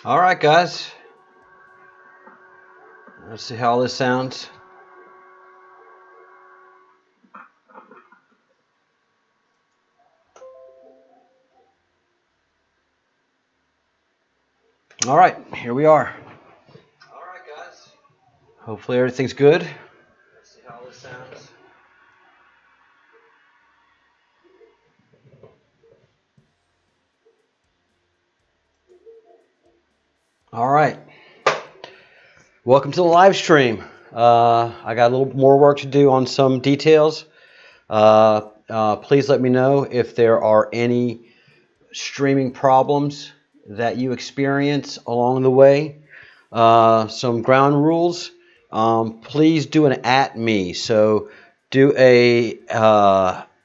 All right, guys. Let's see how this sounds. All right, here we are. All right, guys. Hopefully everything's good. Let's see how this sounds. All right. Welcome to the live stream. I got a little more work to do on some details. Please let me know if there are any streaming problems that you experience along the way. Some ground rules. Please do an @me. So do a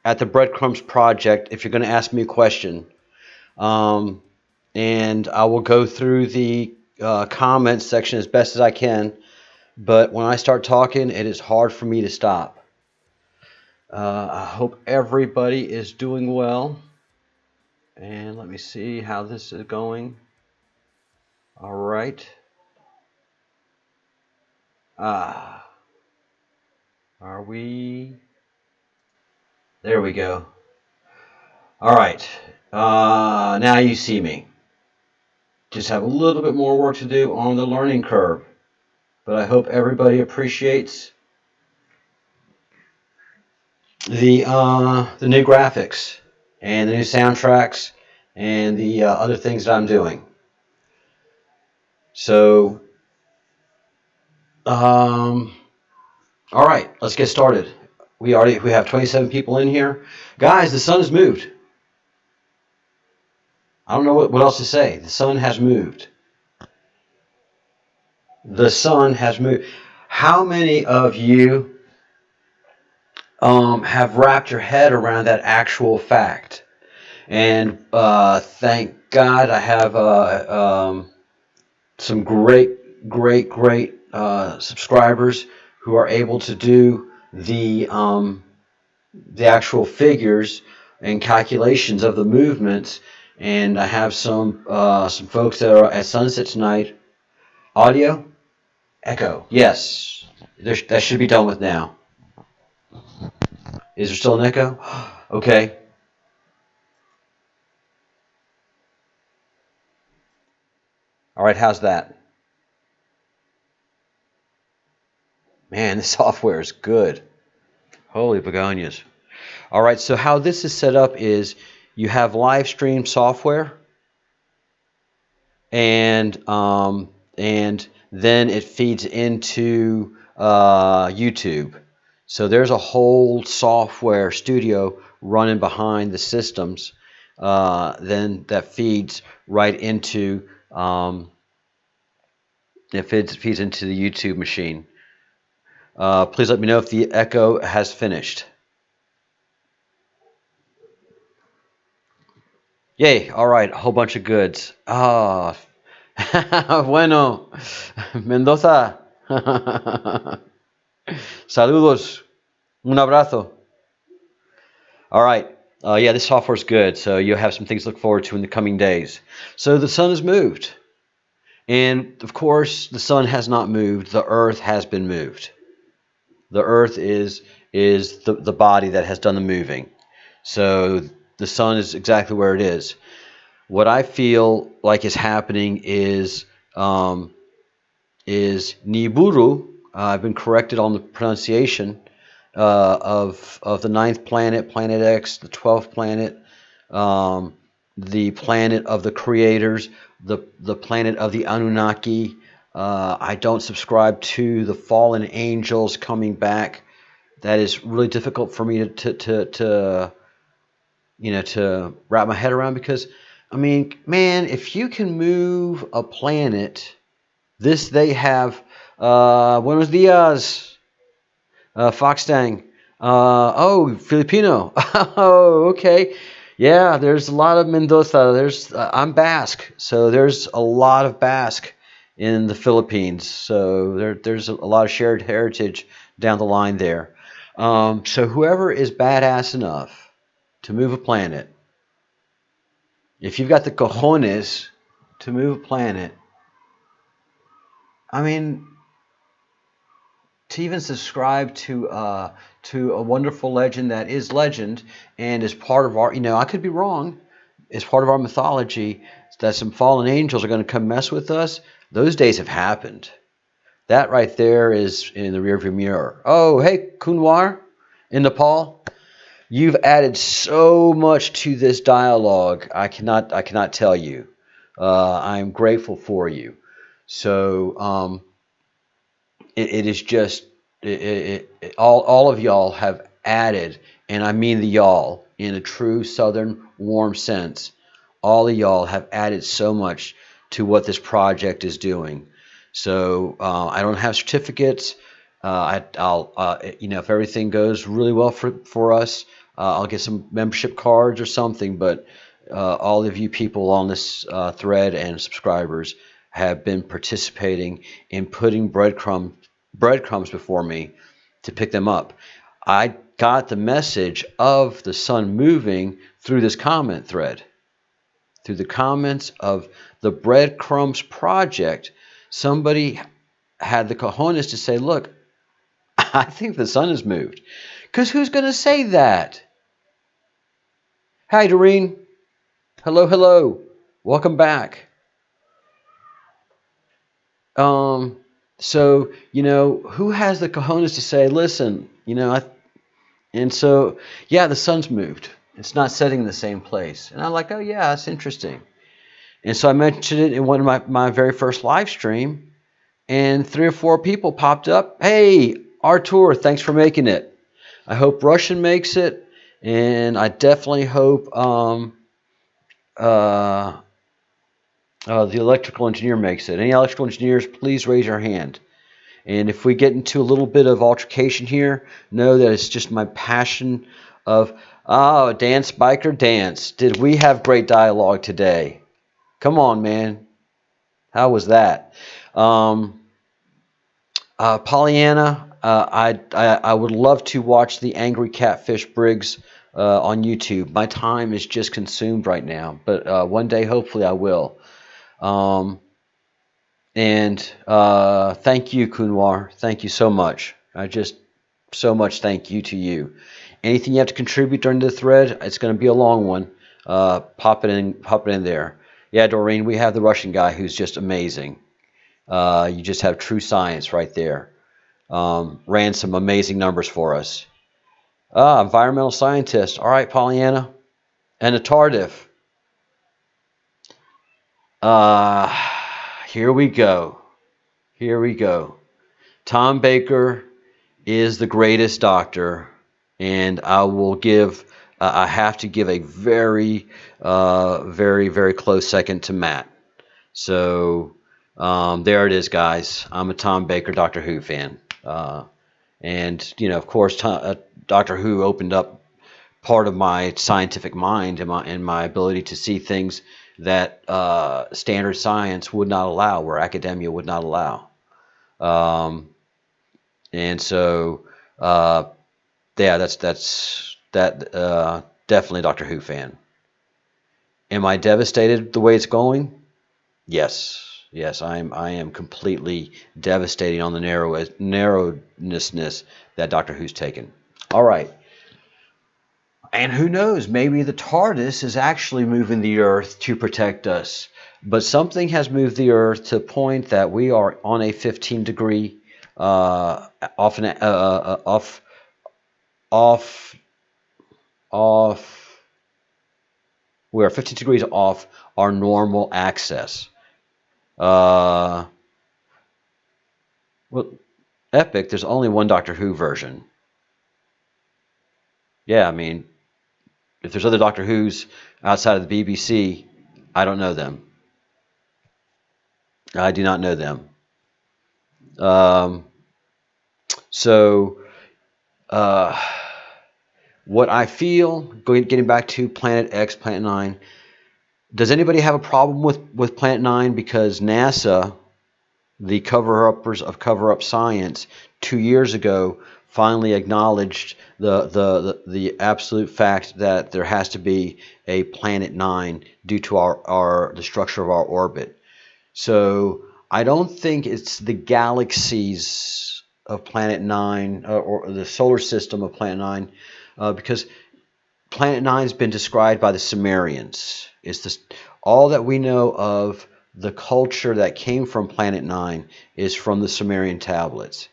at the Breadcrumbs Project if you're going to ask me a question. And I will go through the comments section as best as I can. But when I start talking, it is hard for me to stop. I hope everybody is doing well. And let me see how this is going. All right. Are we? There we go. All right. Now you see me. Just have a little bit more work to do on the learning curve. But I hope everybody appreciates the new graphics and the new soundtracks and the other things that I'm doing. So, all right, let's get started. We have 27 people in here, guys. The sun has moved. I don't know what else to say. The sun has moved. The sun has moved. How many of you have wrapped your head around that actual fact? And thank God I have some great subscribers who are able to do the actual figures and calculations of the movements. And I have some folks that are at sunset tonight. Audio, echo. Yes, that should be done with now. Is there still an echo? Okay. All right, how's that? Man, this software is good. Holy begonias. All right, so how this is set up is you have live stream software, and then it feeds into YouTube. So there's a whole software studio running behind the systems, then that feeds right into it feeds into the YouTube machine. Please let me know if the echo has finished. Yay, all right, a whole bunch of goods. Ah, bueno, Mendoza. Saludos, un abrazo. All right, yeah, this software is good, so you'll have some things to look forward to in the coming days. So the sun has moved, and of course, the sun has not moved. The earth has been moved. The earth is the body that has done the moving. So the sun is exactly where it is. What I feel like is happening is Nibiru. I've been corrected on the pronunciation of the 9th planet, Planet X, the 12th planet, the planet of the creators, the planet of the Anunnaki. I don't subscribe to the fallen angels coming back. That is really difficult for me to wrap my head around, because, I mean, man, if you can move a planet, they have, buenos dias, Foxtang, Filipino, oh, okay, yeah, there's a lot of Mendoza, I'm Basque, so there's a lot of Basque in the Philippines, so there's a lot of shared heritage down the line there. So whoever is badass enough to move a planet, if you've got the cojones to move a planet, I mean, to even subscribe to a wonderful legend that is legend and is part of our, I could be wrong, is part of our mythology, that some fallen angels are going to come mess with us. Those days have happened. That right there is in the rearview mirror. Oh, hey, Kunwar in Nepal, you've added so much to this dialogue. I cannot tell you. I'm grateful for you. So it is just all of y'all have added, and I mean the y'all in a true Southern warm sense. All of y'all have added so much to what this project is doing. So I don't have certificates. I'll if everything goes really well for us, I'll get some membership cards or something. But all of you people on this thread and subscribers have been participating in putting breadcrumbs before me to pick them up. I got the message of the sun moving through this comment thread, through the comments of the Breadcrumbs Project. Somebody had the cojones to say, look, I think the sun has moved. Because who's going to say that? Hi, Doreen. Hello, hello. Welcome back. So, who has the cojones to say, listen, and so, yeah, the sun's moved. It's not setting in the same place. And I'm like, oh, yeah, that's interesting. And so I mentioned it in one of my very first live stream, and 3 or 4 people popped up. Hey, Artur, thanks for making it. I hope Russian makes it, and I definitely hope the electrical engineer makes it. Any electrical engineers, please raise your hand. And if we get into a little bit of altercation here, know that it's just my passion of, dance, biker, dance. Did we have great dialogue today? Come on, man. How was that? Pollyanna, I would love to watch the Angry Catfish Briggs on YouTube. My time is just consumed right now, but one day, hopefully, I will. And thank you, Kunwar. Thank you so much. So much thank you to you. Anything you have to contribute during the thread, it's going to be a long one. Pop it in there. Yeah, Doreen, we have the Russian guy who's just amazing. You just have true science right there. Ran some amazing numbers for us. Environmental scientist. All right, Pollyanna. And a Tardif. Here we go. Tom Baker is the greatest doctor, and I have to give a very, very, very close second to Matt. So there it is, guys. I'm a Tom Baker Doctor Who fan. And, of course, Doctor Who opened up part of my scientific mind and my ability to see things that standard science would not allow, where academia would not allow. And so, that's definitely Doctor Who fan. Am I devastated the way it's going? Yes, I am completely devastating on the narrowness that Doctor Who's taken. All right. And who knows, maybe the TARDIS is actually moving the Earth to protect us. But something has moved the Earth to a point that we are on a 15-degree we're 15 degrees off our normal axis. Well, Epic, there's only one Doctor Who version. Yeah, I mean, if there's other Doctor Who's outside of the BBC, I don't know them. I do not know them. What I feel, getting back to Planet X, Planet 9, does anybody have a problem with Planet 9? Because NASA, the cover-uppers of cover-up science, 2 years ago finally acknowledged the absolute fact that there has to be a Planet 9 due to the structure of our orbit. So I don't think it's the galaxies of Planet Nine or the solar system of Planet Nine, because Planet Nine has been described by the Sumerians. It's this, all that we know of the culture that came from Planet Nine is from the Sumerian tablets.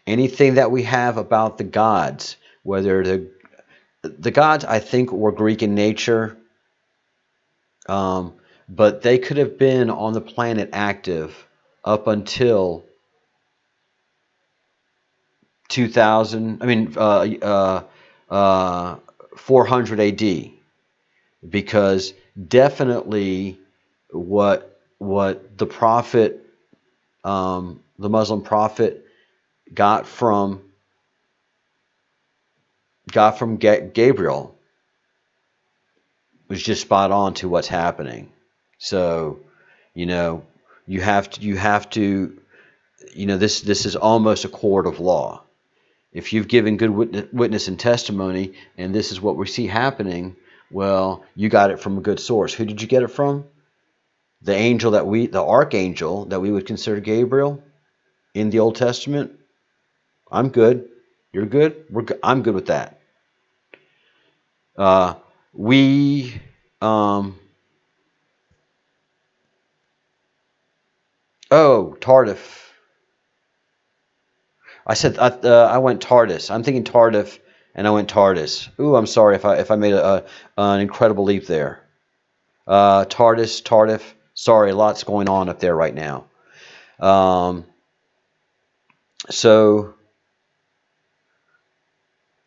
Anything that we have about the gods, whether the gods, I think, were Greek in nature, but they could have been on the planet active up until 2000. I mean, 400 AD, because definitely what the prophet, the Muslim prophet, got from Gabriel was just spot on to what's happening. So, you know, you have to, you know, this is almost a court of law. If you've given good witness and testimony, and this is what we see happening, well, you got it from a good source. Who did you get it from? The archangel that we would consider Gabriel in the Old Testament. I'm good. You're good. I'm good with that. Oh, Tardif. I said I went TARDIS. I'm thinking Tardif, and I went TARDIS. Ooh, I'm sorry if I made an incredible leap there. TARDIS, Tardif. Sorry, lots going on up there right now. So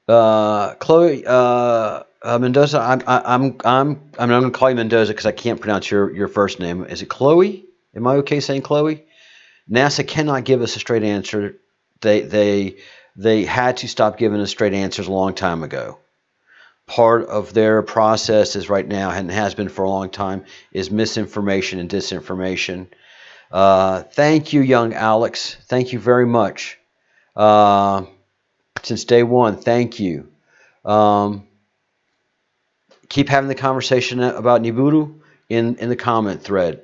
Chloe Mendoza. I'm going to call you Mendoza because I can't pronounce your first name. Is it Chloe? Am I okay saying Chloe? NASA cannot give us a straight answer. They had to stop giving us straight answers a long time ago. Part of their process is right now, and has been for a long time, is misinformation and disinformation. Thank you, young Alex. Thank you very much. Since day one, thank you. Keep having the conversation about Nibiru in the comment thread.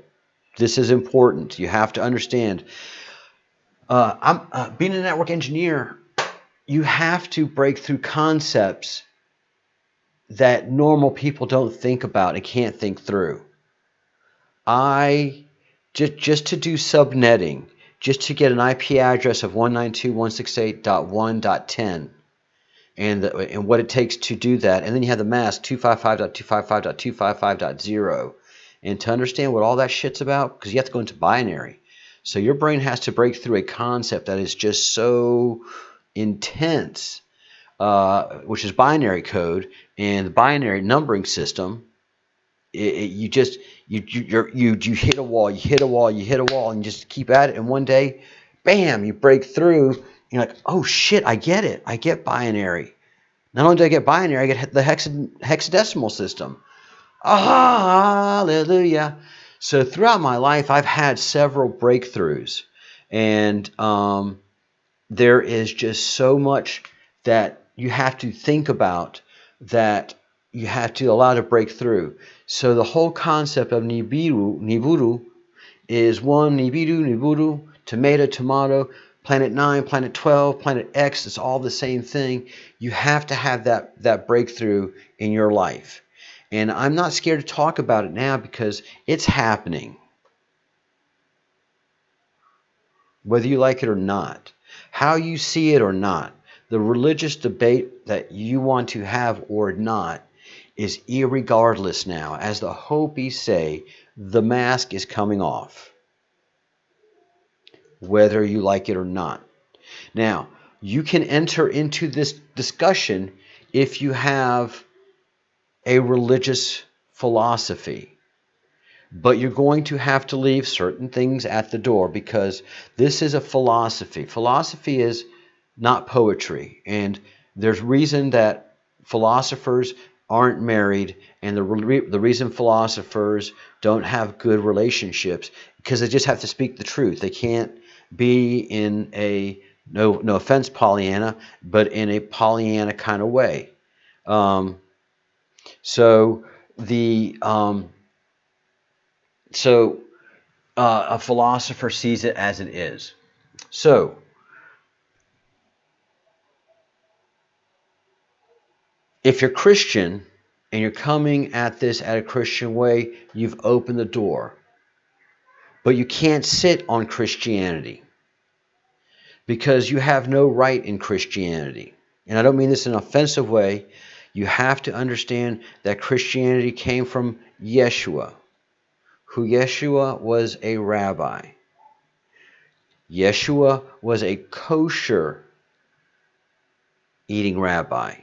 This is important. You have to understand. I'm being a network engineer. You have to break through concepts that normal people don't think about and can't think through. I just to do subnetting, just to get an IP address of 192.168.1.10, and what it takes to do that, and then you have the mask 255.255.255.0, and to understand what all that shit's about, because you have to go into binary. So your brain has to break through a concept that is just so intense, which is binary code and the binary numbering system. You hit a wall, you hit a wall, you hit a wall, and you just keep at it. And one day, bam, you break through. You're like, oh shit, I get it. I get binary. Not only do I get binary, I get the hexadecimal system. Hallelujah. So throughout my life, I've had several breakthroughs, and there is just so much that you have to think about, that you have to allow to break through. So the whole concept of Nibiru is one, Nibiru, tomato, Planet 9, Planet 12, Planet X. It's all the same thing. You have to have that breakthrough in your life. And I'm not scared to talk about it now because it's happening. Whether you like it or not, how you see it or not, the religious debate that you want to have or not is irregardless now. As the Hopis say, the mask is coming off, whether you like it or not. Now, you can enter into this discussion if you have a religious philosophy, but you're going to have to leave certain things at the door, because this is a philosophy. Philosophy is not poetry, and there's reason that philosophers aren't married, and the reason philosophers don't have good relationships, because they just have to speak the truth. They can't be in a, no offense, Pollyanna, but in a Pollyanna kind of way. So a philosopher sees it as it is. So, if you're Christian and you're coming at this at a Christian way, you've opened the door. But you can't sit on Christianity because you have no right in Christianity. And I don't mean this in an offensive way. You have to understand that Christianity came from Yeshua, who Yeshua was a rabbi. Yeshua was a kosher eating rabbi.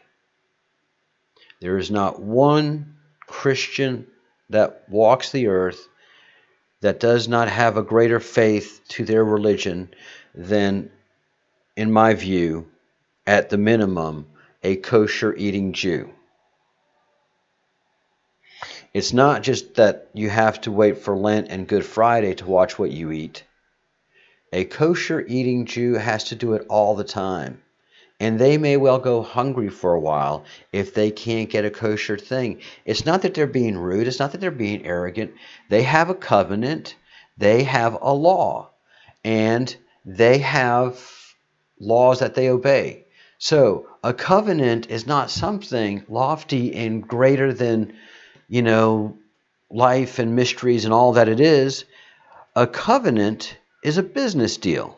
There is not one Christian that walks the earth that does not have a greater faith to their religion than, in my view, at the minimum, a kosher eating Jew. It's not just that you have to wait for Lent and Good Friday to watch what you eat. A kosher eating Jew has to do it all the time. And they may well go hungry for a while if they can't get a kosher thing. It's not that they're being rude. It's not that they're being arrogant. They have a covenant. They have a law. And they have laws that they obey. So a covenant is not something lofty and greater than, life and mysteries and all that it is. A covenant is a business deal.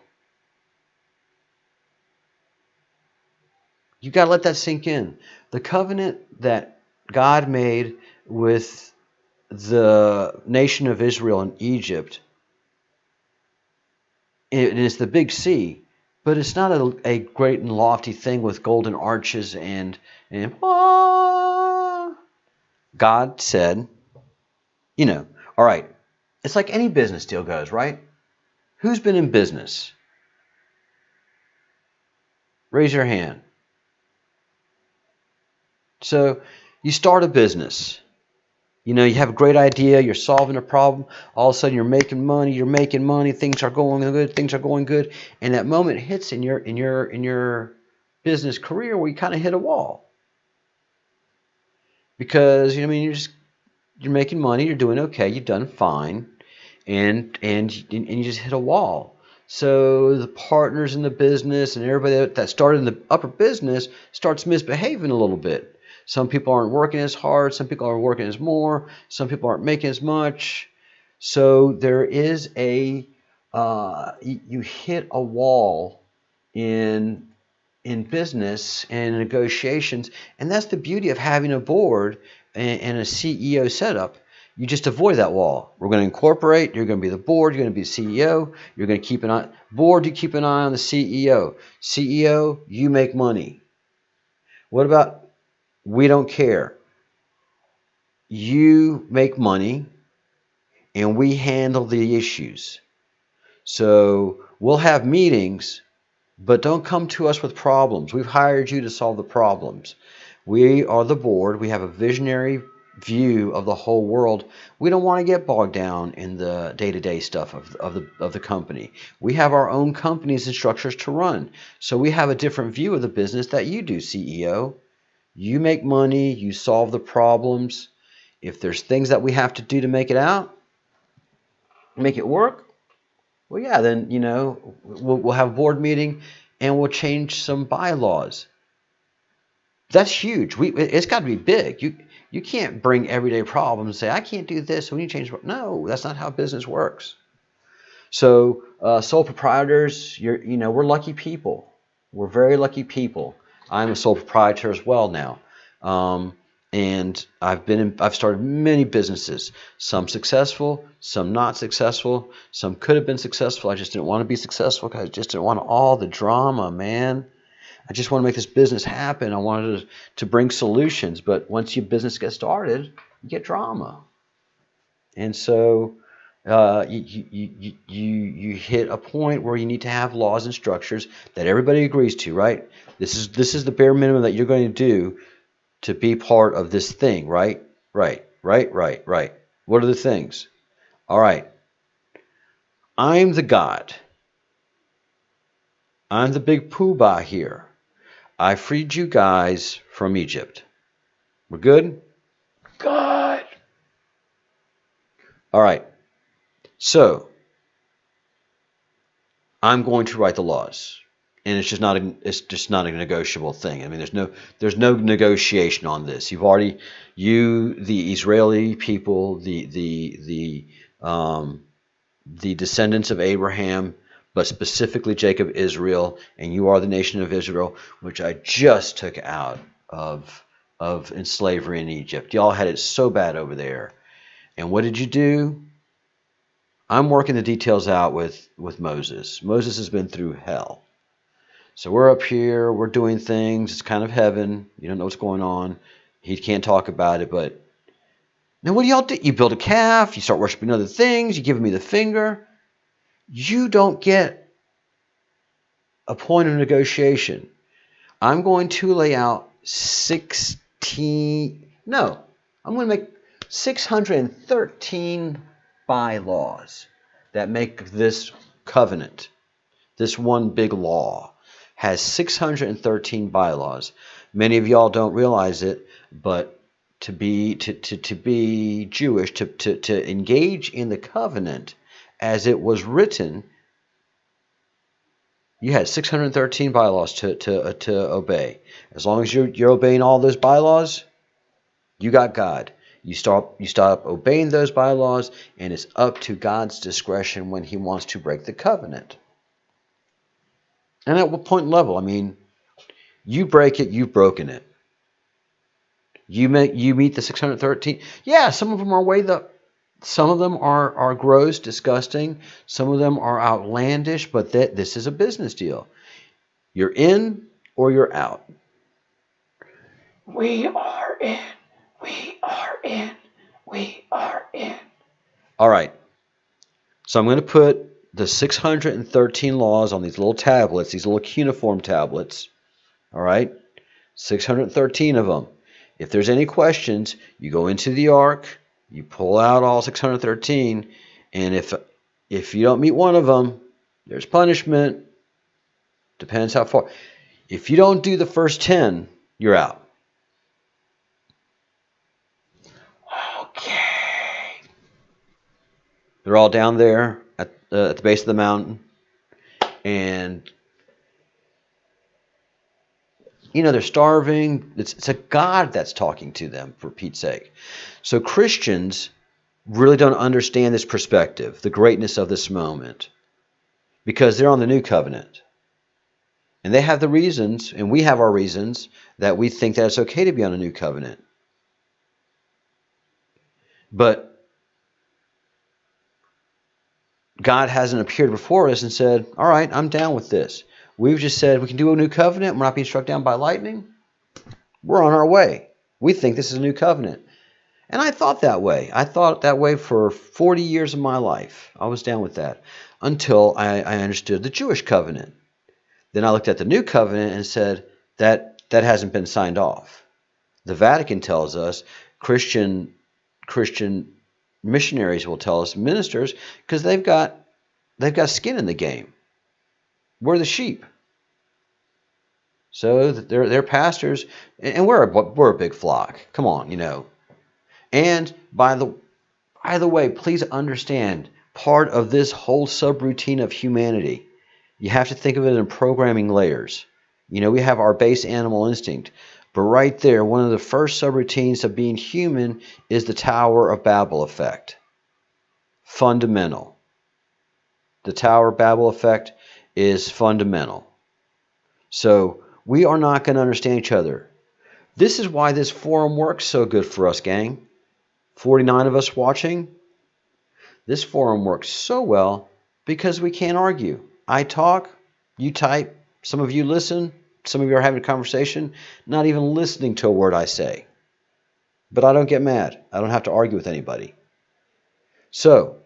You got to let that sink in. The covenant that God made with the nation of Israel and Egypt, and it's the big C, but it's not a great and lofty thing with golden arches and God said, all right, it's like any business deal goes, right? Who's been in business? Raise your hand. So you start a business. You have a great idea, you're solving a problem, all of a sudden you're making money, things are going good, and that moment hits in your business career where you kind of hit a wall. Because you're making money, you're doing okay, you've done fine, and you just hit a wall. So the partners in the business and everybody that started in the upper business starts misbehaving a little bit. Some people aren't working as hard. Some people aren't working as more. Some people aren't making as much. So there is you hit a wall in business and negotiations, and that's the beauty of having a board and a CEO setup. You just avoid that wall. We're going to incorporate. You're going to be the board. You're going to be the CEO. You're going to keep an eye. Board, you keep an eye on the CEO. CEO, you make money. What about we don't care? You make money, and we handle the issues. So we'll have meetings, but don't come to us with problems. We've hired you to solve the problems. We are the board. We have a visionary view of the whole world. We don't want to get bogged down in the day-to-day stuff of the company. We have our own companies and structures to run. So we have a different view of the business that you do, CEO. You make money, you solve the problems. If there's things that we have to do to make it work, well, yeah, then, we'll have a board meeting and we'll change some bylaws. That's huge. It's got to be big. You can't bring everyday problems and say, I can't do this, so we need to change. No, that's not how business works. So sole proprietors, we're lucky people. We're very lucky people. I'm a sole proprietor as well now. And I've started many businesses, some successful, some not successful, some could have been successful. I just didn't want to be successful because I just didn't want all the drama, man. I just want to make this business happen. I wanted to bring solutions, but once your business gets started, you get drama. And so you hit a point where you need to have laws and structures that everybody agrees to, right? This is the bare minimum that you're going to do to be part of this thing, right? Right. What are the things? All right. I'm the God. I'm the big poobah here. I freed you guys from Egypt. We're good? Good. All right. So, I'm going to write the laws. And it's just not a negotiable thing. I mean, there's no negotiation on this. The Israeli people, the descendants of Abraham, but specifically Jacob, Israel, and you are the nation of Israel, which I just took out in slavery in Egypt. Y'all had it so bad over there. And what did you do? I'm working the details out with Moses. Moses has been through hell. So we're up here, we're doing things, it's kind of heaven. You don't know what's going on. He can't talk about it, but now what do y'all do? You build a calf, you start worshiping other things, you give me the finger. You don't get a point of negotiation. I'm going to lay out 613 bylaws that make this covenant, this one big law, has 613 bylaws. Many of y'all don't realize it, but to be Jewish, to engage in the covenant as it was written, you had 613 bylaws to obey. As long as you're obeying all those bylaws, you got God. You stop obeying those bylaws, and it's up to God's discretion when He wants to break the covenant. And at what point level? I mean, you break it, you've broken it. You meet the 613. Yeah, some of them are some of them are gross, disgusting. Some of them are outlandish, but this is a business deal. You're in or you're out. We are in. We are in. We are in. All right. So I'm going to put the 613 laws on these little tablets, these little cuneiform tablets. All right? 613 of them. If there's any questions, you go into the ark, you pull out all 613, and if you don't meet one of them, there's punishment. Depends how far. If you don't do the first 10, you're out. Okay. They're all down there at the base of the mountain, and they're starving. It's a God that's talking to them, for Pete's sake. So Christians really don't understand this perspective, the greatness of this moment, because they're on the new covenant. And they have the reasons, and we have our reasons, that we think that it's okay to be on a new covenant. But God hasn't appeared before us and said, all right, I'm down with this. We've just said we can do a new covenant. We're not being struck down by lightning. We're on our way. We think this is a new covenant. And I thought that way. I thought that way for 40 years of my life. I was down with that until I understood the Jewish covenant. Then I looked at the new covenant and said that hasn't been signed off. The Vatican tells us, Christian missionaries will tell us, ministers, because they've got skin in the game. We're the sheep. So they're pastors, and we're a big flock. Come on, And by the way, please understand, part of this whole subroutine of humanity, you have to think of it in programming layers. We have our base animal instinct, but right there, one of the first subroutines of being human is the Tower of Babel effect. Fundamental. The Tower of Babel effect is fundamental. So we are not going to understand each other. This is why this forum works so good for us, gang. 49 of us watching. This forum works so well because we can't argue. I talk, you type, some of you listen, some of you are having a conversation, not even listening to a word I say. But I don't get mad. I don't have to argue with anybody. So,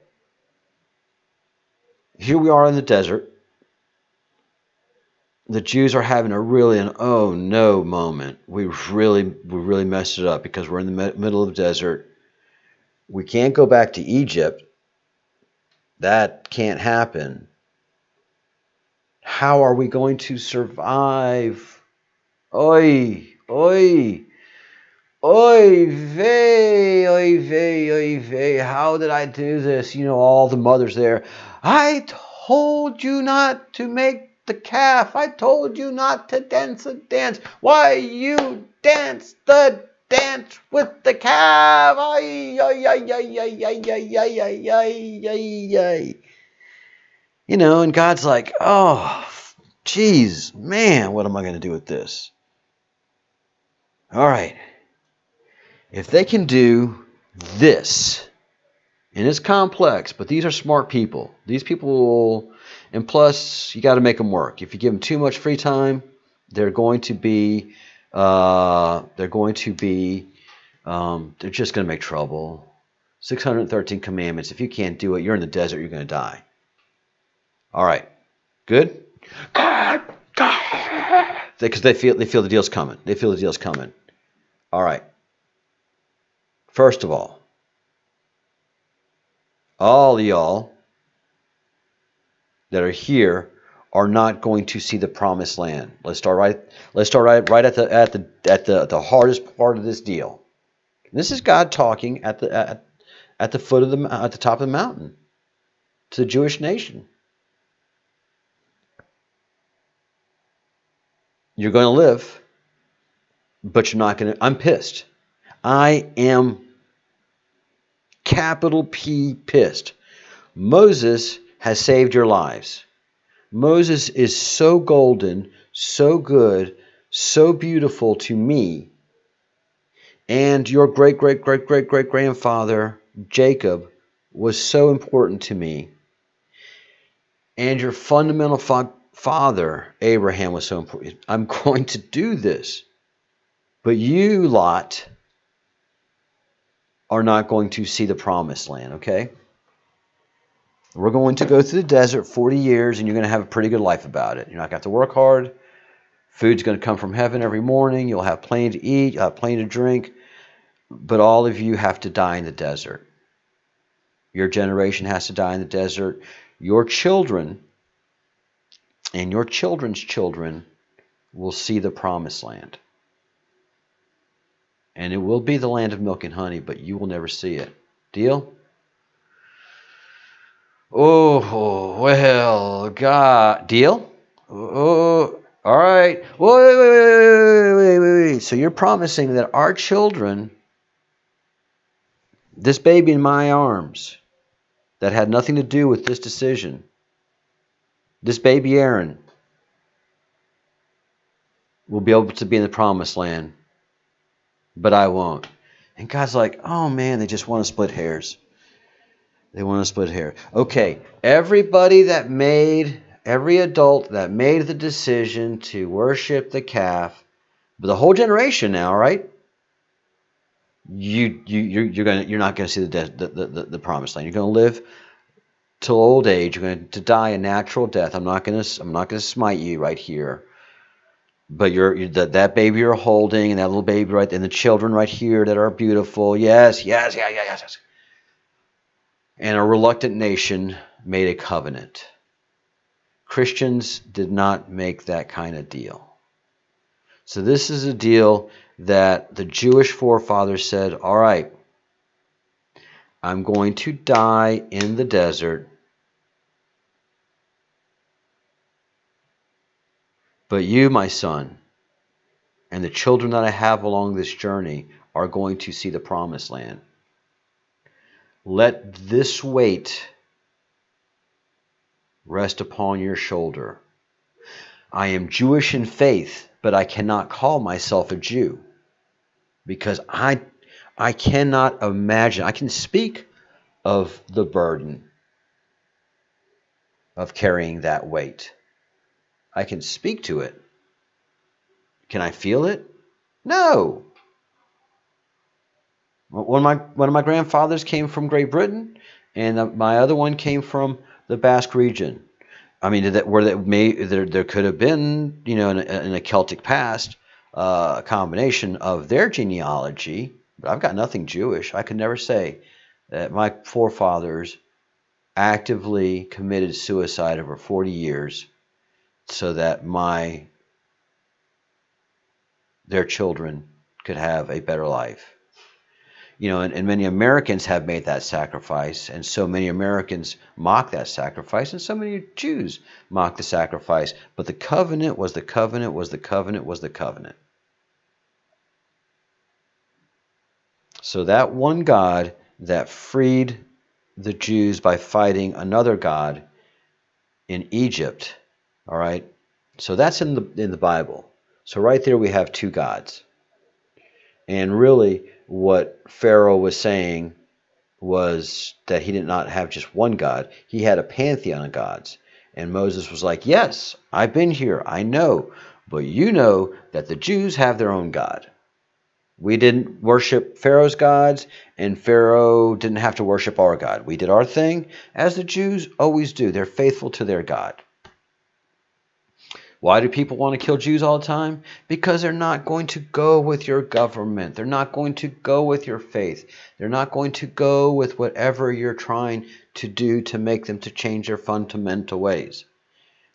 here we are in the desert. The Jews are having an oh no moment. We really messed it up because we're in the middle of the desert. We can't go back to Egypt. That can't happen. How are we going to survive? Oy, oy, oy vey, oy vey, oy vey. How did I do this? All the mothers there. I told you not to make the calf. I told you not to dance a dance. Why you dance the dance with the calf? Ay, ay, ay, ay, ay, ay, ay, ay, ay, ay, ay, ay. You know, and God's like, oh, geez, man, what am I going to do with this? All right. If they can do this, and it's complex, but these are smart people. These people will, and plus, you got to make them work. If you give them too much free time, they're going to be, they're just going to make trouble. 613 commandments. If you can't do it, you're in the desert, you're going to die. All right. Good? Because they feel the deal's coming. They feel the deal's coming. All right. First of all y'all that are here are not going to see the promised land. Let's start right at the hardest part of this deal. This is God talking at the foot of at the top of the mountain to the Jewish nation. You're going to live, but you're not going to. I'm pissed. I am capital P pissed. Moses has saved your lives. Moses is so golden, so good, so beautiful to me. And your great-great-great-great-great-grandfather, Jacob, was so important to me. And your fundamental father, Abraham, was so important. I'm going to do this. But you lot are not going to see the promised land, okay? We're going to go through the desert 40 years, and you're going to have a pretty good life about it. You're not going to have to work hard. Food's going to come from heaven every morning. You'll have plenty to eat, you'll have plenty to drink. But all of you have to die in the desert. Your generation has to die in the desert. Your children and your children's children will see the promised land. And it will be the land of milk and honey, but you will never see it. Deal? Oh, well, God. Deal? Oh, all right. Wait. So you're promising that our children, this baby in my arms, that had nothing to do with this decision, this baby Aaron, will be able to be in the promised land, but I won't. And God's like, oh man, they just want to split hairs. They want to split hairs. Okay, every adult that made the decision to worship the calf, but the whole generation now, right? You're not going to see the promised land. You're going to live till old age. You're going to die a natural death. I'm not going to smite you right here. But that baby you're holding, and that little baby right, and the children right here that are beautiful. Yes. And a reluctant nation made a covenant. Christians did not make that kind of deal. So this is a deal that the Jewish forefathers said, all right, I'm going to die in the desert, but you, my son, and the children that I have along this journey are going to see the promised land. Let this weight rest upon your shoulder. I am Jewish in faith, but I cannot call myself a Jew because I cannot imagine. I can speak of the burden of carrying that weight. I can speak to it. Can I feel it? No. One of my grandfathers came from Great Britain, and my other one came from the Basque region. I mean, there could have been, in a Celtic past, a combination of their genealogy, but I've got nothing Jewish. I could never say that my forefathers actively committed suicide over 40 years so that their children could have a better life. and many Americans have made that sacrifice, and so many Americans mock that sacrifice, and so many Jews mock the sacrifice. But the covenant was the covenant was the covenant was the covenant. So that one God that freed the Jews by fighting another God in Egypt, all right? So that's in the Bible. So right there we have two gods. And really what Pharaoh was saying was that he did not have just one God. He had a pantheon of gods. And Moses was like, yes, I've been here. I know. But you know that the Jews have their own God. We didn't worship Pharaoh's gods, and Pharaoh didn't have to worship our God. We did our thing, as the Jews always do. They're faithful to their God. Why do people want to kill Jews all the time? Because they're not going to go with your government. They're not going to go with your faith. They're not going to go with whatever you're trying to do to make them to change their fundamental ways.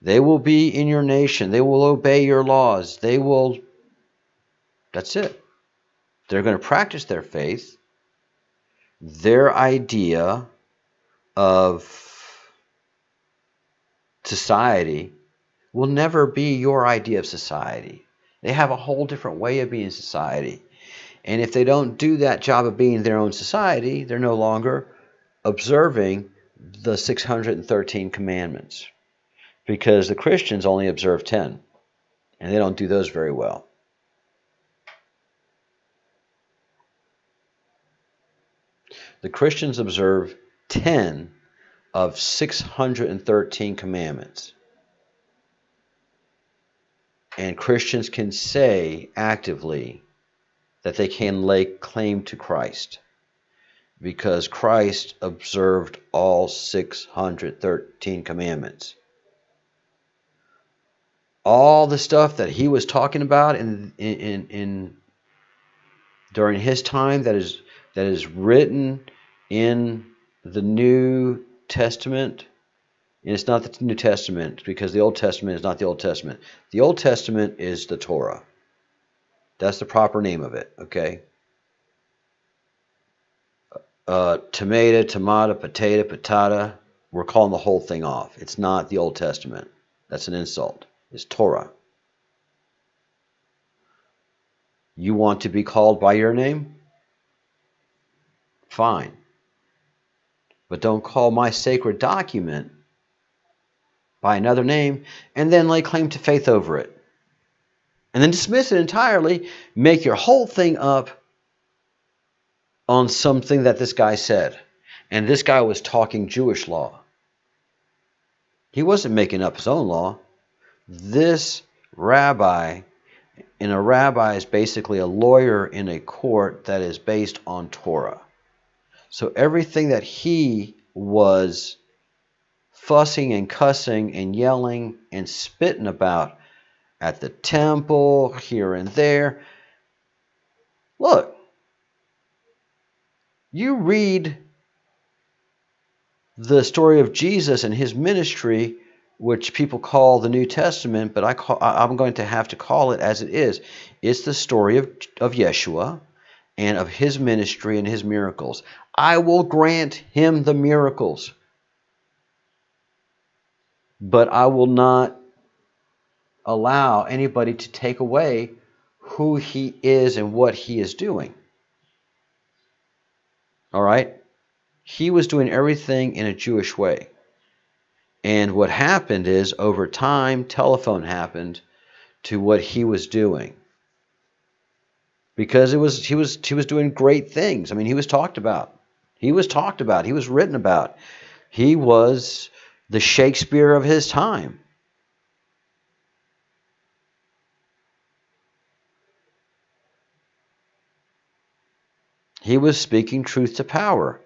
They will be in your nation. They will obey your laws. That's it. They're going to practice their faith. Their idea of society will never be your idea of society. They have a whole different way of being society. And if they don't do that job of being their own society, they're no longer observing the 613 commandments. Because the Christians only observe 10. And they don't do those very well. The Christians observe 10 of 613 commandments. And Christians can say actively that they can lay claim to Christ because Christ observed all 613 commandments. All the stuff that he was talking about during his time that is written in the New Testament. And it's not the New Testament because the Old Testament is not the Old Testament. The Old Testament is the Torah. That's the proper name of it, okay? Tomato, potato, patata. We're calling the whole thing off. It's not the Old Testament. That's an insult. It's Torah. You want to be called by your name? Fine. But don't call my sacred document by another name and then lay claim to faith over it. And then dismiss it entirely, make your whole thing up on something that this guy said. And this guy was talking Jewish law. He wasn't making up his own law. This rabbi, and a rabbi is basically a lawyer in a court that is based on Torah. So everything that he was fussing and cussing and yelling and spitting about at the temple, here and there. Look, you read the story of Jesus and his ministry, which people call the New Testament, but I'm going to have to call it as it is. It's the story of Yeshua and of his ministry and his miracles. I will grant him the miracles, but I will not allow anybody to take away who he is and what he is doing. All right? He was doing everything in a Jewish way. And what happened is, over time, telephone happened to what he was doing. Because he was doing great things. I mean, he was talked about. He was talked about. He was written about. He was the Shakespeare of his time. He was speaking truth to power,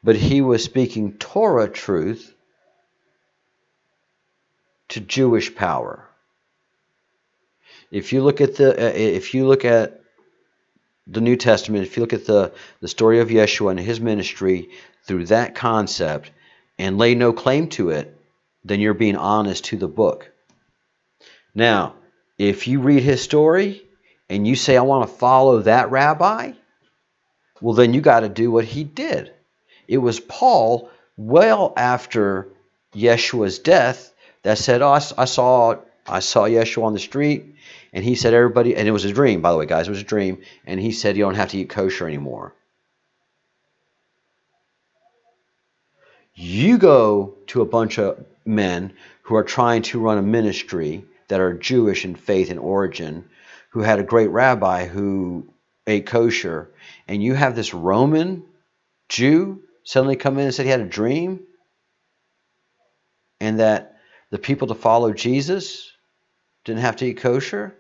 but he was speaking Torah truth to Jewish power. If you look at the New Testament, if you look at the story of Yeshua and his ministry through that concept and lay no claim to it, then you're being honest to the book. Now, if you read his story and you say, I want to follow that rabbi, well, then you got to do what he did. It was Paul, well after Yeshua's death, that said, "Oh, I saw Yeshua on the street, and he said everybody, and it was a dream, by the way, guys, it was a dream, and he said you don't have to eat kosher anymore." You go to a bunch of men who are trying to run a ministry that are Jewish in faith and origin, who had a great rabbi who ate kosher, and you have this Roman Jew suddenly come in and said he had a dream, and that the people to follow Jesus didn't have to eat kosher.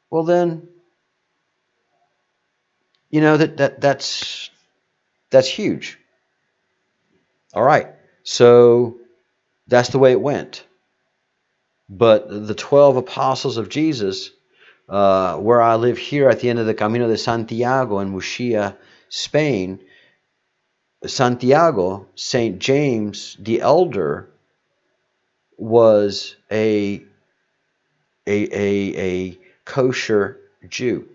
Well, then, you know that's huge. All right, so that's the way it went. But the 12 apostles of Jesus, where I live here at the end of the Camino de Santiago in Murcia, Spain, Santiago, St. James the Elder, was a kosher Jew.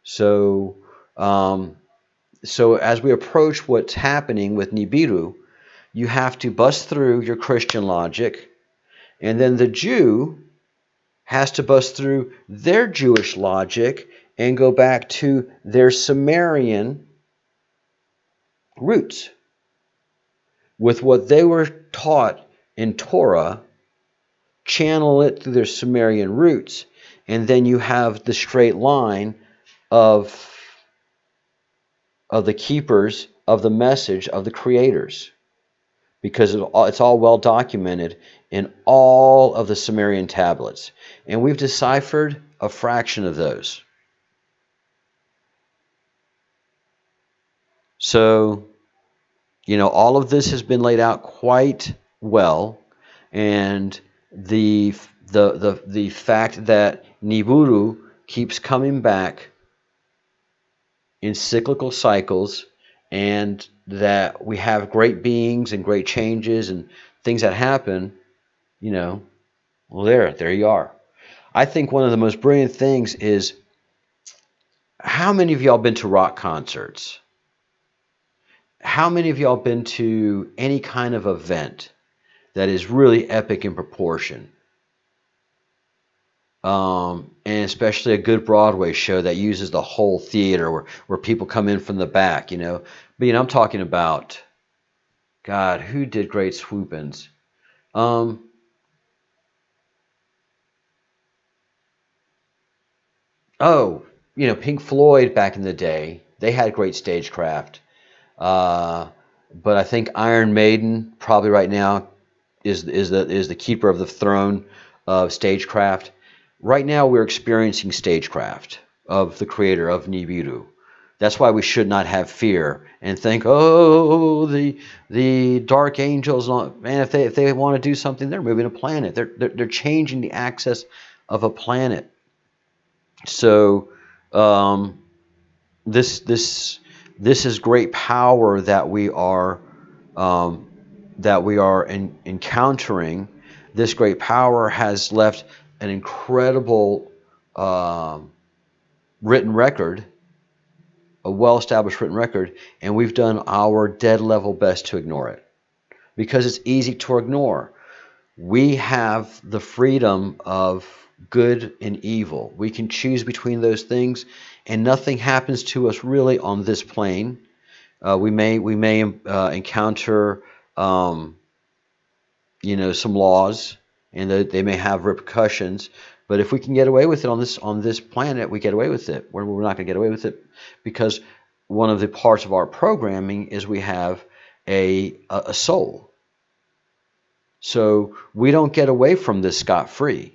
So as we approach what's happening with Nibiru, you have to bust through your Christian logic, and then the Jew has to bust through their Jewish logic and go back to their Sumerian roots with what they were taught in Torah, channel it through their Sumerian roots, and then you have the straight line of the keepers of the message of the creators, because it's all well documented in all of the Sumerian tablets. And we've deciphered a fraction of those. So, all of this has been laid out quite well, and the fact that Nibiru keeps coming back in cyclical cycles, and that we have great beings and great changes and things that happen, well, there you are. I think one of the most brilliant things is, how many of y'all been to rock concerts? How many of y'all been to any kind of event that is really epic in proportion? And especially a good Broadway show that uses the whole theater, where people come in from the back, But I'm talking about, God, who did great swoop-ins? Pink Floyd back in the day, they had great stagecraft. But I think Iron Maiden probably right now is the keeper of the throne of stagecraft. Right now we're experiencing stagecraft of the creator of Nibiru. That's why we should not have fear and think, oh, the dark angels. Man, if they want to do something, they're moving a planet. They're changing the axis of a planet. So this is great power that we are encountering. This great power has left an incredible written record, a well-established written record, and we've done our dead level best to ignore it, because it's easy to ignore. We have the freedom of good and evil. We can choose between those things, and nothing happens to us really on this plane. We may encounter some laws, and they may have repercussions. But if we can get away with it on this planet, we get away with it. We're not going to get away with it, because one of the parts of our programming is we have a soul. So we don't get away from this scot-free.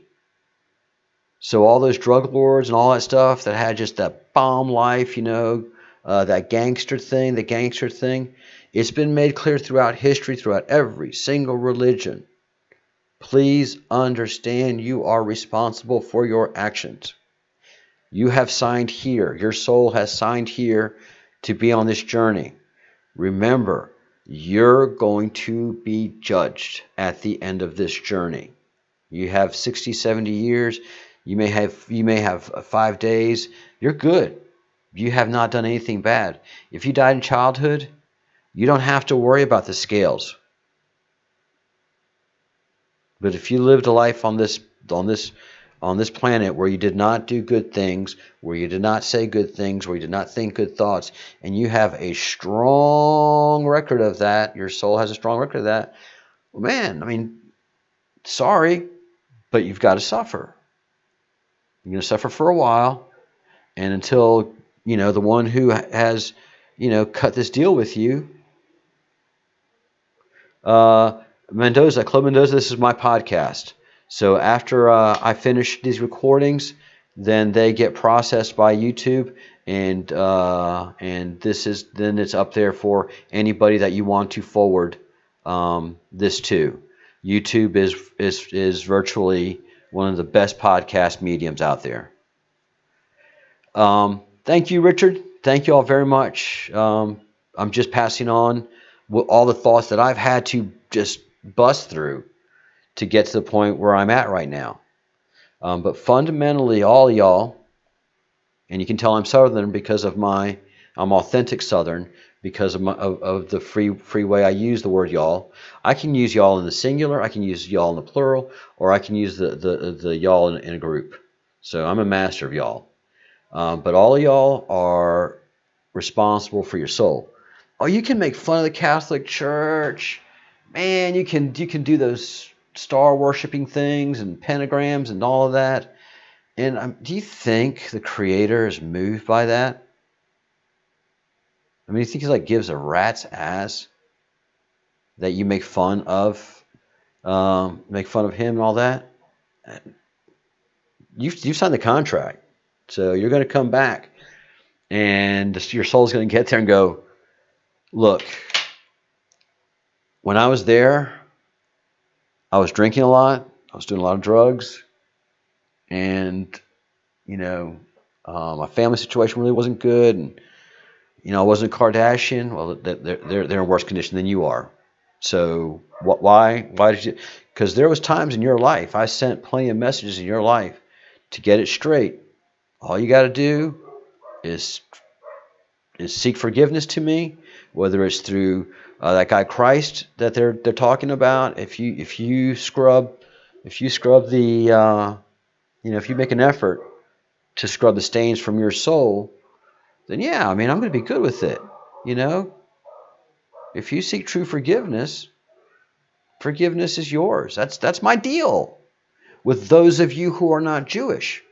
So all those drug lords and all that stuff that had just that bomb life, that gangster thing, it's been made clear throughout history, throughout every single religion. Please understand, you are responsible for your actions. You have signed here. Your soul has signed here to be on this journey. Remember, you're going to be judged at the end of this journey. You have 60, 70 years. You may have 5 days. You're good. You have not done anything bad. If you died in childhood, you don't have to worry about the scales. But if you lived a life on this planet where you did not do good things, where you did not say good things, where you did not think good thoughts, and you have a strong record of that, your soul has a strong record of that, well, man, I mean, sorry, but you've got to suffer. You're going to suffer for a while, and until, the one who has, cut this deal with you, Club Mendoza, this is my podcast. So after I finish these recordings, then they get processed by YouTube, and then it's up there for anybody that you want to forward this to. YouTube is virtually one of the best podcast mediums out there. Thank you, Richard. Thank you all very much. I'm just passing on all the thoughts that I've had to just bust through to get to the point where I'm at right now. But fundamentally, all y'all, and you can tell I'm Southern because I'm authentic Southern because of the free way I use the word y'all. I can use y'all in the singular, I can use y'all in the plural, or I can use the y'all in a group. So I'm a master of y'all. But all of y'all are responsible for your soul. Oh, you can make fun of the Catholic Church. Man, you can do those star worshiping things and pentagrams and all of that. And do you think the Creator is moved by that? I mean, you think he gives a rat's ass that you make fun of him and all that? You signed the contract, so you're going to come back, and your soul's going to get there and go, look, when I was there, I was drinking a lot, I was doing a lot of drugs, and my family situation really wasn't good, and I wasn't a Kardashian. Well, they're in worse condition than you are. So why did you? Because there was times in your life I sent plenty of messages in your life to get it straight. All you got to do is seek forgiveness to me, whether it's through that guy Christ that they're talking about. If you scrub the if you make an effort to scrub the stains from your soul, then yeah, I mean, I'm going to be good with it. If you seek true forgiveness, forgiveness is yours. That's my deal with those of you who are not Jewish.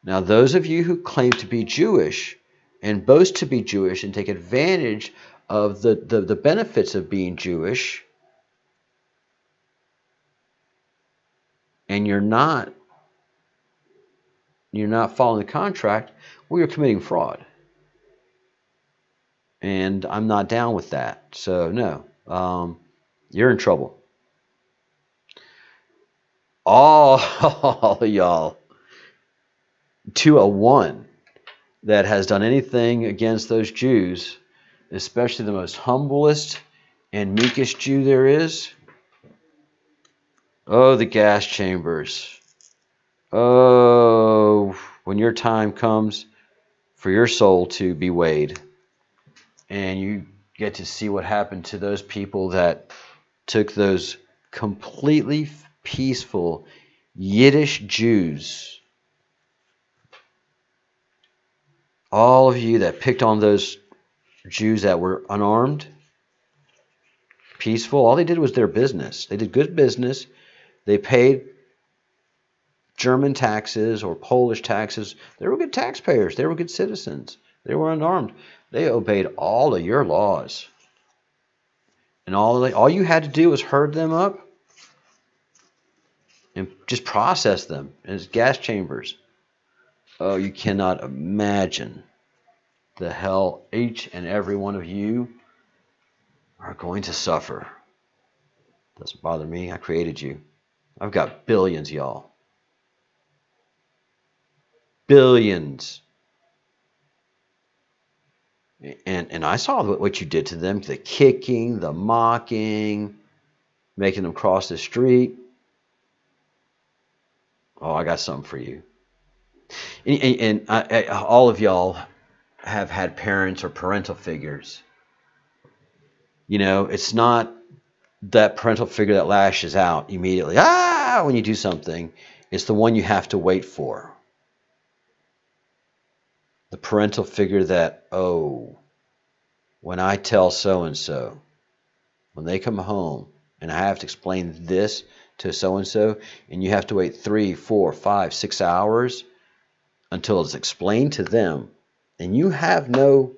Now, those of you who claim to be Jewish and boast to be Jewish and take advantage of the benefits of being Jewish, and you're not following the contract, well, you're committing fraud. And I'm not down with that. So, no, you're in trouble. All of y'all, to a one that has done anything against those Jews, especially the most humblest and meekest Jew there is, oh, the gas chambers. Oh, when your time comes for your soul to be weighed, and you get to see what happened to those people that took those completely peaceful Yiddish Jews. All of you that picked on those Jews that were unarmed, peaceful, all they did was their business. They did good business. They paid German taxes or Polish taxes. They were good taxpayers. They were good citizens. They were unarmed. They obeyed all of your laws. And all you had to do was herd them up and just process them as gas chambers. Oh, you cannot imagine the hell each and every one of you are going to suffer. Doesn't bother me. I created you. I've got billions, y'all. Billions. And I saw what you did to them, the kicking, the mocking, making them cross the street. Oh, I got something for you. And all of y'all have had parents or parental figures. You know, it's not that parental figure that lashes out immediately, when you do something. It's the one you have to wait for. The parental figure that, oh, when I tell so-and-so, when they come home, and I have to explain this to so-and-so, and you have to wait 3, 4, 5, 6 hours until it's explained to them, and you have no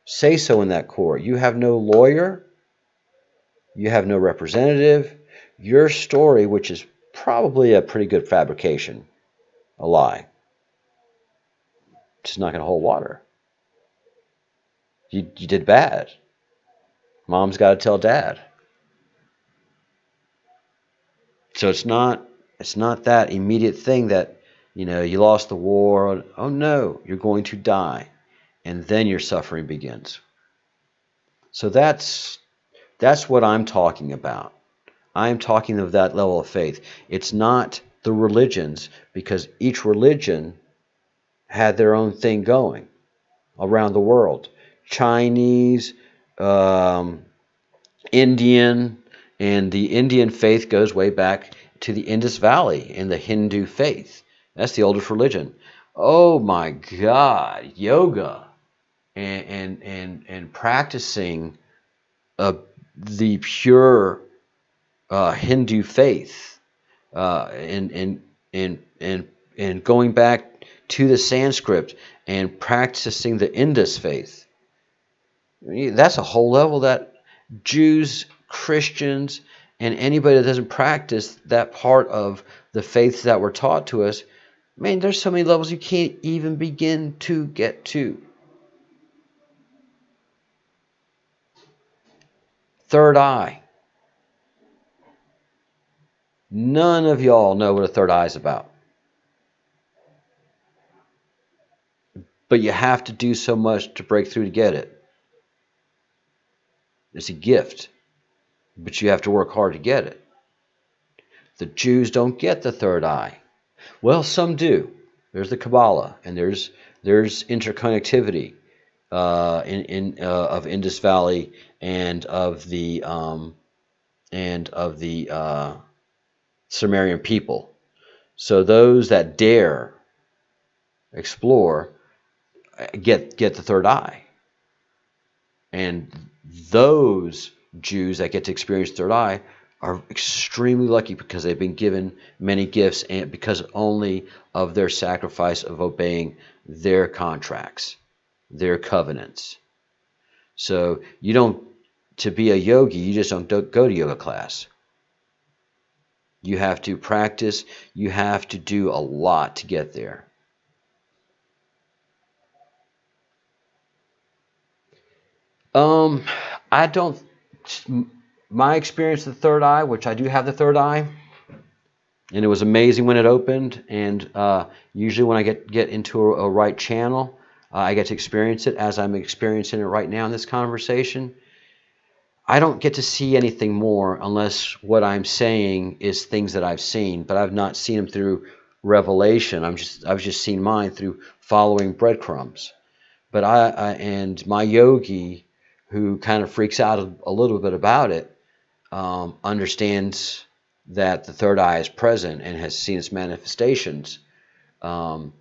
say-so in that court. You have no lawyer. You have no representative. Your story, which is probably a pretty good fabrication, a lie, just not going to hold water. You did bad. Mom's got to tell dad. So it's not that immediate thing that, you lost the war. Oh no, you're going to die, and then your suffering begins. So that's what I'm talking about. I'm talking of that level of faith. It's not the religions, because each religion had their own thing going around the world. Chinese, Indian, and the Indian faith goes way back to the Indus Valley in the Hindu faith. That's the oldest religion. Oh my God, yoga and practicing the pure Hindu faith, and going back to the Sanskrit and practicing the Indus faith. That's a whole level that Jews, Christians, and anybody that doesn't practice that part of the faiths that were taught to us, man, there's so many levels you can't even begin to get to. Third eye. None of y'all know what a third eye is about. But you have to do so much to break through to get it. It's a gift, but you have to work hard to get it. The Jews don't get the third eye. Well, some do. There's the Kabbalah, and there's interconnectivity of Indus Valley and of the Sumerian people. So those that dare explore get the third eye, and those Jews that get to experience third eye are extremely lucky, because they've been given many gifts, and because only of their sacrifice of obeying their contracts, their covenants. So to be a yogi, you just don't go to yoga class. You have to practice. You have to do a lot to get there. I don't. My experience with the third eye, which I do have the third eye, and it was amazing when it opened. And usually when I get into a right channel, I get to experience it as I'm experiencing it right now in this conversation. I don't get to see anything more unless what I'm saying is things that I've seen, but I've not seen them through revelation. I've just seen mine through following breadcrumbs. But and my yogi, who kind of freaks out a little bit about it, understands that the third eye is present and has seen its manifestations. But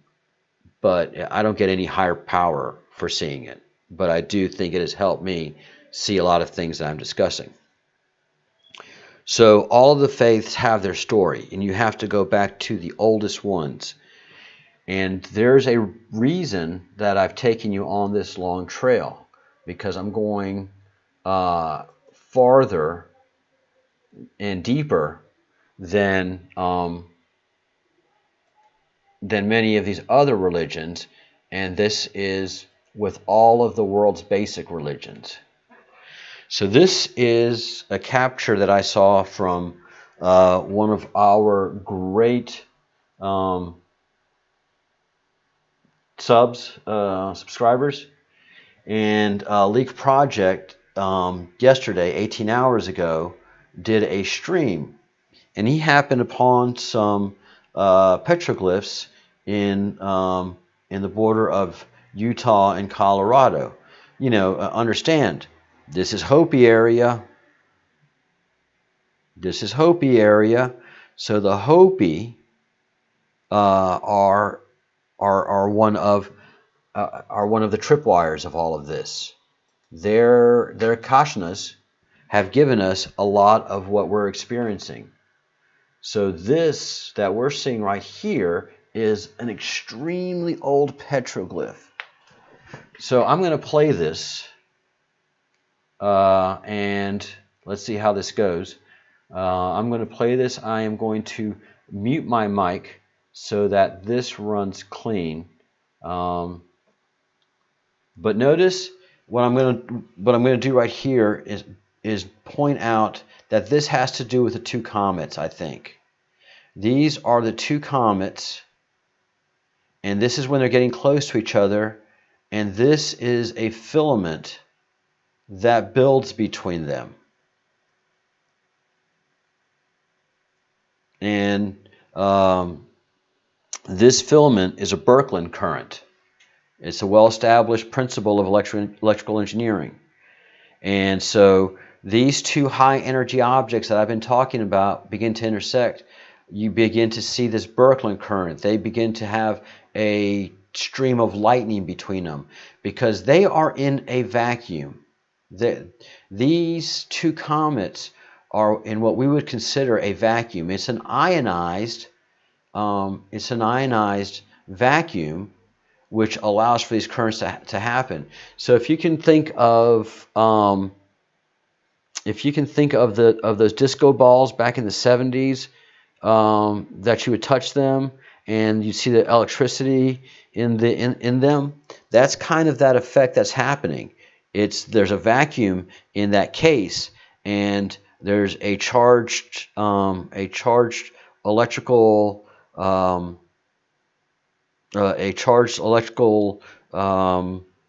I don't get any higher power for seeing it. But I do think it has helped me see a lot of things that I'm discussing. So all of the faiths have their story, and you have to go back to the oldest ones. And there's a reason that I've taken you on this long trail, because I'm going farther and deeper than many of these other religions, and this is with all of the world's basic religions. So this is a capture that I saw from one of our great subscribers, and Leak Project yesterday, 18 hours ago, did a stream, and he happened upon some petroglyphs in the border of Utah and Colorado. You know, understand, this is Hopi area. This is Hopi area. So the Hopi are one of the tripwires of all of this. Their Kashnas have given us a lot of what we're experiencing. So this that we're seeing right here is an extremely old petroglyph. So I'm going to play this, and let's see how this goes. I'm going to play this. I am going to mute my mic so that this runs clean. But notice what I'm going to do right here is point out that this has to do with the two comets, I think. These are the two comets, and this is when they're getting close to each other, and this is a filament that builds between them. And this filament is a Birkeland current. It's a well-established principle of electrical engineering. And so these two high-energy objects that I've been talking about begin to intersect. You begin to see this Birkeland current. They begin to have a stream of lightning between them because they are in a vacuum. These two comets are in what we would consider a vacuum. It's an ionized vacuum, which allows for these currents to happen. So if you can think of those disco balls back in the 70s, that you would touch them and you see the electricity in them, that's kind of that effect that's happening. There's a vacuum in that case, and there's a charged electrical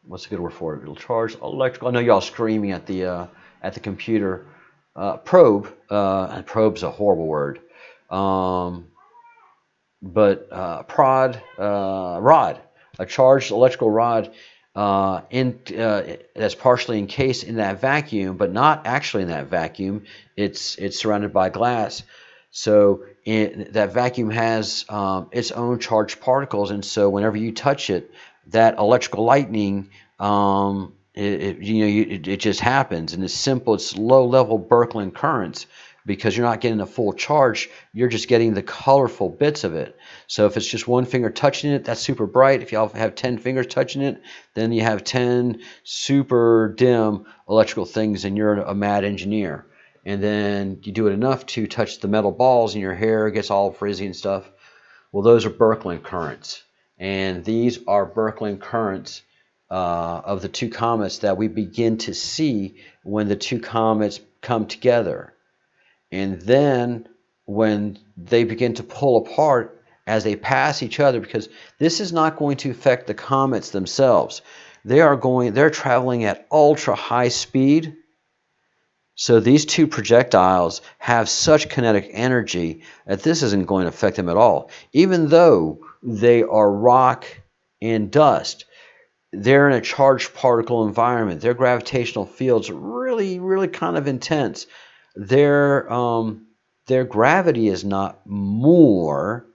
what's a good word for it? Charged electrical. I know y'all screaming at the computer. Probe. And probe's a horrible word. Rod. A charged electrical rod that's partially encased in that vacuum, but not actually in that vacuum. It's surrounded by glass. So that vacuum has its own charged particles, and so whenever you touch it, that electrical lightning, it just happens, and it's simple. It's low-level Birkeland currents because you're not getting a full charge. You're just getting the colorful bits of it. So if it's just one finger touching it, that's super bright. If you have 10 fingers touching it, then you have 10 super dim electrical things, and you're a mad engineer. And then you do it enough to touch the metal balls, and your hair gets all frizzy and stuff. Well, those are Birkeland currents, and these are Birkeland currents of the two comets that we begin to see when the two comets come together. And then when they begin to pull apart as they pass each other, because this is not going to affect the comets themselves. They're traveling at ultra high speed. So these two projectiles have such kinetic energy that this isn't going to affect them at all. Even though they are rock and dust, they're in a charged particle environment. Their gravitational fields are really, really kind of intense. Their gravity is not more,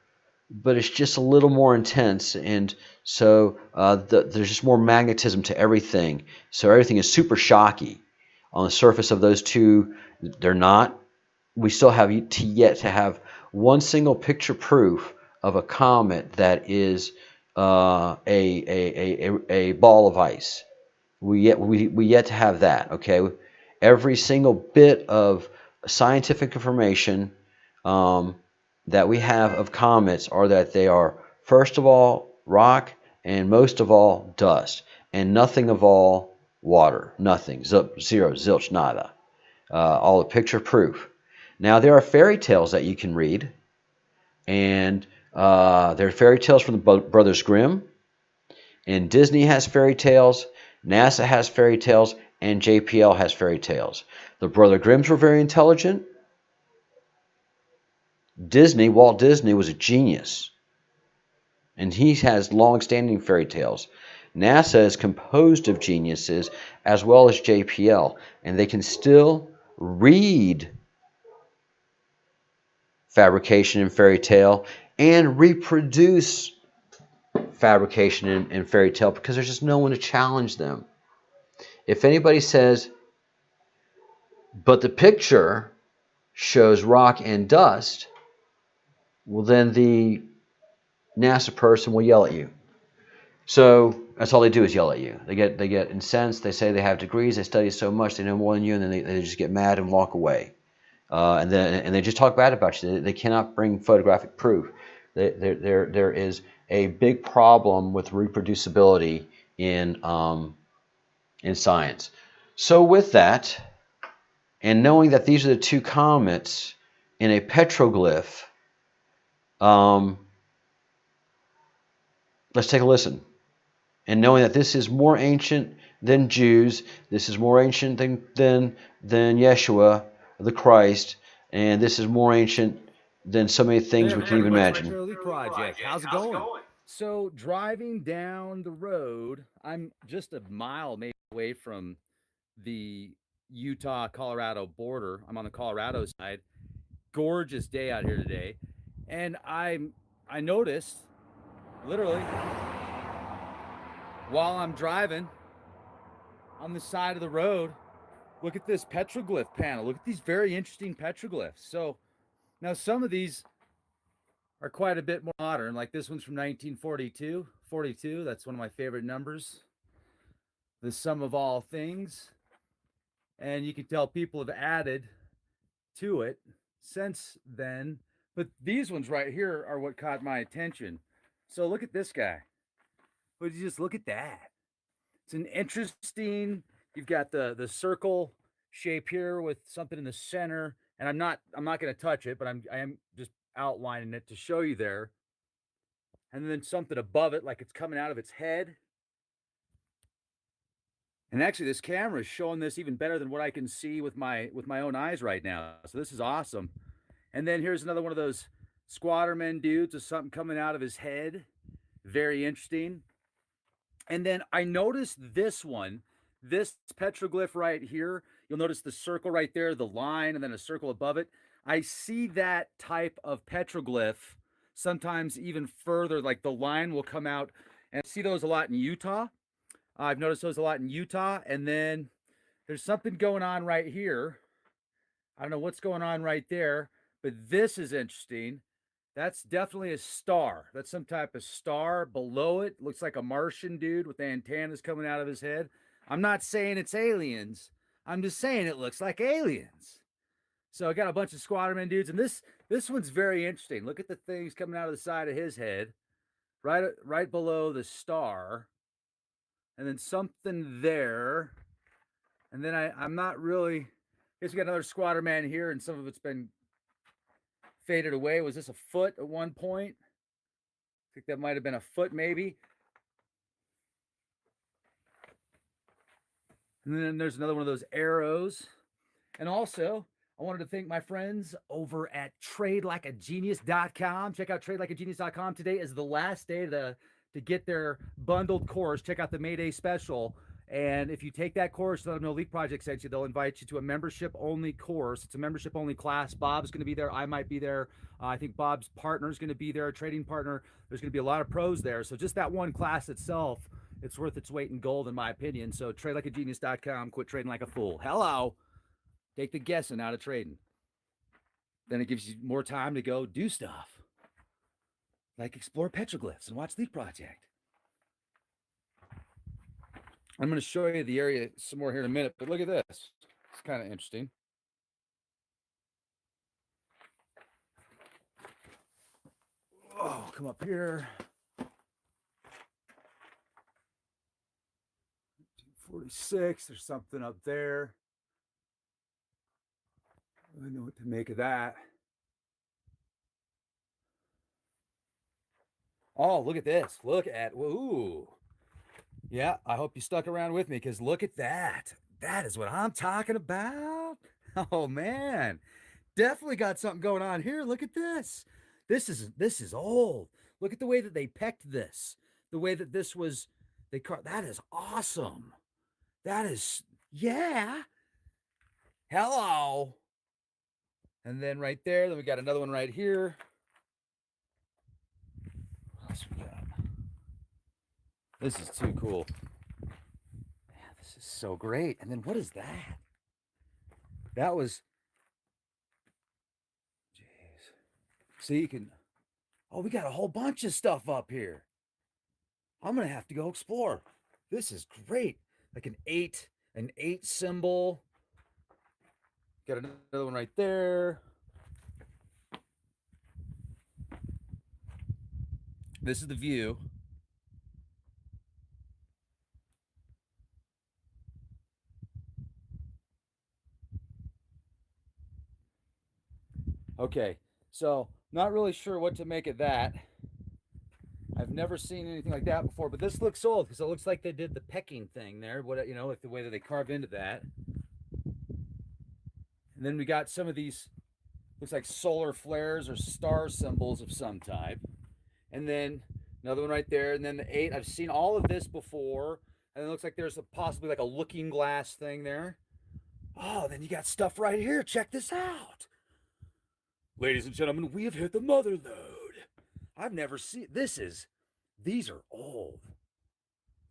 but it's just a little more intense, and so there's just more magnetism to everything. So everything is super shocky. On the surface of those two, they're not. We still have yet to have one single picture proof of a comet that is a ball of ice. We yet to have that. Okay, every single bit of scientific information that we have of comets are that they are, first of all, rock, and most of all, dust, and nothing of all water. Nothing. Zero. Zilch. Nada. All the picture proof. Now, there are fairy tales that you can read, and there are fairy tales from the Brothers Grimm, and Disney has fairy tales, NASA has fairy tales, and JPL has fairy tales. The Brother Grimms were very intelligent. Walt Disney was a genius, and he has long-standing fairy tales. NASA is composed of geniuses as well as JPL, and they can still read fabrication and fairy tale and reproduce fabrication and fairy tale because there's just no one to challenge them. If anybody says, but the picture shows rock and dust, well, then the NASA person will yell at you. So that's all they do is yell at you. They get incensed. They say they have degrees. They study so much. They know more than you, and then they just get mad and walk away. And they just talk bad about you. They cannot bring photographic proof. There is a big problem with reproducibility in science. So with that, and knowing that these are the two comets in a petroglyph, let's take a listen. And knowing that this is more ancient than Jews, this is more ancient than Yeshua, the Christ, and this is more ancient than so many things we can even imagine. Project. How's it going? So driving down the road, I'm just a mile maybe away from the Utah-Colorado border. I'm on the Colorado side. Gorgeous day out here today, and I noticed literally while I'm driving on the side of the road, look at this petroglyph panel. Look at these very interesting petroglyphs. So now some of these are quite a bit more modern. Like this one's from 1942. 42, that's one of my favorite numbers. The sum of all things. And you can tell people have added to it since then. But these ones right here are what caught my attention. So look at this guy. Would you just look at that? It's an interesting, you've got the circle shape here with something in the center. And I'm not going to touch it, but I am just outlining it to show you there. And then something above it, like it's coming out of its head. And actually, this camera is showing this even better than what I can see with my own eyes right now. So this is awesome. And then here's another one of those squatterman dudes with something coming out of his head. Very interesting. And then I noticed this one, this petroglyph right here. You'll notice the circle right there, the line, and then a circle above it. I see that type of petroglyph sometimes even further, like the line will come out, and I see those a lot in Utah. I've noticed those a lot in Utah. And then there's something going on right here. I don't know what's going on right there, but this is interesting. That's definitely a star. That's some type of star. Below it looks like a Martian dude with antennas coming out of his head. I'm not saying it's aliens. I'm just saying it looks like aliens. So I got a bunch of squatterman dudes, and this one's very interesting. Look at the things coming out of the side of his head, right below the star, and then something there, and then I'm not really. I guess we got another squatterman here, and some of it's been faded away. Was this a foot at one point? I think that might have been a foot, maybe. And then there's another one of those arrows, and also. I wanted to thank my friends over at TradeLikeAGenius.com. Check out TradeLikeAGenius.com. Today is the last day to get their bundled course. Check out the May Day special. And if you take that course, let them know Elite Project sent you. They'll invite you to a membership-only course. It's a membership-only class. Bob's going to be there. I might be there. I think Bob's partner is going to be there, a trading partner. There's going to be a lot of pros there. So just that one class itself, it's worth its weight in gold, in my opinion. So TradeLikeAGenius.com. Quit trading like a fool. Hello. Take the guessing out of trading. Then it gives you more time to go do stuff. Like explore petroglyphs and watch Leaf Project. I'm going to show you the area some more here in a minute, but look at this. It's kind of interesting. Oh, come up here. 46, there's something up there. I don't know what to make of that. Oh, look at this. Look at, woo. Yeah, I hope you stuck around with me because look at that. That is what I'm talking about. Oh, man. definitely got something going on here. Look at this. This is old. Look at the way that they pecked this. The way that this was that is awesome. That is yeah. Hello. And then right there, then we got another one right here. What else we got? This is too cool. Man, this is so great. And then what is that? That was jeez. See, you can oh, we got a whole bunch of stuff up here. I'm gonna have to go explore. This is great. Like an eight symbol. Got another one right there. This is the view. Okay, so not really sure what to make of that. I've never seen anything like that before, but this looks old because it looks like they did the pecking thing there. What like the way that they carve into that. And then we got some of these, looks like solar flares or star symbols of some type. And then another one right there. And then the 8. I've seen all of this before. And it looks like there's possibly like a looking glass thing there. Oh, then you got stuff right here. Check this out. Ladies and gentlemen, we have hit the mother lode. I've never seen, these are old.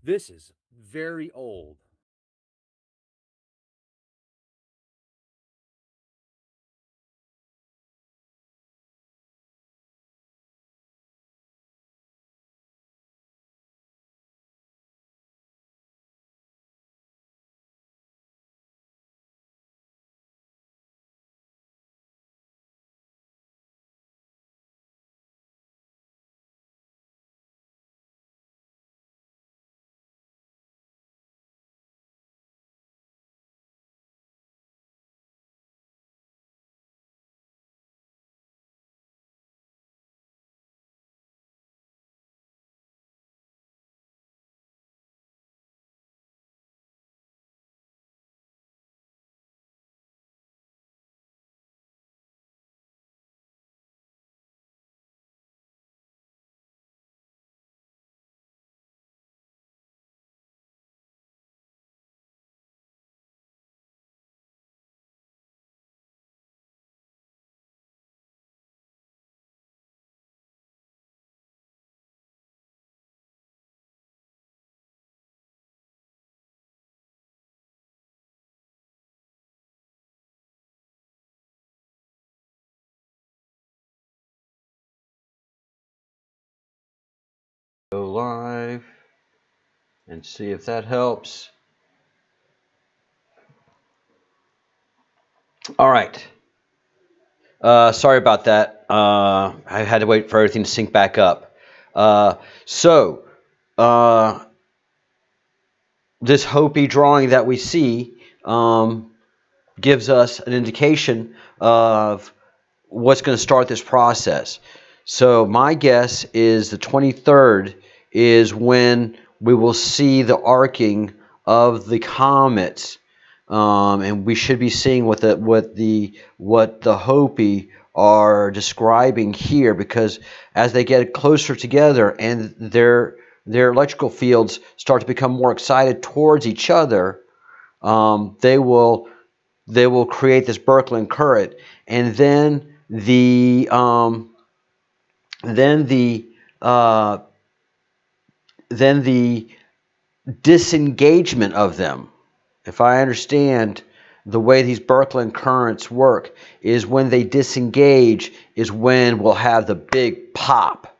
This is very old. Go live and see if that helps. All right. Sorry about that. I had to wait for everything to sync back up. This Hopi drawing that we see gives us an indication of what's going to start this process. So my guess is the 23rd is when we will see the arcing of the comets, and we should be seeing what the Hopi are describing here, because as they get closer together and their electrical fields start to become more excited towards each other, they will create this Birkeland current, and then the disengagement of them, if I understand the way these Birkeland currents work, is when they disengage is when we'll have the big pop.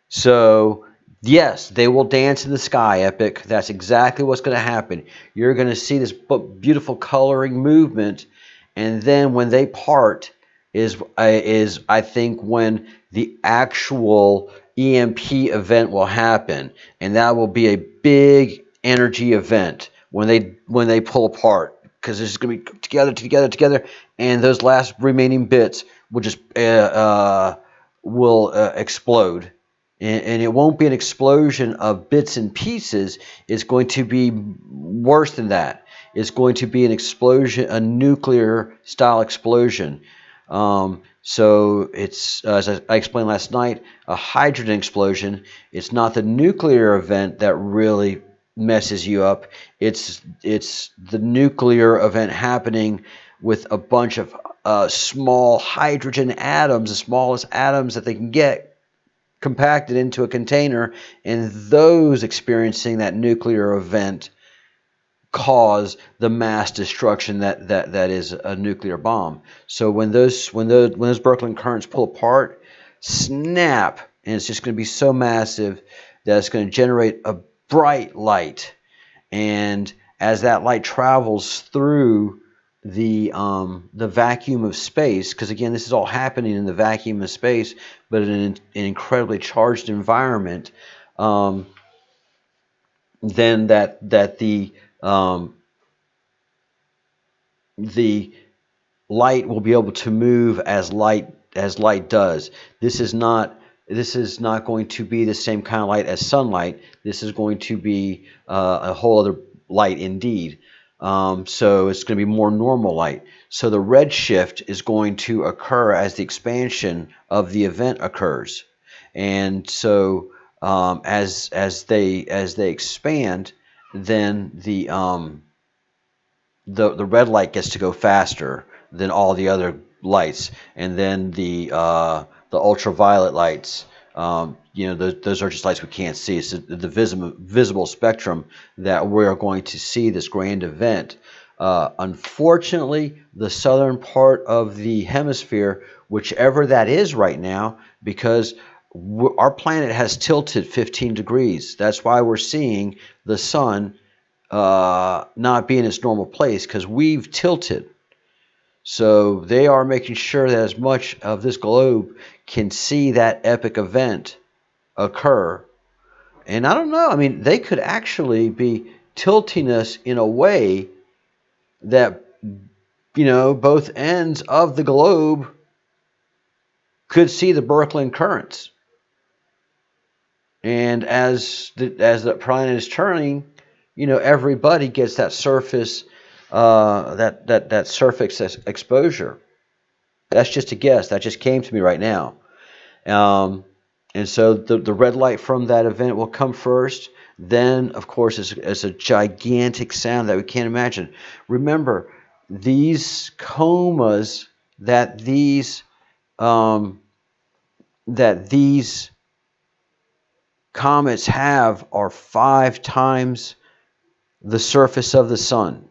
So yes, they will dance in the sky, Epic. That's exactly what's going to happen. You're going to see this beautiful coloring movement, and then when they part is I think when the actual EMP event will happen, and that will be a big energy event when they pull apart, because it's going to be together, and those last remaining bits will just explode. And it won't be an explosion of bits and pieces. It's going to be worse than that. is going to be an explosion, a nuclear style explosion. So it's, as I explained last night, a hydrogen explosion. It's not the nuclear event that really messes you up. It's the nuclear event happening with a bunch of small hydrogen atoms, the smallest atoms that they can get, compacted into a container, and those experiencing that nuclear event cause the mass destruction that is a nuclear bomb. So when those Birkeland currents pull apart, snap, and it's just going to be so massive that it's going to generate a bright light. And as that light travels through the vacuum of space, because again, this is all happening in the vacuum of space, but in an incredibly charged environment, then the light will be able to move as light does. This is not going to be the same kind of light as sunlight. This is going to be a whole other light indeed. So it's going to be more normal light. So the redshift is going to occur as the expansion of the event occurs, and so as they expand, then the red light gets to go faster than all the other lights, and then the ultraviolet lights. Those are just lights we can't see. It's the visible spectrum that we're going to see this grand event. Unfortunately, the southern part of the hemisphere, whichever that is right now, because our planet has tilted 15 degrees. That's why we're seeing the sun not be in its normal place, because we've tilted. So they are making sure that as much of this globe can see that epic event occur. And I don't know, I mean, they could actually be tilting us in a way that, both ends of the globe could see the Birkeland currents. And as the planet is turning, everybody gets that surface that surface exposure. That's just a guess. That just came to me right now. And so the red light from that event will come first. Then, of course, it's a gigantic sound that we can't imagine. Remember, these comas that these comets have are 5 times the surface of the sun.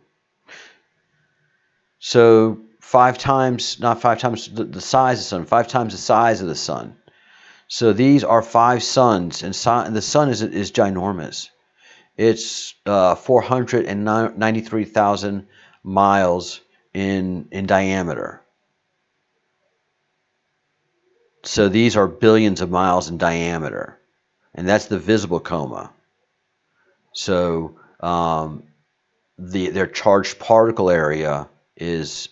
So 5 times, not 5 times the size of the sun, 5 times the size of the sun. So these are 5 suns, and the sun is ginormous. It's 493,000 miles in diameter. So these are billions of miles in diameter, and that's the visible coma. So their charged particle area is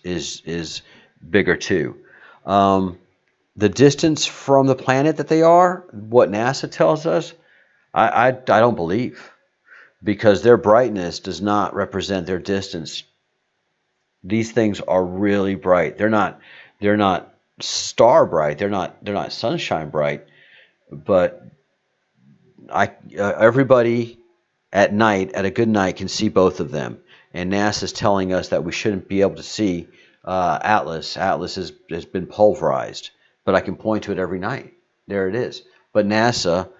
bigger too. The distance from the planet that they are, what NASA tells us, I don't believe, because their brightness does not represent their distance. These things are really bright. They're not star bright. They're not sunshine bright. But everybody at night, at a good night, can see both of them. And NASA's telling us that we shouldn't be able to see Atlas. Atlas has been pulverized, but I can point to it every night. There it is. But NASA,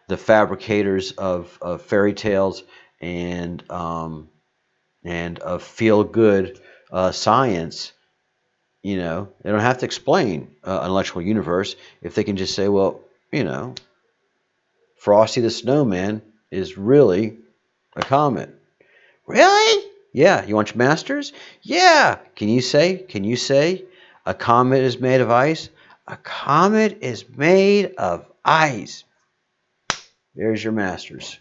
the fabricators of fairy tales and of feel-good science, they don't have to explain an electrical universe if they can just say, well, Frosty the Snowman is really a comet. Really? Yeah. You want your masters? Yeah. Can you say a comet is made of ice? A comet is made of ice. There's your masters.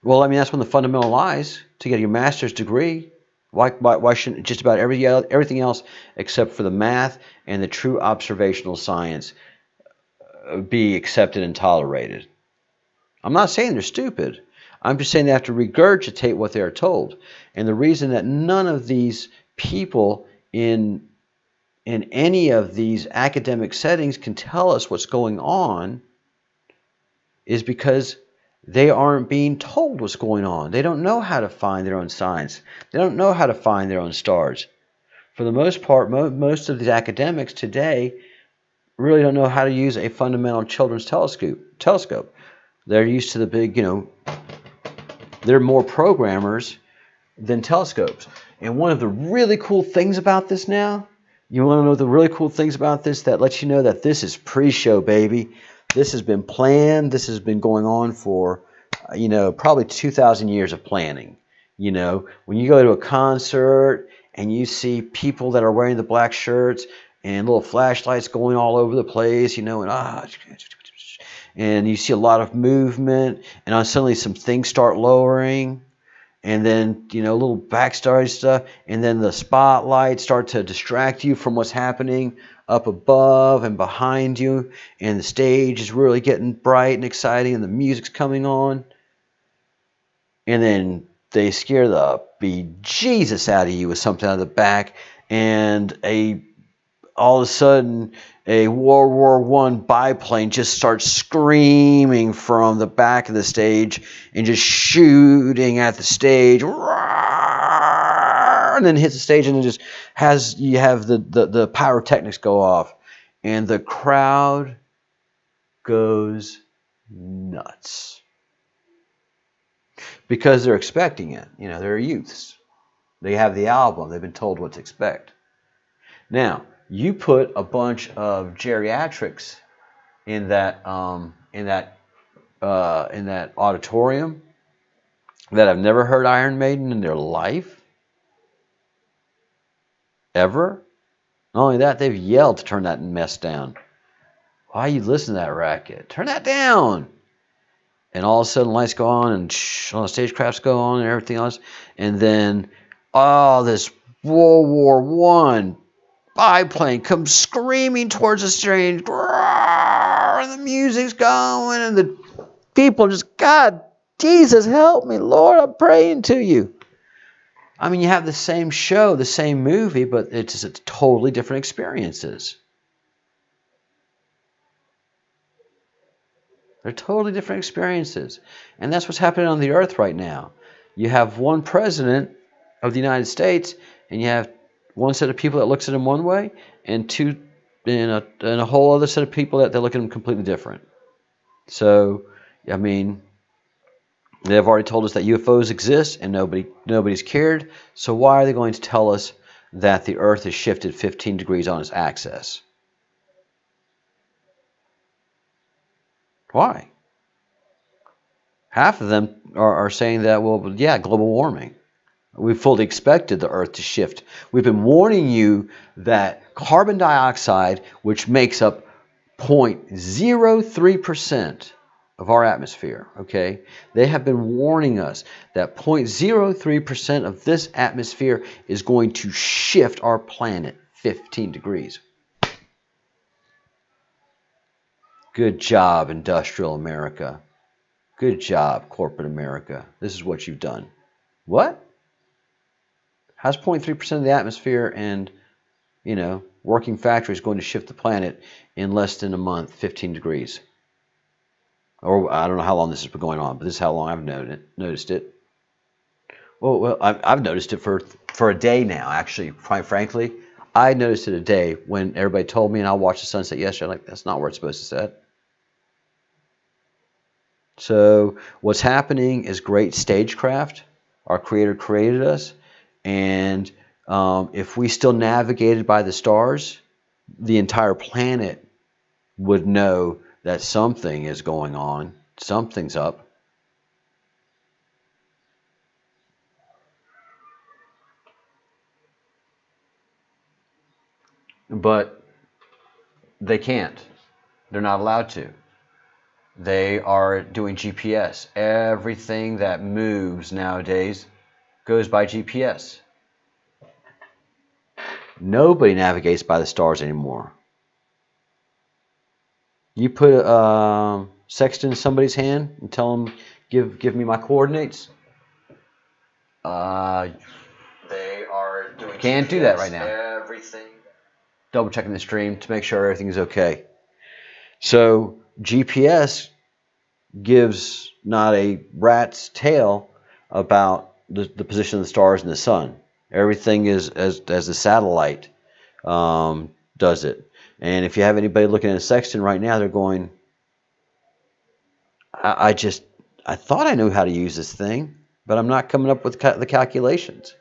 Well, I mean, that's one of the fundamental lies to get your master's degree. Why shouldn't just about everything else except for the math and the true observational science be accepted and tolerated? I'm not saying they're stupid. I'm just saying they have to regurgitate what they are told. And the reason that none of these people in any of these academic settings can tell us what's going on is because they aren't being told what's going on. They don't know how to find their own signs. They don't know how to find their own stars. For the most part, most of these academics today really don't know how to use a fundamental children's telescope. They're used to the big, they're more programmers than telescopes. And one of the really cool things about this now, you want to know the really cool things about this that lets you know that this is pre-show, baby. This has been planned. This has been going on for, probably 2,000 years of planning. When you go to a concert and you see people that are wearing the black shirts and little flashlights going all over the place, and you see a lot of movement, and suddenly some things start lowering, and then, little backstory stuff, and then the spotlights start to distract you from what's happening up above and behind you, and the stage is really getting bright and exciting, and the music's coming on, and then they scare the bejesus out of you with something out of the back, and all of a sudden a World War I biplane just starts screaming from the back of the stage and just shooting at the stage, and then hits the stage, and it just you have the pyrotechnics go off, and the crowd goes nuts because they're expecting it. They're youths. They have the album. They've been told what to expect. Now, you put a bunch of geriatrics in that auditorium that have never heard Iron Maiden in their life, ever. Not only that, they've yelled to turn that mess down. Why you listen to that racket? Turn that down. And all of a sudden, lights go on, and all the stagecrafts go on, and everything else, and then this World War I biplane comes screaming towards the stage, and the music's going, and the people just, God, Jesus, help me, Lord, I'm praying to you. You have the same show, the same movie, but it's totally different experiences. They're totally different experiences. And that's what's happening on the earth right now. You have one president of the United States, and you have one set of people that looks at him one way, and a whole other set of people that look at him completely different. So, they've already told us that UFOs exist, and nobody's cared. So why are they going to tell us that the Earth has shifted 15 degrees on its axis? Why? Half of them are saying that, global warming. We fully expected the Earth to shift. We've been warning you that carbon dioxide, which makes up 0.03% of our atmosphere, okay? They have been warning us that 0.03% of this atmosphere is going to shift our planet 15 degrees. Good job, industrial America. Good job, corporate America. This is what you've done. What? How's 0.3% of the atmosphere and, working factories going to shift the planet in less than a month, 15 degrees? Or I don't know how long this has been going on, but this is how long I've noticed it. Well, I've noticed it for a day now, actually, quite frankly. I noticed it a day when everybody told me, and I watched the sunset yesterday. I'm like, that's not where it's supposed to set. So what's happening is great stagecraft. Our Creator created us. And if we still navigated by the stars, the entire planet would know that something is going on. Something's up. But they can't. They're not allowed to. They are doing GPS. Everything that moves nowadays goes by GPS. Nobody navigates by the stars anymore. You put a sextant in somebody's hand and tell them, give me my coordinates? They are doing. Can't do that right now. Everything. Double checking the stream to make sure everything's okay. So GPS gives not a rat's tail about the position of the stars and the sun. Everything is as the satellite does it. And if you have anybody looking at a sextant right now, they're going, I thought I knew how to use this thing, but I'm not coming up with the calculations.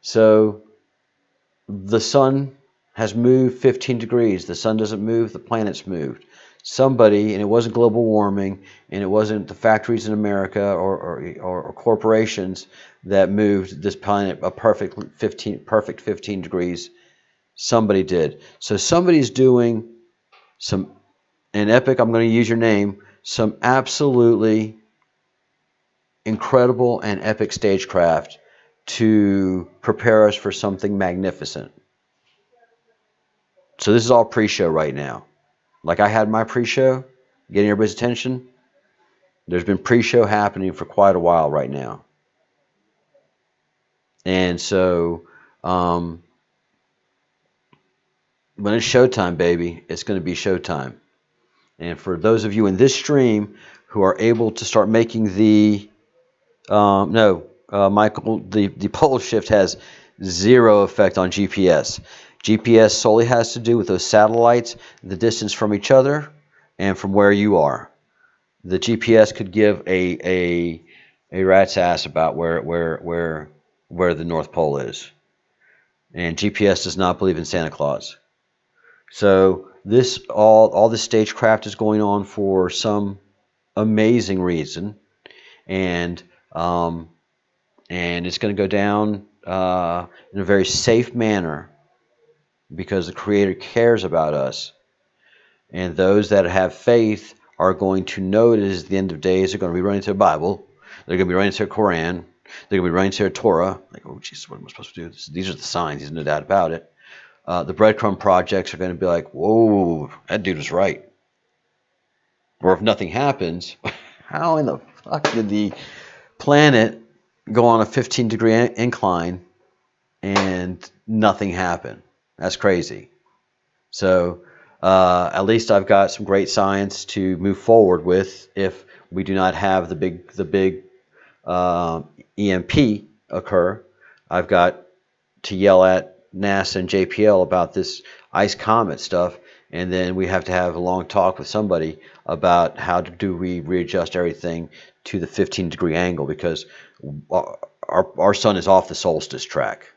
So the sun has moved 15 degrees. The sun doesn't move, the planet's moved. Somebody, and it wasn't global warming, and it wasn't the factories in America or corporations that moved this planet a perfect 15 degrees. Somebody did. So somebody's doing some, and Epic, I'm going to use your name, some absolutely incredible and epic stagecraft to prepare us for something magnificent. So this is all pre-show right now. Like I had my pre-show, getting everybody's attention. There's been pre-show happening for quite a while right now. And so when it's showtime, baby, it's going to be showtime. And for those of you in this stream who are able to start making the Michael, the pole shift has zero effect on GPS. GPS solely has to do with those satellites, the distance from each other, and from where you are. The GPS could give a rat's ass about where the North Pole is. And GPS does not believe in Santa Claus. So this all this stagecraft is going on for some amazing reason, and it's going to go down in a very safe manner because the Creator cares about us, and those that have faith are going to know it is the end of days. They're going to be running to their Bible. They're going to be running to their Quran. They're going to be running to their Torah. Like, oh, Jesus, what am I supposed to do? These are the signs. There's no doubt about it. The breadcrumb projects are going to be like, whoa, that dude was right. Or if nothing happens, how in the fuck did the planet go on a 15-degree incline and nothing happened? That's crazy. So at least I've got some great science to move forward with if we do not have the big EMP occur. I've got to yell at NASA and JPL about this ice comet stuff, and then we have to have a long talk with somebody about how do we readjust everything to the 15-degree angle, because our sun is off the solstice track.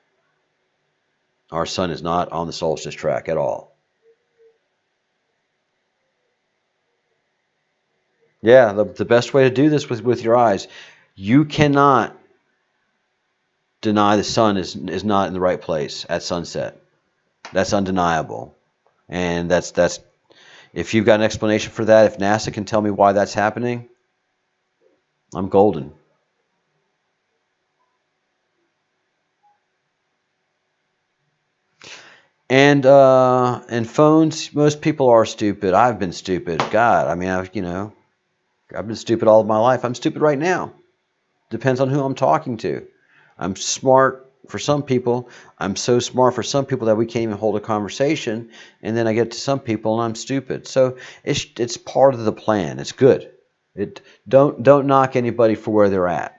Our sun is not on the solstice track at all. Yeah, the best way to do this with your eyes, you cannot deny the sun is not in the right place at sunset. That's undeniable. And that's if you've got an explanation for that, if NASA can tell me why that's happening, I'm golden. And phones, most people are stupid. I've been stupid. God, I mean, I've been stupid all of my life. I'm stupid right now. Depends on who I'm talking to. I'm smart for some people. I'm so smart for some people that we can't even hold a conversation. And then I get to some people and I'm stupid. So it's part of the plan. It's good. Don't knock anybody for where they're at,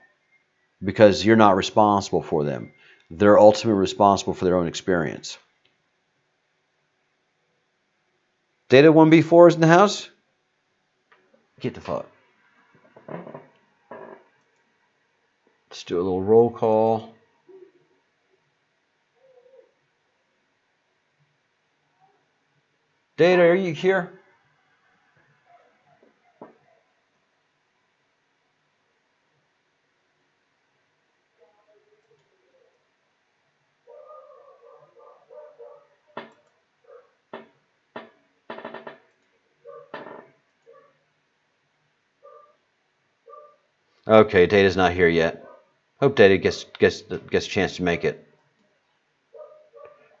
because you're not responsible for them. They're ultimately responsible for their own experience. Data 1B4 is in the house? Get the fuck. Let's do a little roll call. Data, are you here? Okay, Data's not here yet. Hope Data gets a chance to make it.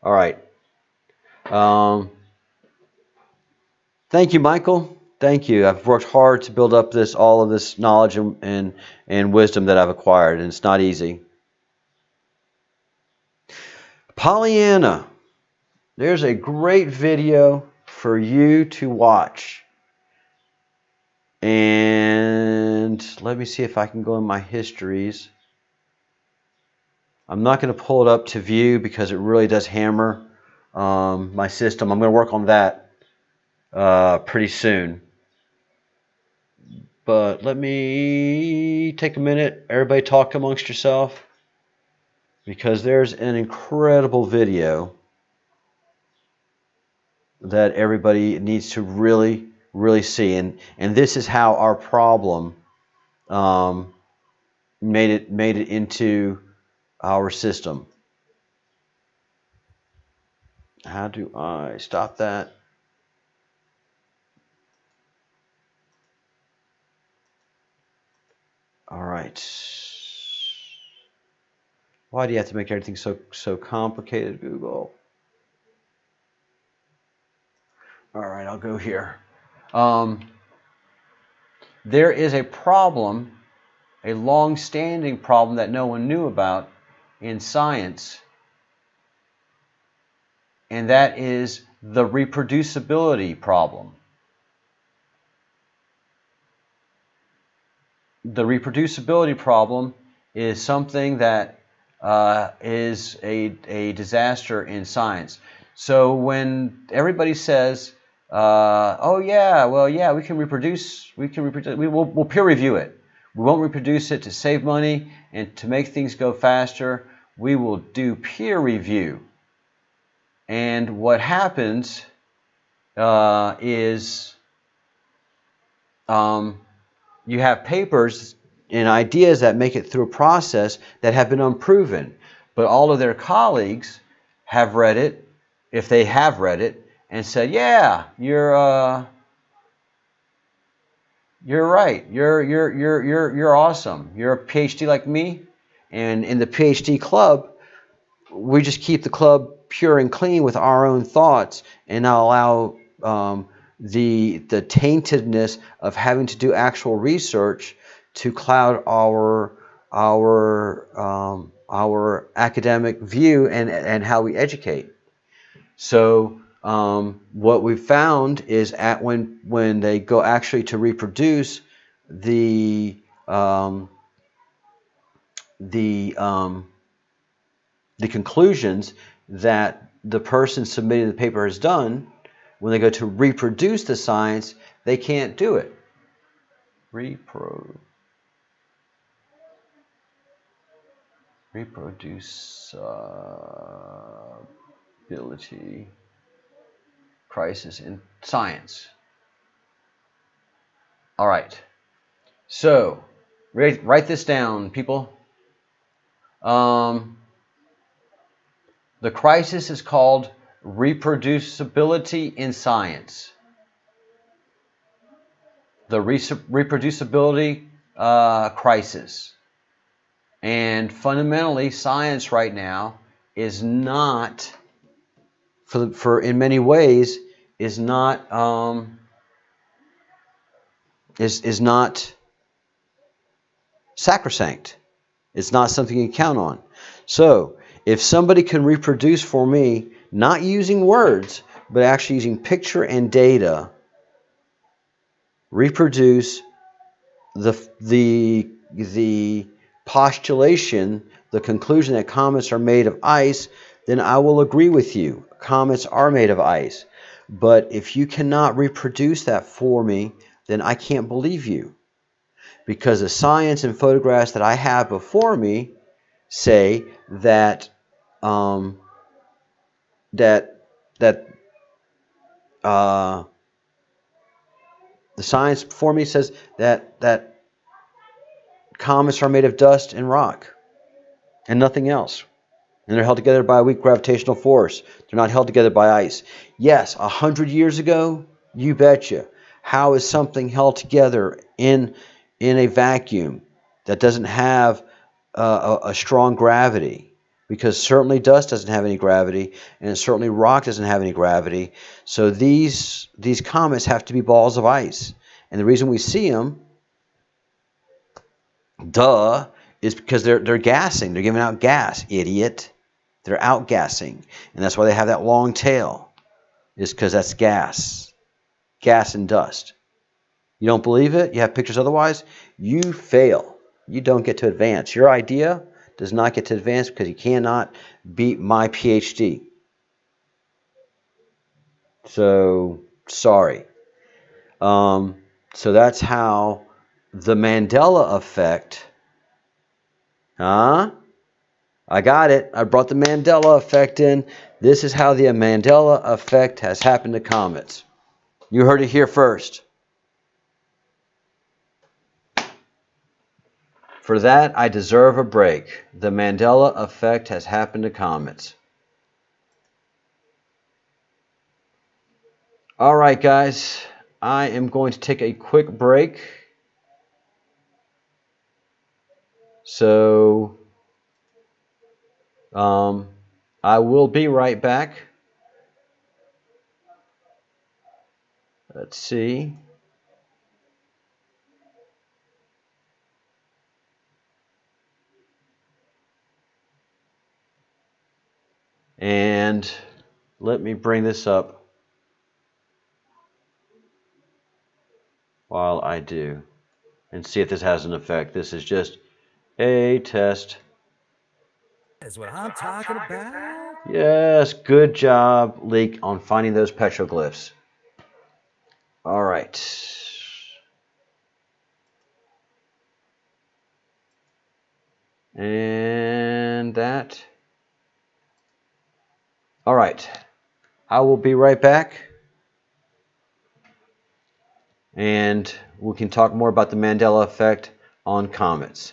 All right. Thank you, Michael. Thank you. I've worked hard to build up all of this knowledge and wisdom that I've acquired, and it's not easy. Pollyanna, there's a great video for you to watch. And let me see if I can go in my histories. I'm not going to pull it up to view because it really does hammer my system. I'm going to work on that pretty soon. But let me take a minute. Everybody talk amongst yourself, because there's an incredible video that everybody needs to really, really see. And this is how our problem made it into our system. How do I stop that? All right. Why do you have to make everything so complicated, Google? All right, I'll go here. There is a problem, a long-standing problem that no one knew about in science, and that is the reproducibility problem. The reproducibility problem is something that is a disaster in science. So when everybody says, "Oh yeah, well yeah, we can reproduce, we'll peer review it. We won't reproduce it to save money and to make things go faster. We will do peer review." And what happens is you have papers and ideas that make it through a process that have been unproven, but all of their colleagues have read it, if they have read it, and said, "Yeah, you're right. You're awesome. You're a PhD like me." And in the PhD club, we just keep the club pure and clean with our own thoughts, and not allow the taintedness of having to do actual research to cloud our academic view and how we educate. So what we've found is when they go actually to reproduce the conclusions that the person submitting the paper has done, when they go to reproduce the science, they can't do it. Reproducibility crisis in science. All right. So, write this down, people. The crisis is called reproducibility in science. The reproducibility crisis. And fundamentally, science right now is not, in many ways, is not sacrosanct. It's not something you can count on. So, if somebody can reproduce for me, not using words, but actually using picture and data, reproduce the postulation, the conclusion that comets are made of ice, then I will agree with you. Comets are made of ice. But if you cannot reproduce that for me, then I can't believe you. Because the science and photographs that I have before me say that the science before me says that comets are made of dust and rock and nothing else. And they're held together by a weak gravitational force. They're not held together by ice. Yes, 100 years ago, you betcha. How is something held together in a vacuum that doesn't have a strong gravity? because certainly dust doesn't have any gravity, and certainly rock doesn't have any gravity. So these comets have to be balls of ice. And the reason we see them, duh, is because they're gassing. They're giving out gas, idiot. They're outgassing. And that's why they have that long tail, is because that's gas. Gas and dust. You don't believe it? You have pictures otherwise? You fail. You don't get to advance. Your idea does not get to advance because you cannot beat my PhD. So, sorry. So that's how the Mandela effect... Huh? I got it. I brought the Mandela effect in. This is how the Mandela effect has happened to comets. You heard it here first. For that, I deserve a break. The Mandela effect has happened to comets. All right, guys. I am going to take a quick break. So, I will be right back. Let's see. And let me bring this up while I do and see if this has an effect. This is just a test. That's what I'm talking about. Yes, good job, Leek, on finding those petroglyphs. All right. And that. All right. I will be right back. And we can talk more about the Mandela effect on comets.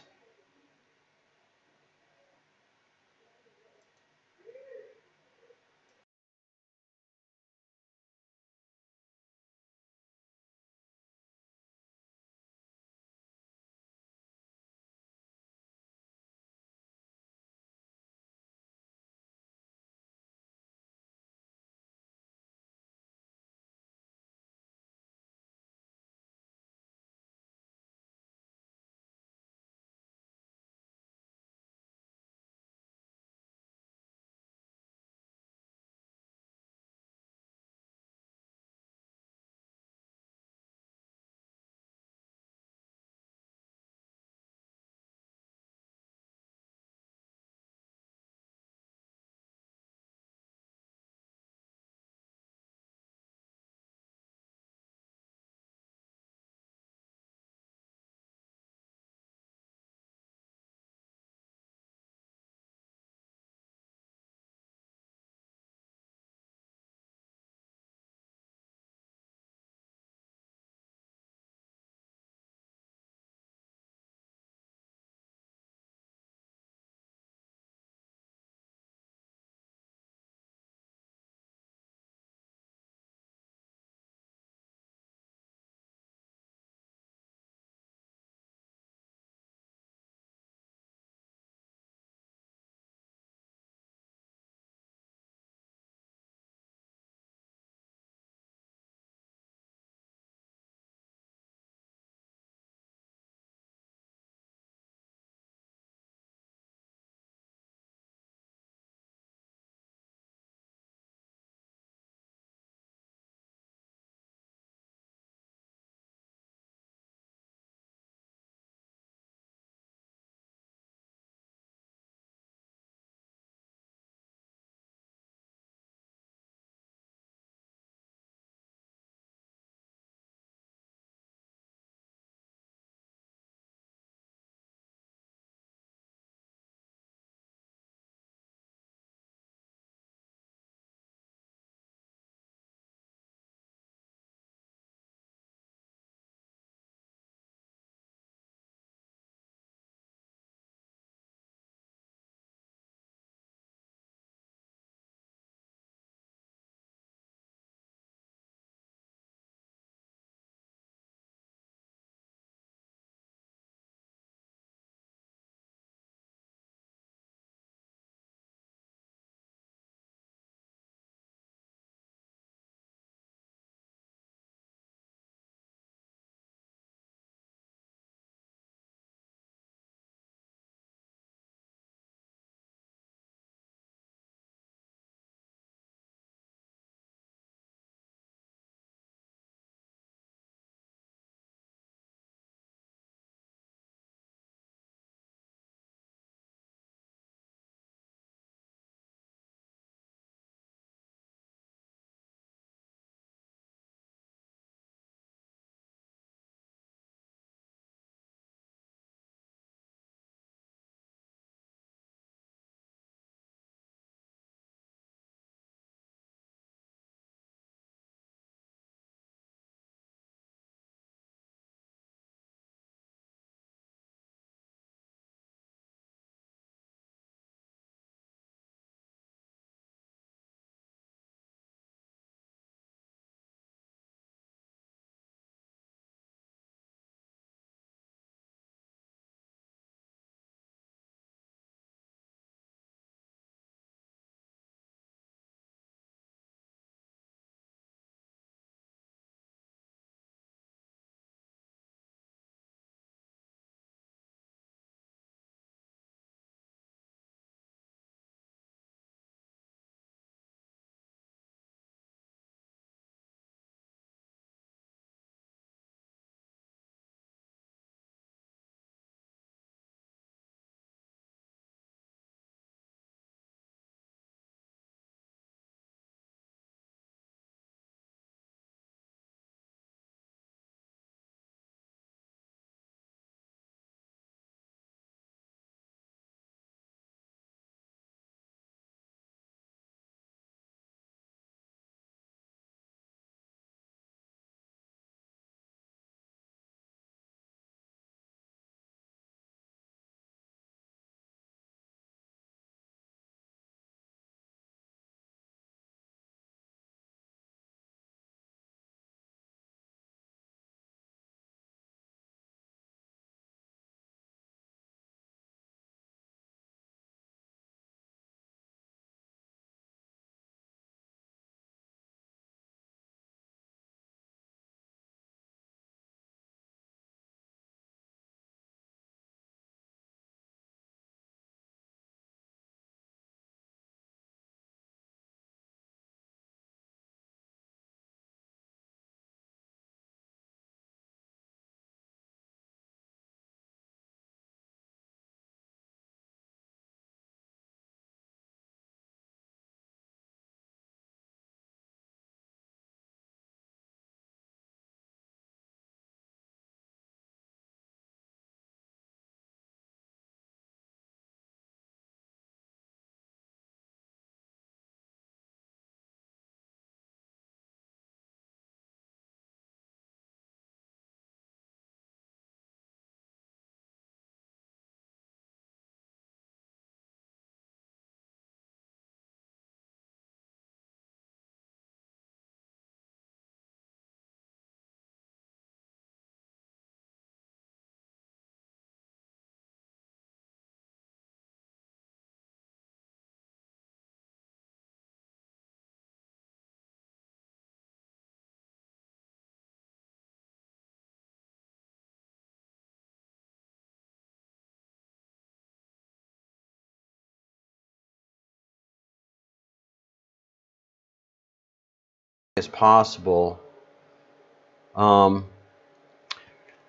as possible.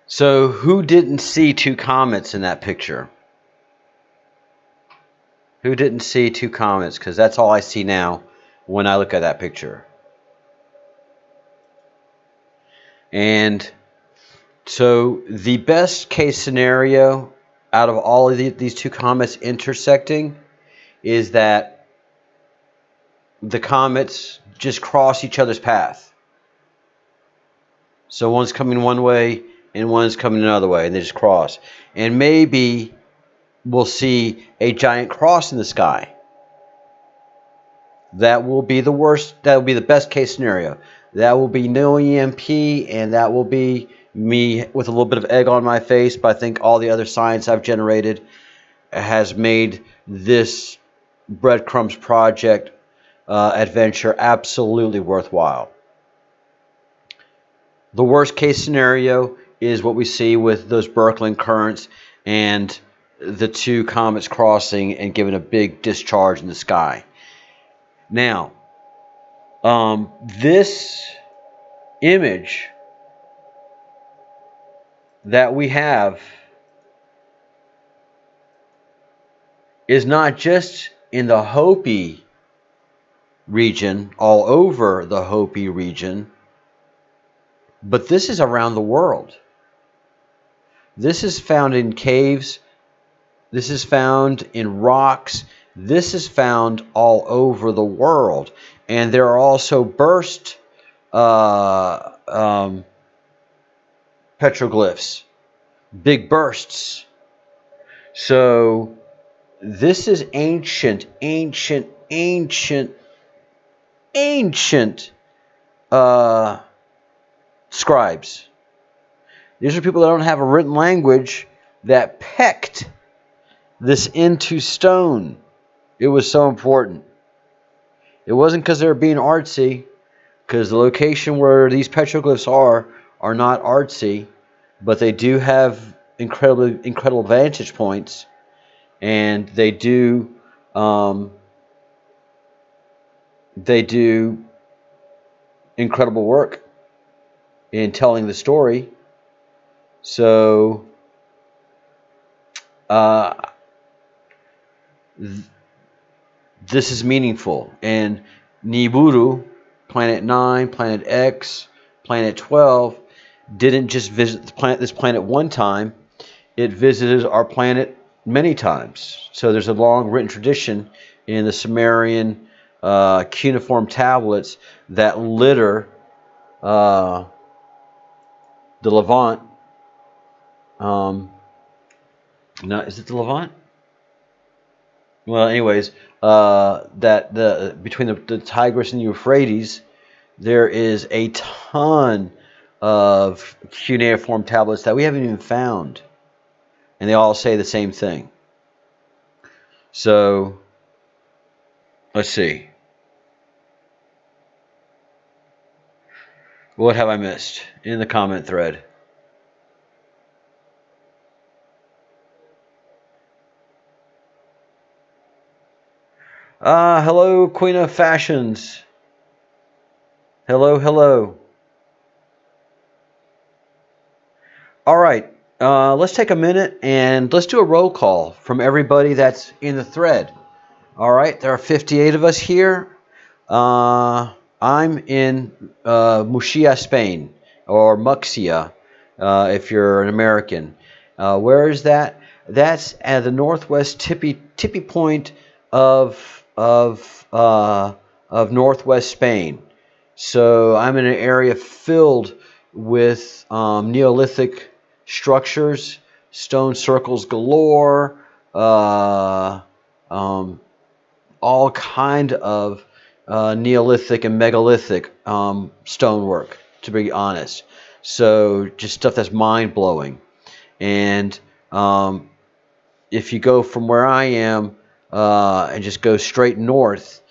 So who didn't see two comets in that picture? Who didn't see two comets? Because that's all I see now when I look at that picture. And so the best case scenario out of all of these two comets intersecting is that the comets just cross each other's path. So one's coming one way and one's coming another way, and they just cross. And maybe we'll see a giant cross in the sky. That will be the worst. That will be the best case scenario. That will be no EMP, and that will be me with a little bit of egg on my face. But I think all the other science I've generated has made this Breadcrumbs Project adventure absolutely worthwhile. The worst case scenario is what we see with those Birkeland currents and the two comets crossing and giving a big discharge in the sky. Now, this image that we have is not just in the Hopi region, all over the Hopi region, but this is around the world. This is found in caves. This is found in rocks. This is found all over the world. And there are also burst petroglyphs, big bursts. So this is ancient scribes. These are people that don't have a written language that pecked this into stone. It was so important. It wasn't because they were being artsy, because the location where these petroglyphs are not artsy, but they do have incredible vantage points, and they do incredible work in telling the story. So this is meaningful. And Nibiru, Planet 9, Planet X, Planet 12, didn't just visit this planet one time. It visited our planet many times. So there's a long written tradition in the Sumerian cuneiform tablets that litter the Levant. No, is it the Levant? Well, anyways, that between the Tigris and Euphrates, there is a ton of cuneiform tablets that we haven't even found, and they all say the same thing. So let's see. What have I missed in the comment thread? Hello, Queen of Fashions. Hello, hello. All right, let's take a minute and let's do a roll call from everybody that's in the thread. All right, there are 58 of us here. I'm in Murcia, Spain, or Muxia, if you're an American. Where is that? That's at the northwest tippy point of northwest Spain. So I'm in an area filled with Neolithic structures, stone circles galore, all kind of Neolithic and megalithic stonework, to be honest. So just stuff that's mind-blowing. And if you go from where I am and just go straight north,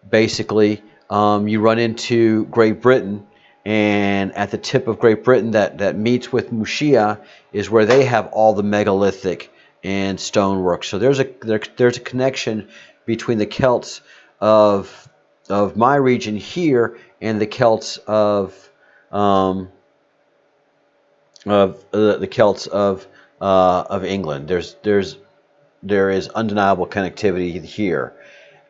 basically, you run into Great Britain, and at the tip of Great Britain that meets with Murcia is where they have all the megalithic and stonework. So there's a connection between the Celts of my region here and the Celts the Celts of England. There is undeniable connectivity here.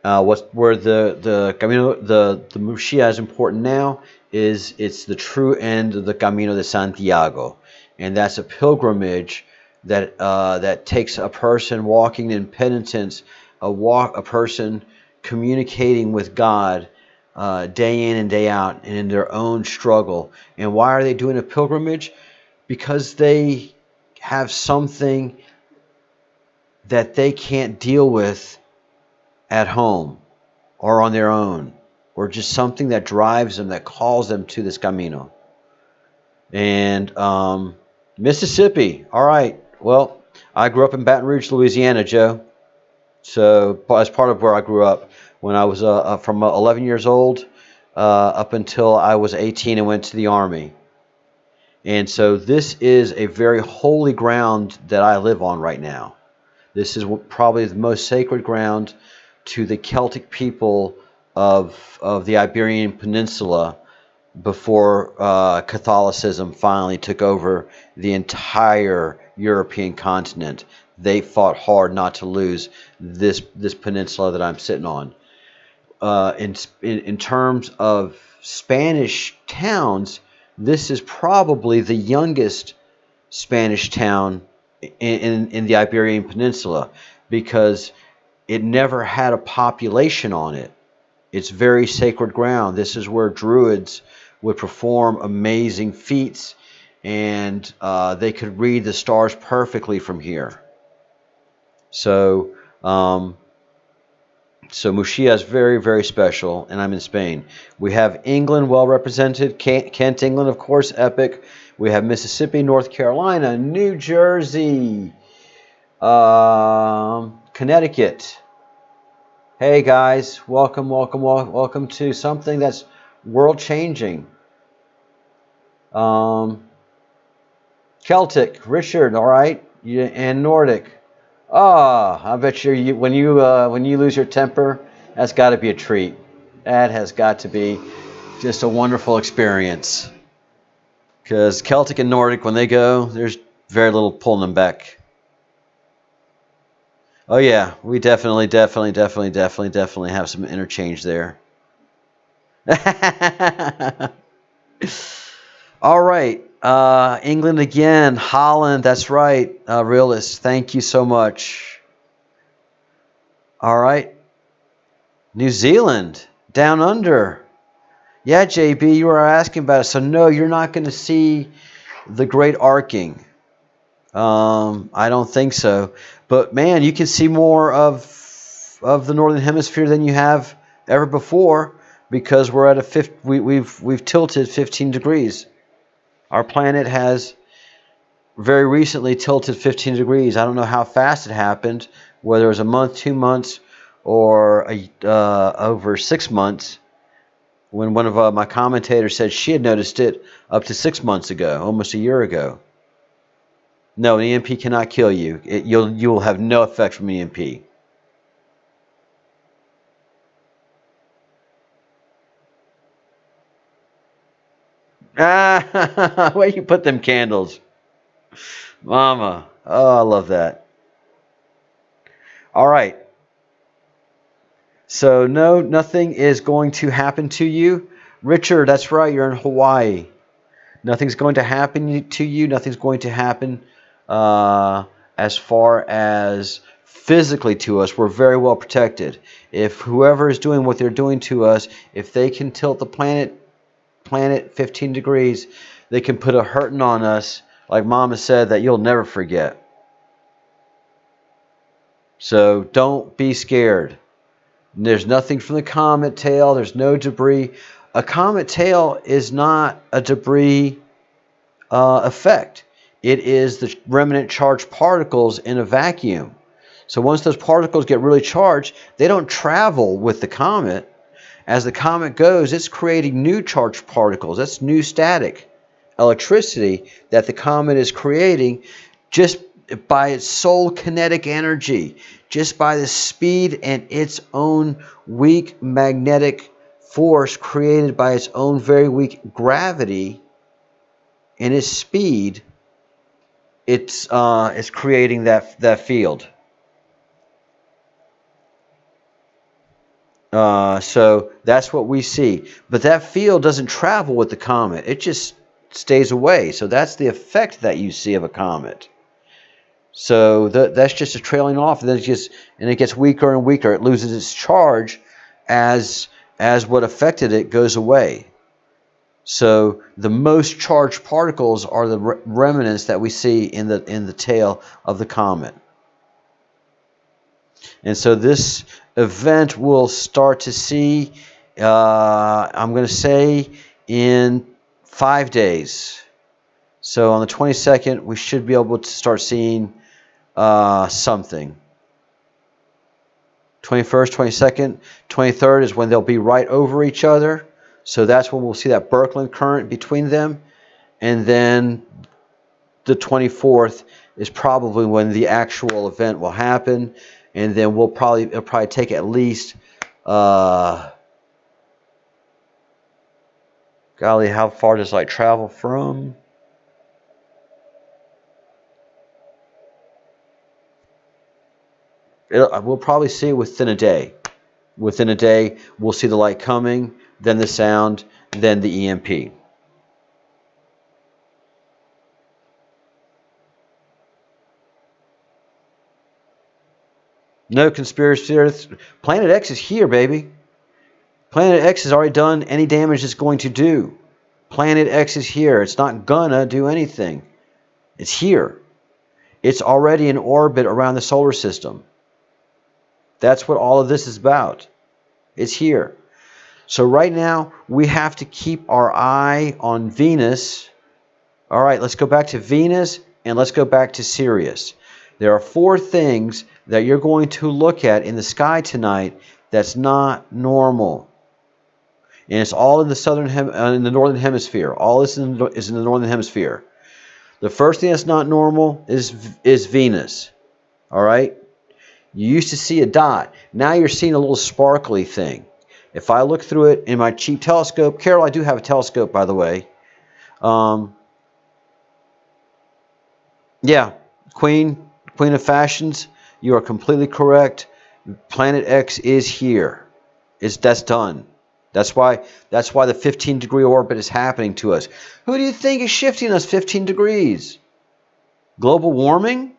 Where the Camino the Muxía is important now is it's the true end of the Camino de Santiago, and that's a pilgrimage that takes a person walking in penitence, a person communicating with God day in and day out, and in their own struggle. And why are they doing a pilgrimage? Because they have something that they can't deal with at home or on their own, or just something that drives them, that calls them to this Camino. And Mississippi. All right. Well, I grew up in Baton Rouge, Louisiana, Joe. So as part of where I grew up, when I was from 11 years old up until I was 18 and went to the Army. And so this is a very holy ground that I live on right now. This is probably the most sacred ground to the Celtic people of the Iberian Peninsula before Catholicism finally took over the entire European continent. They fought hard not to lose this peninsula that I'm sitting on. In terms of Spanish towns, this is probably the youngest Spanish town in the Iberian Peninsula, because it never had a population on it. It's very sacred ground. This is where druids would perform amazing feats, and they could read the stars perfectly from here. So Muxía is very, very special, and I'm in Spain. We have England well represented. Kent, England, of course, epic. We have Mississippi, North Carolina, New Jersey, Connecticut. Hey guys, welcome to something that's world-changing. Celtic, Richard, all right, and Nordic. I bet you when you lose your temper, that's got to be a treat. That has got to be just a wonderful experience. Because Celtic and Nordic, when they go, there's very little pulling them back. Oh yeah, we definitely have some interchange there. All right. England again, Holland, that's right, Realist, thank you so much. All right, New Zealand, down under. Yeah, JB, you were asking about it. So no, you're not going to see the Great Arcing. I don't think so. But man, you can see more of the Northern Hemisphere than you have ever before, because we're at we've tilted 15 degrees. Our planet has very recently tilted 15 degrees. I don't know how fast it happened, whether it was a month, 2 months, or over 6 months, when one of my commentators said she had noticed it up to 6 months ago, almost a year ago. No, an EMP cannot kill you. You will have no effect from an EMP. Where you put them candles, Mama? Oh, I love that. All right. So no, nothing is going to happen to you, Richard. That's right. You're in Hawaii. Nothing's going to happen to you. Nothing's going to happen as far as physically to us. We're very well protected. If whoever is doing what they're doing to us, if they can tilt the planet 15 degrees, they can put a hurting on us, like Mama said, that you'll never forget. So don't be scared. There's nothing from the comet tail. There's no debris. A comet tail is not a debris effect. It is the remnant charged particles in a vacuum. So once those particles get really charged, they don't travel with the comet. As the comet goes, it's creating new charged particles. That's new static electricity that the comet is creating just by its sole kinetic energy, just by the speed and its own weak magnetic force created by its own very weak gravity and its speed, it's creating that field. So that's what we see. But that field doesn't travel with the comet. It just stays away. So that's the effect that you see of a comet. So that's just a trailing off, and then it gets weaker and weaker. It loses its charge as what affected it goes away. So the most charged particles are the remnants that we see in the tail of the comet. And so this event we'll start to see, I'm going to say, in 5 days. So on the 22nd, we should be able to start seeing something. 21st, 22nd, 23rd is when they'll be right over each other. So that's when we'll see that Birkeland current between them. And then the 24th is probably when the actual event will happen. And then it'll probably take at least, golly, how far does light travel from? We'll probably see it within a day. Within a day, we'll see the light coming, then the sound, then the EMP. No conspiracy theorists. Planet X is here, baby. Planet X has already done any damage it's going to do. Planet X is here. It's not gonna do anything. It's here. It's already in orbit around the solar system. That's what all of this is about. It's here. So right now, we have to keep our eye on Venus. All right, let's go back to Venus and let's go back to Sirius. There are 4 things that you're going to look at in the sky tonight that's not normal. And it's all in the northern hemisphere. All this is in the northern hemisphere. The first thing that's not normal is Venus. All right? You used to see a dot. Now you're seeing a little sparkly thing. If I look through it in my cheap telescope, Carol, I do have a telescope, by the way. Yeah, Queen of Fashions, you are completely correct. Planet X is here. That's done. That's why the 15-degree orbit is happening to us. Who do you think is shifting us 15 degrees? Global warming?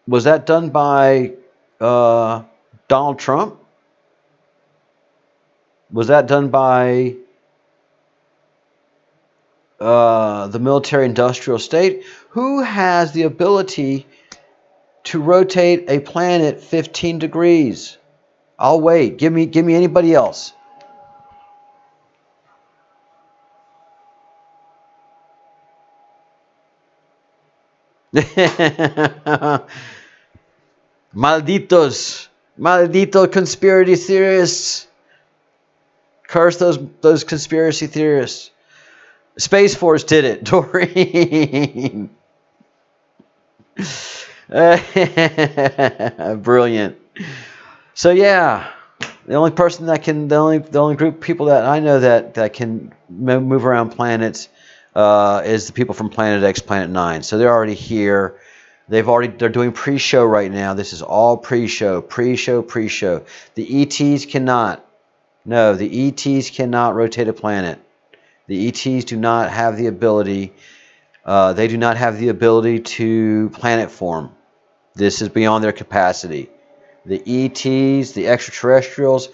Was that done by Donald Trump? Was that done by the military-industrial state? Who has the ability to rotate a planet 15 degrees? I'll wait. Give me anybody else. Malditos. Maldito conspiracy theorists. Curse those conspiracy theorists. Space Force did it, Doreen. Brilliant. So yeah, the only group of people that I know that can move around planets is the people from Planet X, Planet 9. So they're already here. They're doing pre-show right now. This is all pre-show. The ETs cannot. No, the ETs cannot rotate a planet. The ETs do not have the ability. They do not have the ability to planet form. This is beyond their capacity. The ETs, the extraterrestrials,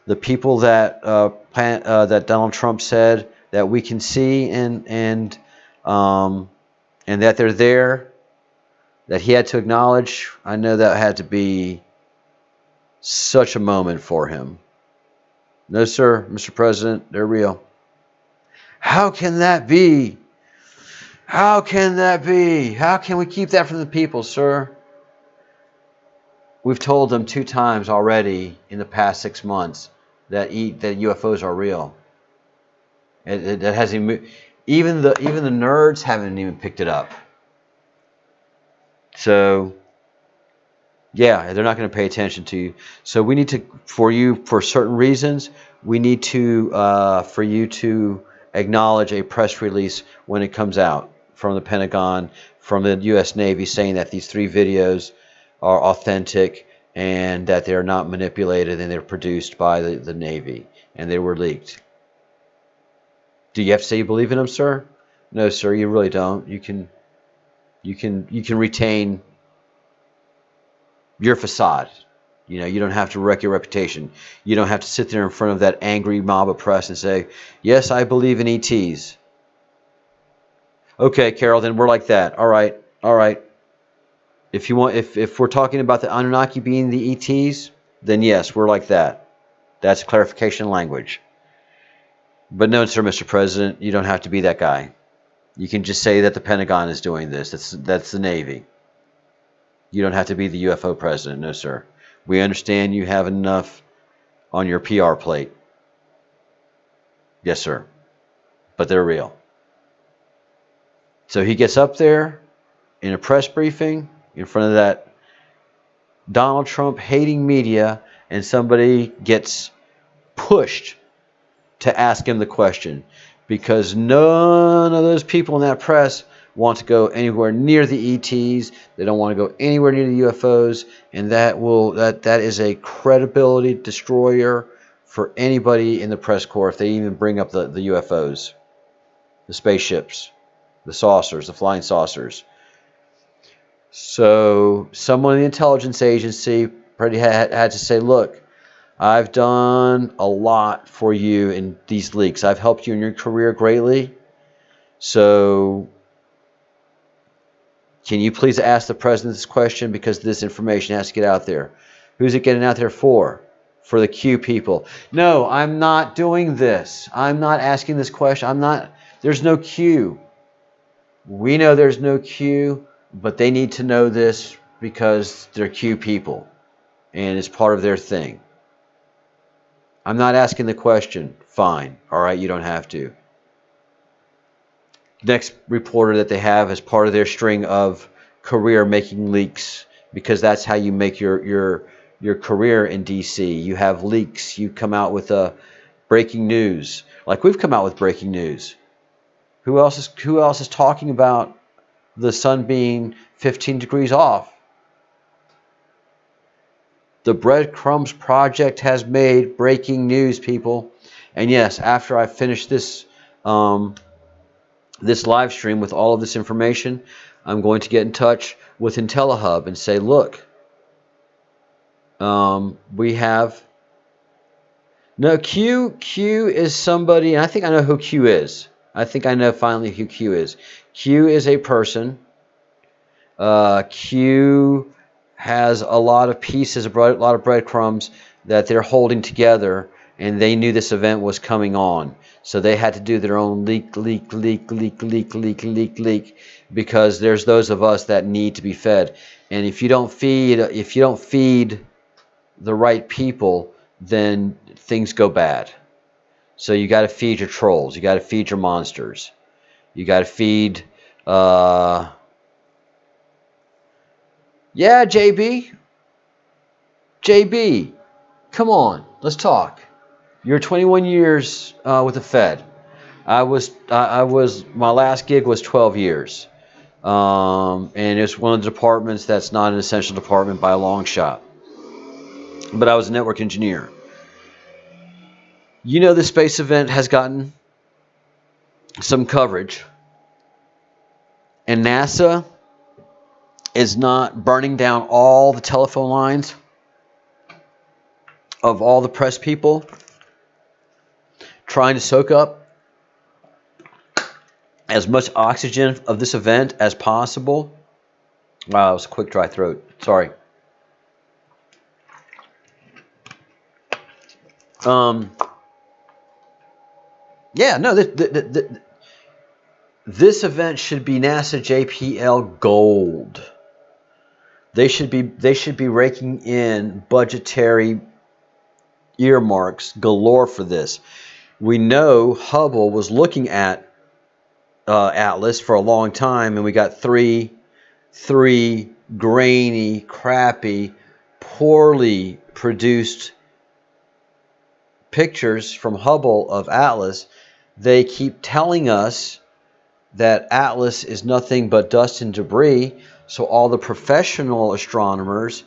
the people that that Donald Trump said that we can see and that they're there, that he had to acknowledge. I know that had to be such a moment for him. No, sir, Mr. President, they're real. How can that be? How can that be? How can we keep that from the people, sir? We've told them 2 times already in the past 6 months that UFOs are real. That hasn't even the nerds haven't even picked it up. So Yeah, they're not going to pay attention to you. So we need to, for certain reasons, we need to, for you to acknowledge a press release when it comes out from the Pentagon, from the U.S. Navy, saying that these 3 videos are authentic and that they're not manipulated and they're produced by the Navy and they were leaked. Do you have to say you believe in them, sir? No, sir, you really don't. You can retain your facade. You know, you don't have to wreck your reputation. You don't have to sit there in front of that angry mob of press and say, yes, I believe in ETs. Okay, Carol, then we're like that. All right, all right. If you want, if we're talking about the Anunnaki being the ETs, then yes, we're like that. That's clarification language. But no, sir, Mr. President, you don't have to be that guy. You can just say that the Pentagon is doing this. That's the Navy. You don't have to be the UFO president. No, sir. We understand you have enough on your PR plate. Yes, sir. But they're real. So he gets up there in a press briefing in front of that Donald Trump hating media, and somebody gets pushed to ask him the question, because none of those people in that press want to go anywhere near the ETs. They don't want to go anywhere near the UFOs, and that is a credibility destroyer for anybody in the press corps if they even bring up the UFOs, the spaceships, the saucers, the flying saucers. So someone in the intelligence agency pretty had to say, look, I've done a lot for you in these leaks. I've helped you in your career greatly. So can you please ask the president this question, because this information has to get out there. Who's it getting out there for? For the Q people. No, I'm not doing this. I'm not asking this question. There's no Q. We know there's no Q, but they need to know this because they're Q people and it's part of their thing. I'm not asking the question. Fine. All right, you don't have to. Next reporter that they have as part of their string of career making leaks, because that's how you make your career in DC. You have leaks. You come out with breaking news. Like we've come out with breaking news. Who else is talking about the sun being 15 degrees off? The Breadcrumbs Project has made breaking news, people. And yes, after I finish this this live stream with all of this information, I'm going to get in touch with IntelliHub and say, look, we have... No, Q is somebody, and I think I know who Q is. I think I know finally who Q is. Q is a person. Q has a lot of pieces, a lot of breadcrumbs that they're holding together, and they knew this event was coming on. So they had to do their own leak, because there's those of us that need to be fed. And if you don't feed the right people, then things go bad. So you got to feed your trolls. You got to feed your monsters. You got to feed... Yeah, JB. JB, come on, let's talk. You're 21 years with the Fed. I was my last gig was 12 years. And it's one of the departments that's not an essential department by a long shot. But I was a network engineer. You know, the space event has gotten some coverage, and NASA is not burning down all the telephone lines of all the press people trying to soak up as much oxygen of this event as possible. Wow, that was a quick dry throat. Sorry. Yeah, no, this event should be NASA JPL gold. They should be raking in budgetary earmarks galore for this. We know Hubble was looking at Atlas for a long time, and we got three grainy, crappy poorly produced pictures from Hubble of Atlas, they keep telling us that Atlas is nothing but dust and debris. So all the professional astronomers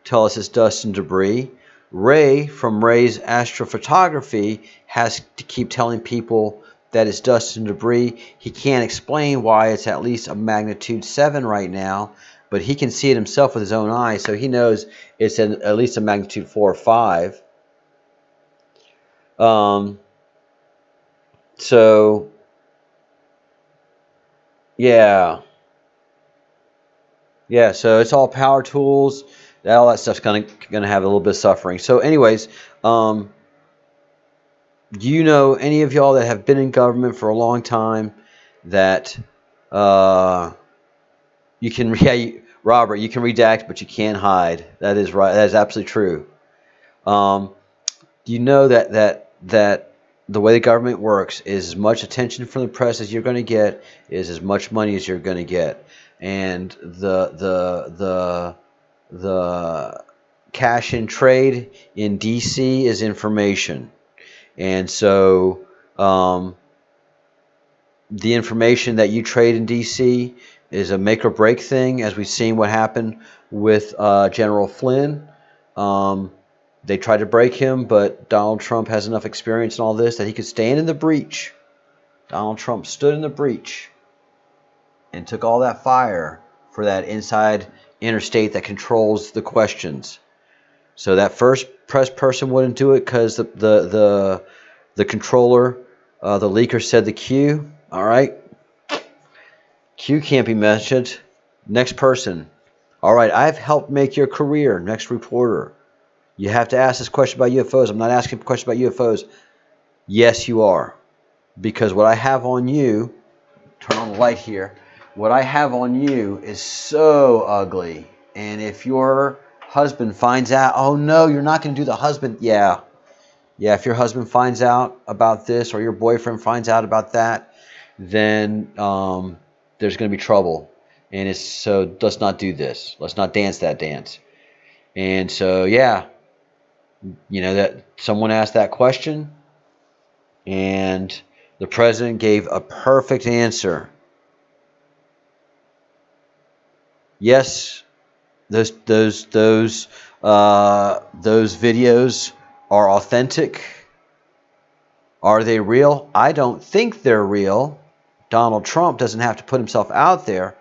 tell us it's dust and debris. Ray from Ray's Astrophotography has to keep telling people that it's dust and debris. He can't explain why it's at least a magnitude 7 right now, but he can see it himself with his own eyes, so he knows it's at least a magnitude 4 or 5. So yeah, so it's all power tools. All that stuff's gonna have a little bit of suffering. So anyways, do you know any of y'all that have been in government for a long time that you can, Robert, you can redact, but you can't hide. That is right. That is absolutely true. Do you know that the way the government works is as much attention from the press as you're going to get is as much money as you're going to get, and the cash and trade in DC is information, and so the information that you trade in DC is a make or break thing, as we've seen what happened with General Flynn. They tried to break him, but Donald Trump has enough experience in all this that he could stand in the breach. Donald Trump stood in the breach and took all that fire for that inside interstate that controls the questions. So that first press person wouldn't do it because the controller, the leaker said the Q. All right. Q can't be mentioned. Next person. All right, I've helped make your career. Next reporter. You have to ask this question about UFOs. I'm not asking a question about UFOs. Yes, you are. Because what I have on you, turn on the light here, what I have on you is so ugly. And if your husband finds out, oh no, you're not going to do the husband. Yeah, if your husband finds out about this or your boyfriend finds out about that, then there's going to be trouble. And it's so let's not do this. Let's not dance that dance. And so, yeah, you know, that someone asked that question and the president gave a perfect answer. Yes, those videos are authentic. Are they real? I don't think they're real. Donald Trump doesn't have to put himself out there.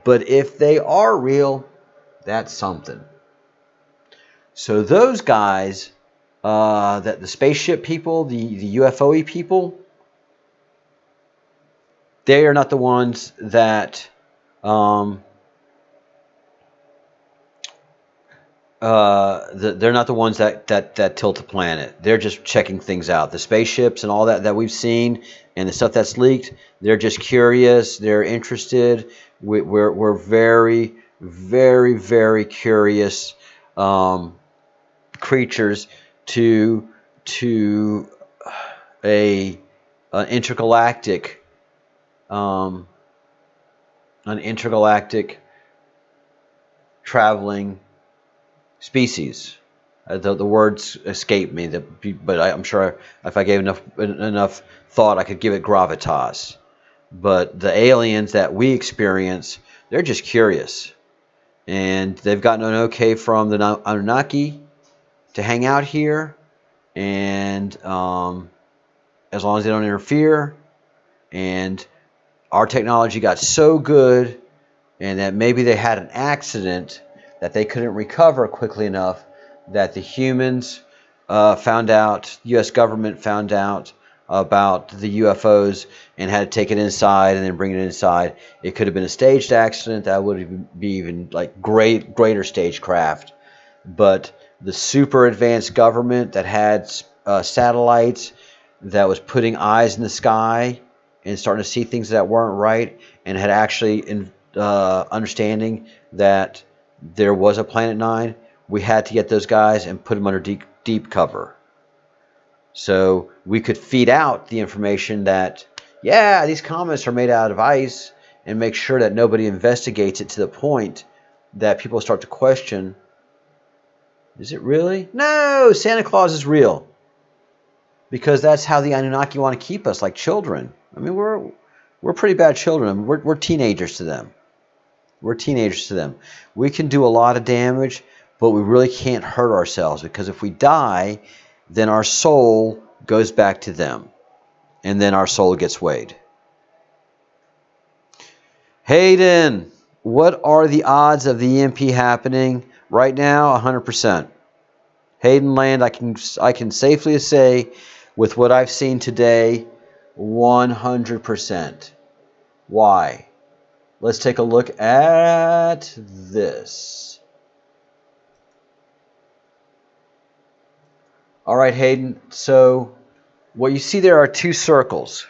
But if they are real, that's something. So those guys, that the spaceship people, the UFO people, they are not the ones that they're not the ones that tilt the planet. They're just checking things out. The spaceships and all that we've seen and the stuff that's leaked, they're just curious. They're interested. We're very, very, very curious creatures to an intergalactic traveling species. The words escape me, but I'm sure if I gave enough thought, I could give it gravitas. But the aliens that we experience, they're just curious. And they've gotten an okay from the Anunnaki to hang out here. And as long as they don't interfere. And our technology got so good, and that maybe they had an accident that they couldn't recover quickly enough, that the humans found out, the U.S. government found out about the UFOs and had to take it inside and then bring it inside. It could have been a staged accident. That would be even like greater stagecraft. But the super advanced government that had satellites, that was putting eyes in the sky and starting to see things that weren't right, and had actually understanding that there was a Planet 9, we had to get those guys and put them under deep cover. So we could feed out the information that, yeah, these comets are made out of ice, and make sure that nobody investigates it to the point that people start to question Is it really? No, Santa Claus is real. Because that's how the Anunnaki want to keep us, like children. I mean, we're pretty bad children. We're teenagers to them. We're teenagers to them. We can do a lot of damage, but we really can't hurt ourselves, because if we die, then our soul goes back to them, and then our soul gets weighed. Hayden, what are the odds of the EMP happening right now? 100%. Hayden Land, I can safely say, with what I've seen today, 100%. Why? Let's take a look at this. All right, Hayden. So what you see there are two circles.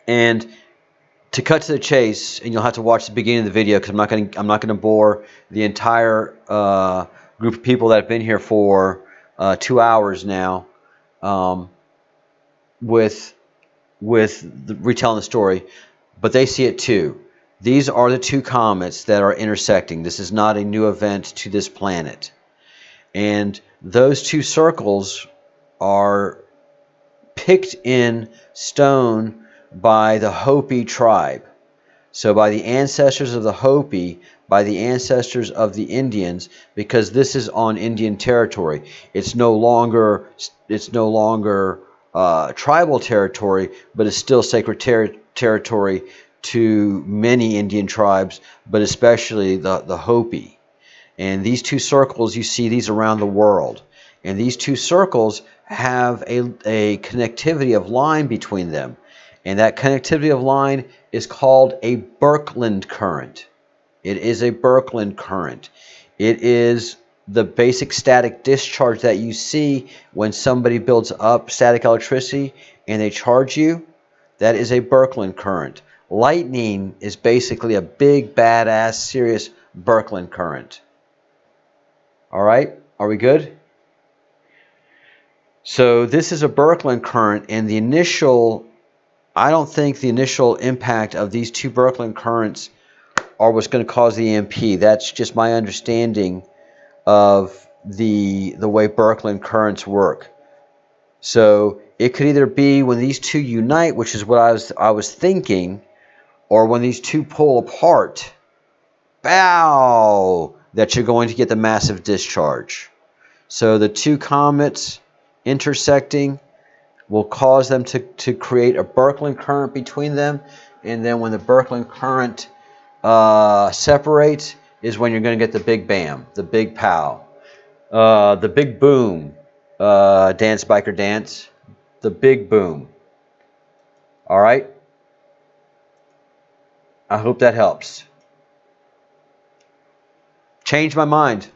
And to cut to the chase, and you'll have to watch the beginning of the video because I'm not going to bore the entire group of people that have been here for 2 hours now with retelling the story, but they see it too. These are the two comets that are intersecting. This is not a new event to this planet. And those two circles are picked in stone by the Hopi tribe. So by the ancestors of the Hopi, by the ancestors of the Indians, because this is on Indian territory. It's no longer tribal territory, but it's still sacred territory to many Indian tribes, but especially the Hopi. And these two circles, you see these around the world. And these two circles have a connectivity of line between them. And that connectivity of line is called a Birkeland current. It is a Birkeland current. It is the basic static discharge that you see when somebody builds up static electricity and they charge you. That is a Birkeland current. Lightning is basically a big, badass, serious Birkeland current. All right, are we good? So this is a Birkeland current, and I don't think the initial impact of these two Birkeland currents are what's going to cause the EMP. That's just my understanding of the way Birkeland currents work. So it could either be when these two unite, which is what I was thinking, or when these two pull apart, bow, that you're going to get the massive discharge. So the two comets intersecting will cause them to create a Birkeland current between them, and then when the Birkeland current separates is when you're going to get the big bam, the big pow, the big boom, Dance Biker Dance, the big boom. All right? I hope that helps. Change my mind.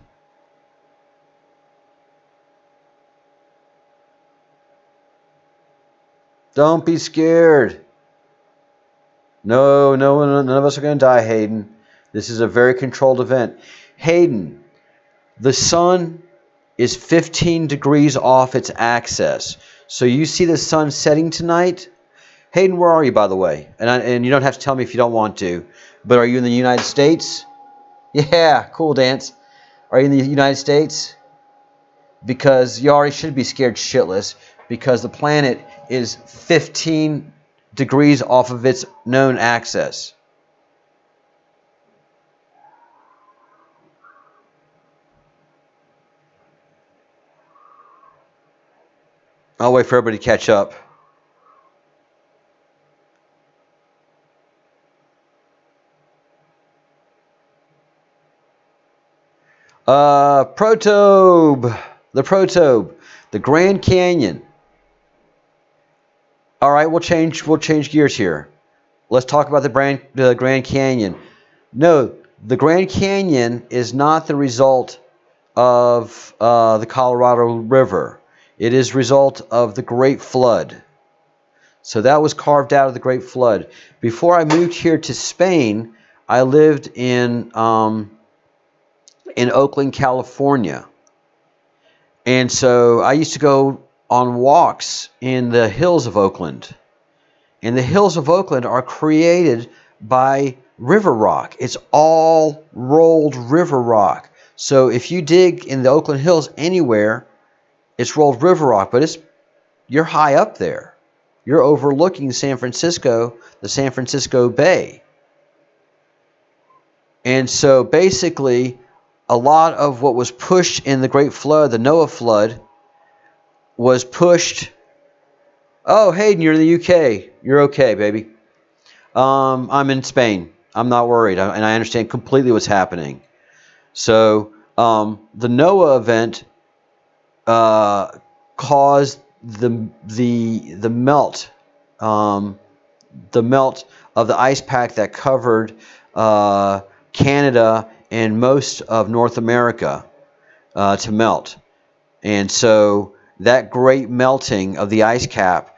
Don't be scared. No, none of us are going to die, Hayden. This is a very controlled event. Hayden, the sun is 15 degrees off its axis. So you see the sun setting tonight? Hayden, where are you, by the way? And you don't have to tell me if you don't want to. But are you in the United States? Yeah, cool, Dance. Are you in the United States? Because you already should be scared shitless, because the planet is 15 degrees off of its known axis. I'll wait for everybody to catch up. Protobe, the Grand Canyon. All right, we'll change gears here. Let's talk about the Grand Canyon. No, the Grand Canyon is not the result of the Colorado River. It is a result of the Great Flood. So that was carved out of the Great Flood. Before I moved here to Spain, I lived in Oakland, California. And so I used to go on walks in the hills of Oakland. And the hills of Oakland are created by river rock. It's all rolled river rock. So if you dig in the Oakland Hills anywhere, it's rolled river rock, but you're high up there. You're overlooking San Francisco, the San Francisco Bay. And so basically, a lot of what was pushed in the Great Flood, the Noah flood, was pushed. Oh, Hayden, you're in the UK. You're okay, baby. I'm in Spain. I'm not worried, and I understand completely what's happening. So the Noah event caused the melt, the melt of the ice pack that covered Canada and most of North America to melt. And so that great melting of the ice cap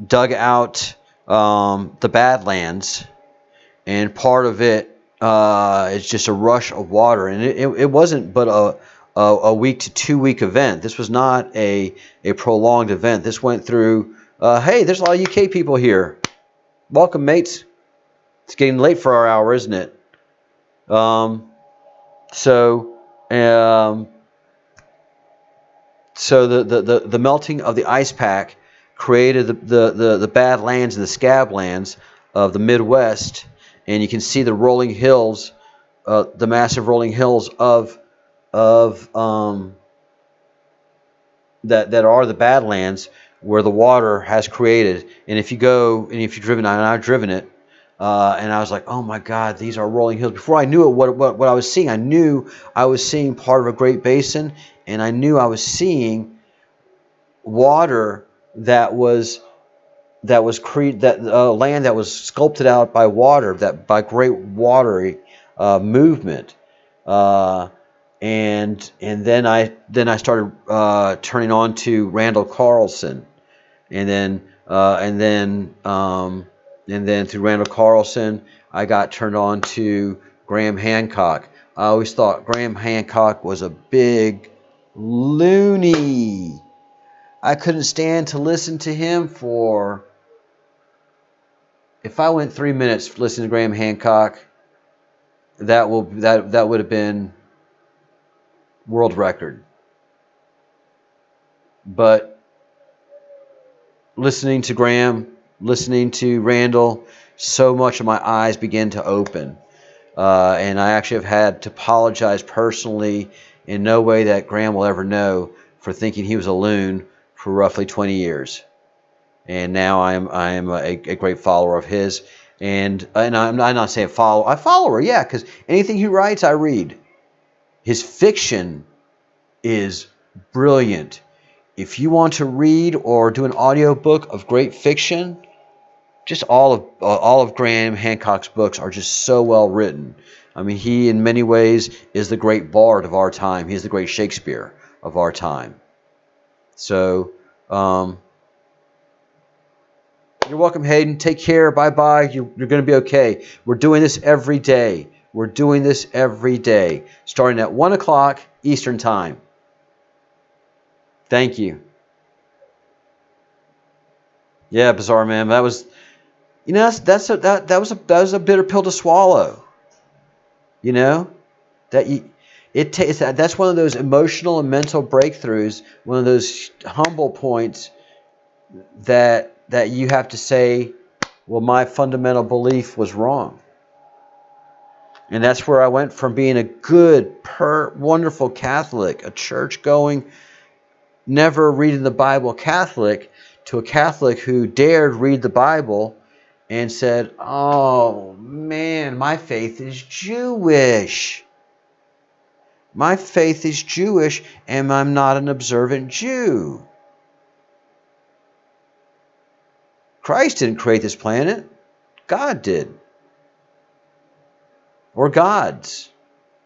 dug out the Badlands, and part of it is just a rush of water. And it wasn't but a week to 2 week event. This was not a prolonged event. This went through, hey, there's a lot of UK people here. Welcome, mates. It's getting late for our hour, isn't it? So the melting of the ice pack created the Badlands and the Scablands of the Midwest, and you can see the rolling hills, the massive rolling hills of that are the Badlands, where the water has created. And if you go, and if you've driven, and I've driven it, and I was like, oh my God, these are rolling hills. Before I knew it, what I was seeing, I knew I was seeing part of a Great Basin, and I knew I was seeing water that was land that was sculpted out by water, that by great watery movement. And then I started turning on to Randall Carlson, and then through Randall Carlson I got turned on to Graham Hancock. I always thought Graham Hancock was a big loony. I couldn't stand to listen to him for. If I went 3 minutes listening to Graham Hancock, that would have been world record. But listening to Graham, listening to Randall, so much of my eyes began to open. And I actually have had to apologize personally, in no way that Graham will ever know, for thinking he was a loon for roughly 20 years. And now I am a great follower of his. And I'm not saying follow. I follow her, yeah, because anything he writes, I read. His fiction is brilliant. If you want to read or do an audiobook of great fiction, just all of Graham Hancock's books are just so well written. I mean, he in many ways is the great bard of our time. He's the great Shakespeare of our time. So, you're welcome, Hayden. Take care. Bye-bye. You're going to be okay. We're doing this every day. We're doing this every day, starting at 1 o'clock Eastern Time. Thank you. Yeah, Bizarre Man. That was, that was a bitter pill to swallow. You know, that's one of those emotional and mental breakthroughs. One of those humble points that you have to say, well, my fundamental belief was wrong. And that's where I went from being a good, wonderful Catholic, a church-going, never reading the Bible Catholic, to a Catholic who dared read the Bible and said, oh, man, my faith is Jewish. My faith is Jewish, and I'm not an observant Jew. Christ didn't create this planet. God did. Or gods.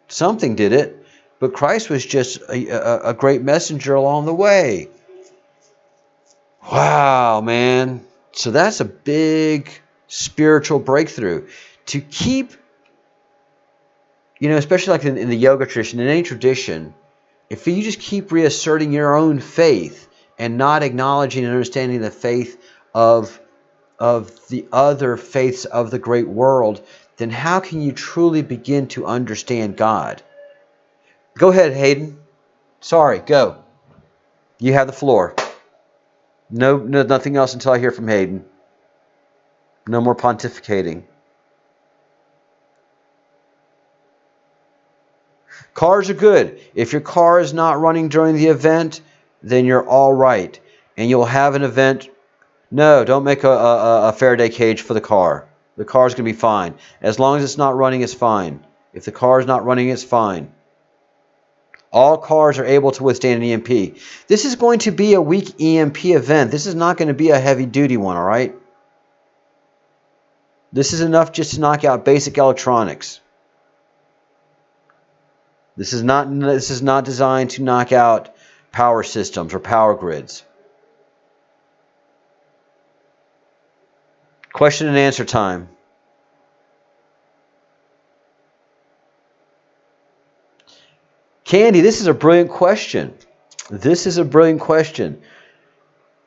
Something did it. But Christ was just a great messenger along the way. Wow, man. So that's a big spiritual breakthrough. To keep, especially like in the yoga tradition, in any tradition, if you just keep reasserting your own faith and not acknowledging and understanding the faith of the other faiths of the great world, then how can you truly begin to understand God? Go ahead, Hayden. Sorry, go. You have the floor. No, nothing else until I hear from Hayden. No more pontificating. Cars are good. If your car is not running during the event, then you're all right. And you'll have an event. No, don't make a Faraday cage for the car. The car's going to be fine. As long as it's not running, it's fine. If the car is not running, it's fine. All cars are able to withstand an EMP. This is going to be a weak EMP event. This is not going to be a heavy-duty one, all right? This is enough just to knock out basic electronics. This is not designed to knock out power systems or power grids. Question and answer time. Candy, this is a brilliant question. This is a brilliant question.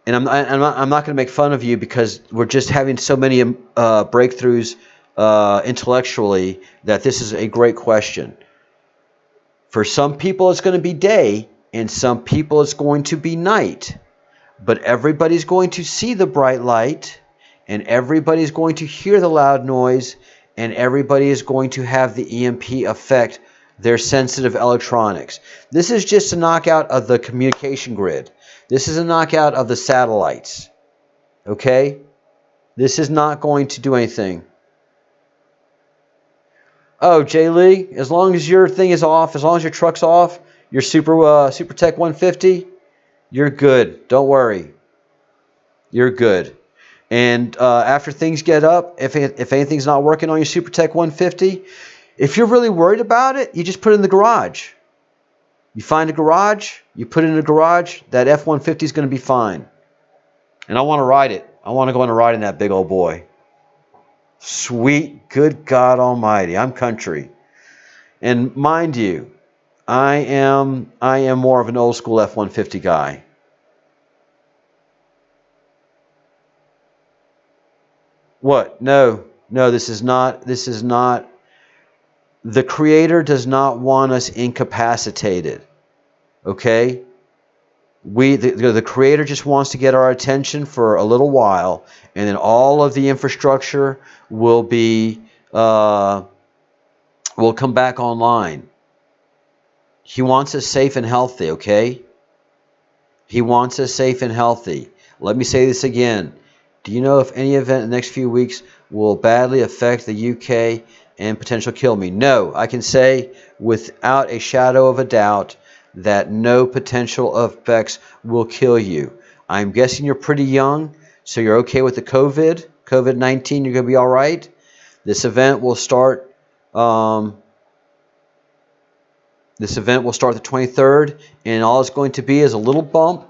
And I'm not going to make fun of you because we're just having so many breakthroughs intellectually that this is a great question. For some people, it's going to be day, and some people, it's going to be night. But everybody's going to see the bright light, and everybody's going to hear the loud noise, and everybody is going to have the EMP affect their sensitive electronics. This is just a knockout of the communication grid. This is a knockout of the satellites. Okay? This is not going to do anything. Oh, Jay Lee, as long as your thing is off, as long as your truck's off, your SuperTech 150, you're good. Don't worry. You're good. And after things get up, if anything's not working on your SuperTech 150, if you're really worried about it, you just put it in the garage. You find a garage, you put it in the garage, that F-150 is going to be fine. And I want to ride it. I want to go on a ride in that big old boy. Sweet, good God Almighty. I'm country. And mind you, I am more of an old school F-150 guy. What? No, this is not. The Creator does not want us incapacitated. Okay? The Creator just wants to get our attention for a little while, and then all of the infrastructure will come back online. He wants us safe and healthy, okay? He wants us safe and healthy. Let me say this again. Do you know if any event in the next few weeks will badly affect the UK and potentially kill me? No, I can say without a shadow of a doubt that no potential effects will kill you. I'm guessing you're pretty young, so you're okay with the COVID-19. You're going to be all right. This event will start. This event will start the 23rd, and all it's going to be is a little bump,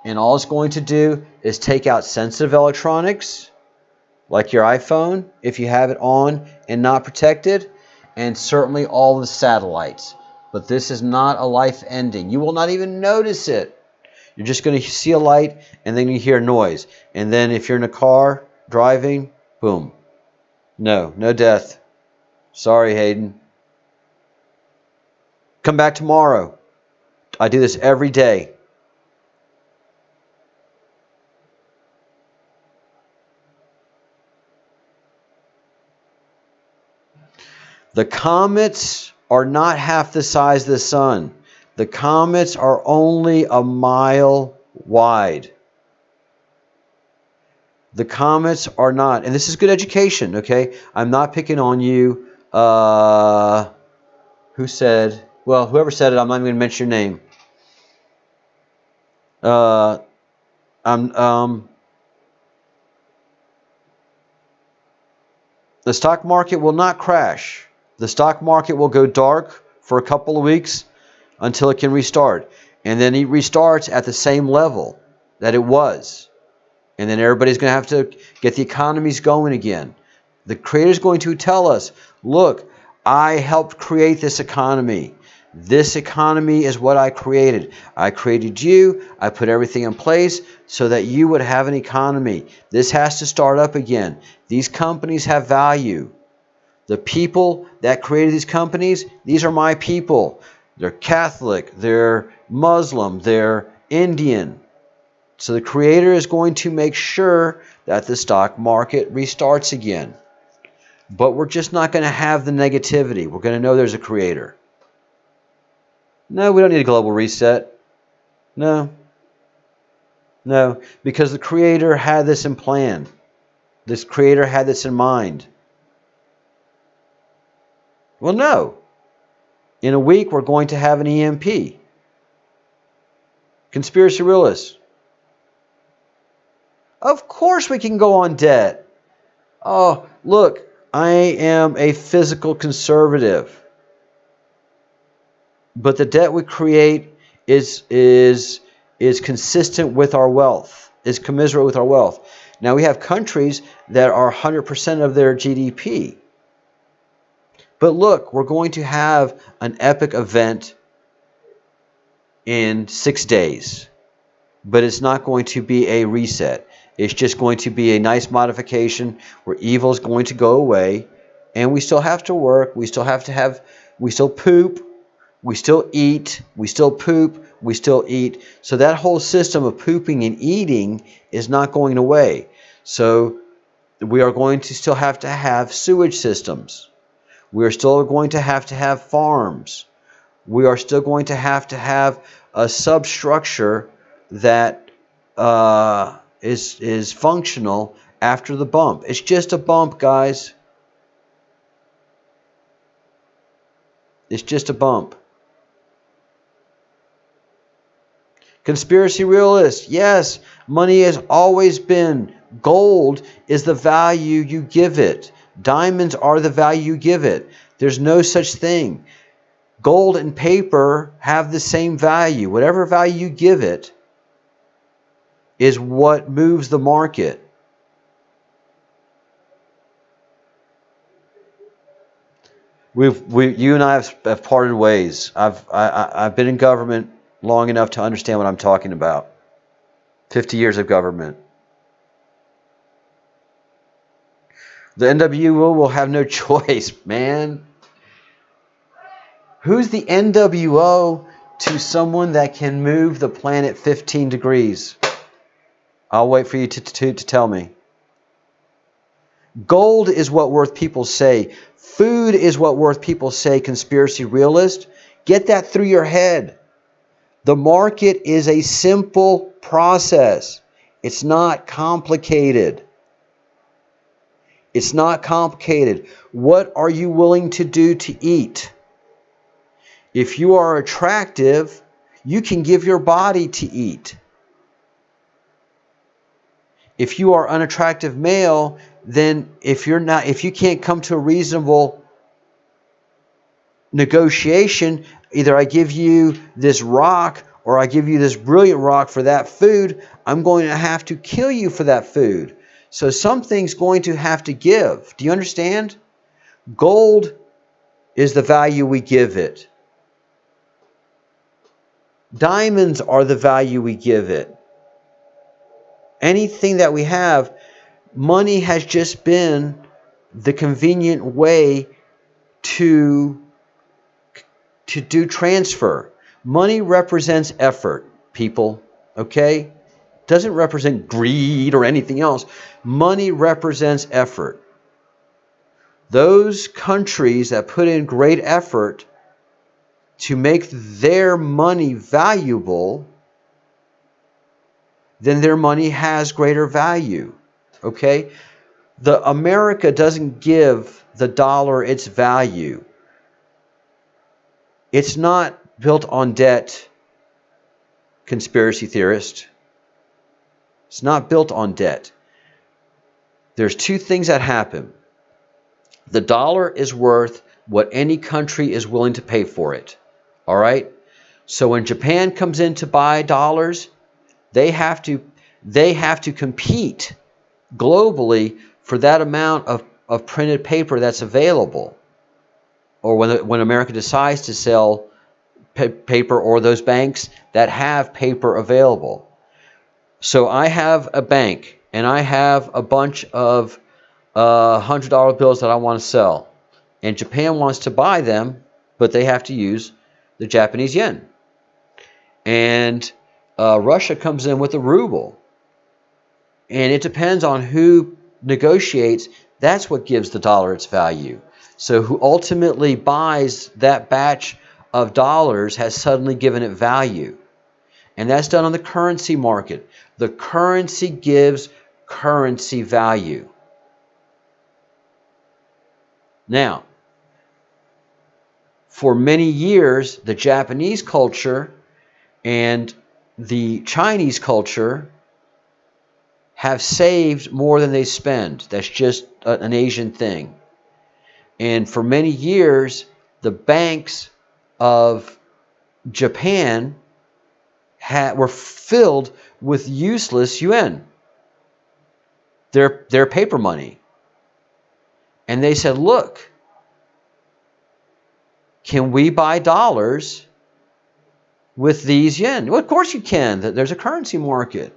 and all it's going to do is take out sensitive electronics, like your iPhone, if you have it on and not protected, and certainly all the satellites. But this is not a life ending. You will not even notice it. You're just going to see a light, and then you hear noise. And then if you're in a car driving, boom. No death. Sorry, Hayden. Come back tomorrow. I do this every day. The comets are not half the size of the sun. The comets are only a mile wide. The comets are not, and this is good education, okay? I'm not picking on you. Who said, well, whoever said it, I'm not even going to mention your name. The stock market will not crash. The stock market will go dark for a couple of weeks until it can restart. And then it restarts at the same level that it was. And then everybody's going to have to get the economies going again. The Creator's going to tell us, look, I helped create this economy. This economy is what I created. I created you. I put everything in place so that you would have an economy. This has to start up again. These companies have value. The people that created these companies, these are my people. they're Catholic, they're Muslim, they're Indian. So the creator is going to make sure that the stock market restarts again. But we're just not going to have the negativity. We're going to know there's a creator. No, we don't need a global reset. No. No, because the creator had this in plan. This creator had this in mind. Well, no. In a week, we're going to have an EMP. Conspiracy realists. Of course we can go on debt. Oh, look, I am a physical conservative. But the debt we create is consistent with our wealth, is commensurate with our wealth. Now we have countries that are 100% of their GDP. But look, we're going to have an epic event in 6 days. But it's not going to be a reset. It's just going to be a nice modification where evil is going to go away. And we still have to work. We still have to have, we still poop. We still eat. We still poop. We still eat. So that whole system of pooping and eating is not going away. So we are going to still have to have sewage systems. We are still going to have farms. We are still going to have a substructure that is functional after the bump. It's just a bump, guys. It's just a bump. Conspiracy realists, yes, money has always been. Gold is the value you give it. Diamonds are the value you give it. There's no such thing. Gold and paper have the same value. Whatever value you give it is what moves the market. You and I have parted ways. I've been in government long enough to understand what I'm talking about. 50 years of government. The NWO will have no choice, man. Who's the NWO to someone that can move the planet 15 degrees? I'll wait for you to tell me. Gold is what worth people say. Food is what worth people say, conspiracy realist. Get that through your head. The market is a simple process. It's not complicated. It's not complicated. What are you willing to do to eat? If you are attractive, you can give your body to eat. If you are unattractive male, then if you can't come to a reasonable negotiation, either I give you this rock or I give you this brilliant rock for that food, I'm going to have to kill you for that food. So something's going to have to give. Do you understand? Gold is the value we give it. Diamonds are the value we give it. Anything that we have, money has just been the convenient way to do transfer. Money represents effort, people, okay? Doesn't represent greed or anything else. Money represents effort. Those countries that put in great effort to make their money valuable, then their money has greater value. Okay? America doesn't give the dollar its value. It's not built on debt, conspiracy theorist. It's not built on debt. There's two things that happen. The dollar is worth what any country is willing to pay for it. All right? So when Japan comes in to buy dollars, they have to compete globally for that amount of printed paper that's available. Or when America decides to sell paper, or those banks that have paper available. So I have a bank and I have a bunch of $100 bills that I want to sell. And Japan wants to buy them, but they have to use the Japanese yen. And Russia comes in with the ruble. And it depends on who negotiates. That's what gives the dollar its value. So who ultimately buys that batch of dollars has suddenly given it value. And that's done on the currency market. The currency gives currency value. Now, for many years, the Japanese culture and the Chinese culture have saved more than they spend. That's just an Asian thing. And for many years, the banks of Japan were filled with useless yuan, their paper money. And they said, look, can we buy dollars with these yen? Well, of course you can. There's a currency market.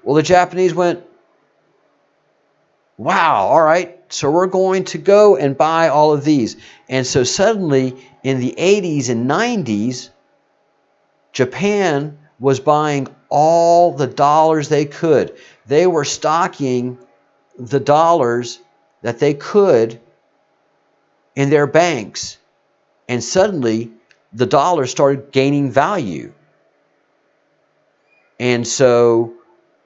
Well, the Japanese went, wow, all right, so we're going to go and buy all of these. And so suddenly in the 80s and 90s, Japan was buying all the dollars they could. They were stocking the dollars that they could in their banks. And suddenly the dollar started gaining value. And so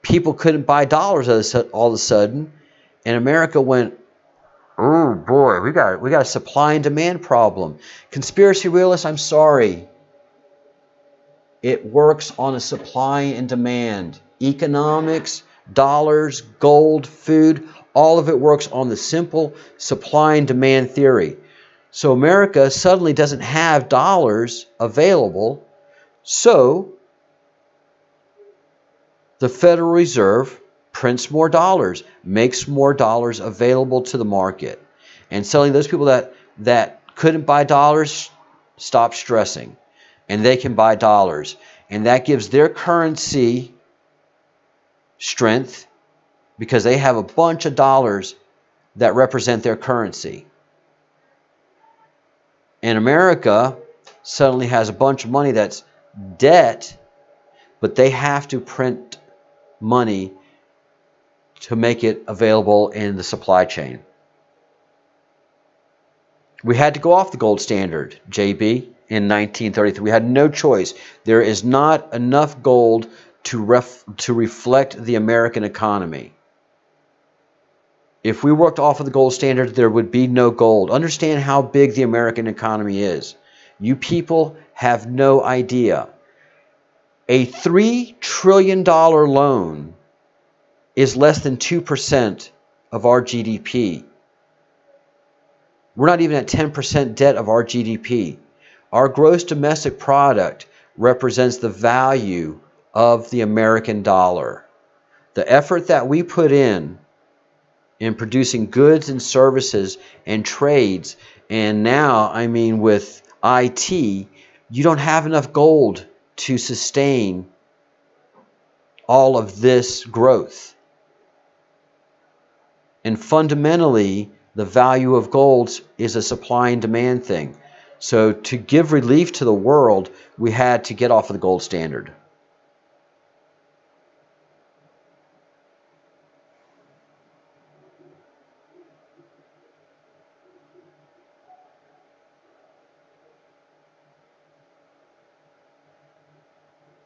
people couldn't buy dollars all of a sudden. And America went, oh boy, we got a supply and demand problem. Conspiracy realists, I'm sorry. It works on a supply and demand. Economics, dollars, gold, food, all of it works on the simple supply and demand theory. So America suddenly doesn't have dollars available. So the Federal Reserve prints more dollars, makes more dollars available to the market. And suddenly those people that couldn't buy dollars stop stressing. And they can buy dollars. And that gives their currency strength because they have a bunch of dollars that represent their currency. And America suddenly has a bunch of money that's debt, but they have to print money to make it available in the supply chain. We had to go off the gold standard, JB, in 1933. We had no choice. There is not enough gold to reflect the American economy. If we worked off of the gold standard, there would be no gold. Understand how big the American economy is. You people have no idea. A $3 trillion loan is less than 2% of our GDP. We're not even at 10% debt of our GDP. Our gross domestic product represents the value of the American dollar. The effort that we put in producing goods and services and trades, and now, I mean, with IT, you don't have enough gold to sustain all of this growth. And fundamentally, the value of gold is a supply and demand thing. So to give relief to the world, we had to get off of the gold standard.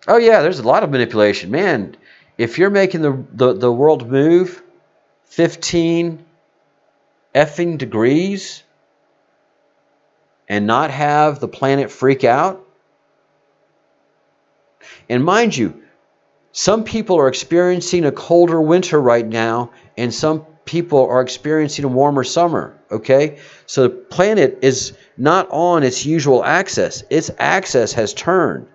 Oh yeah, there's a lot of manipulation. Man, if you're making the world move 15 effing degrees and not have the planet freak out, and mind you, some people are experiencing a colder winter right now, and some people are experiencing a warmer summer, okay? So the planet is not on its usual axis. Its axis has turned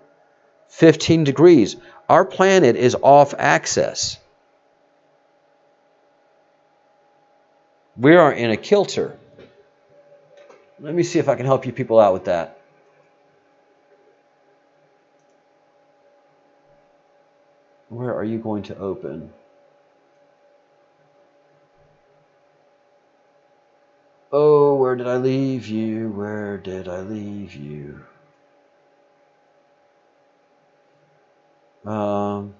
15 degrees. Our planet is off axis. We are in a kilter. Let me see if I can help you people out with that. Where are you going to open? Oh, where did I leave you? Where did I leave you? Oh,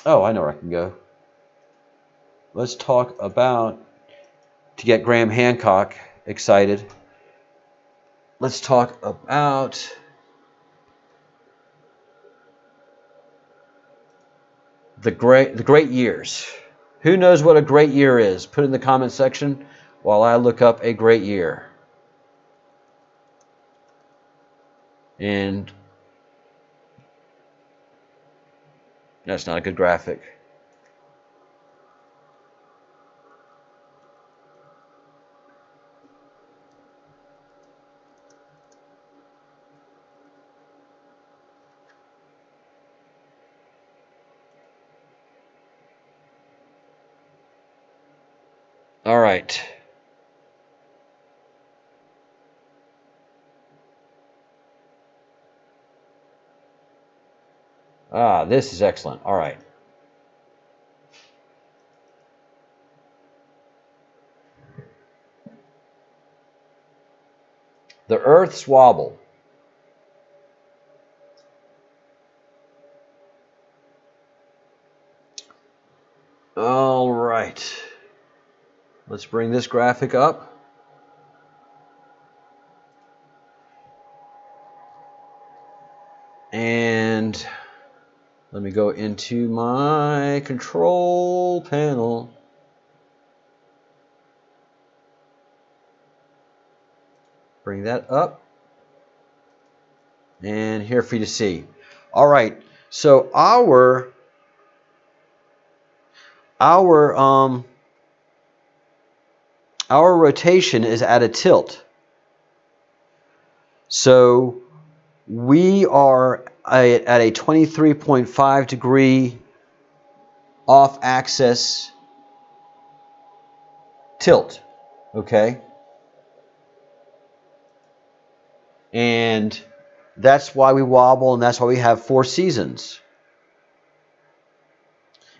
I know where I can go. Let's talk about, to get Graham Hancock excited, let's talk about the great years. Who knows what a great year is? Put it in the comment section while I look up a great year. And that's not a good graphic. All right. This is excellent. All right. The Earth's wobble. All right. Let's bring this graphic up. And let me go into my control panel. Bring that up. And here for you to see. All right. So our rotation is at a tilt. So we are at a 23.5 degree off-axis tilt, okay? And that's why we wobble, and that's why we have 4 seasons.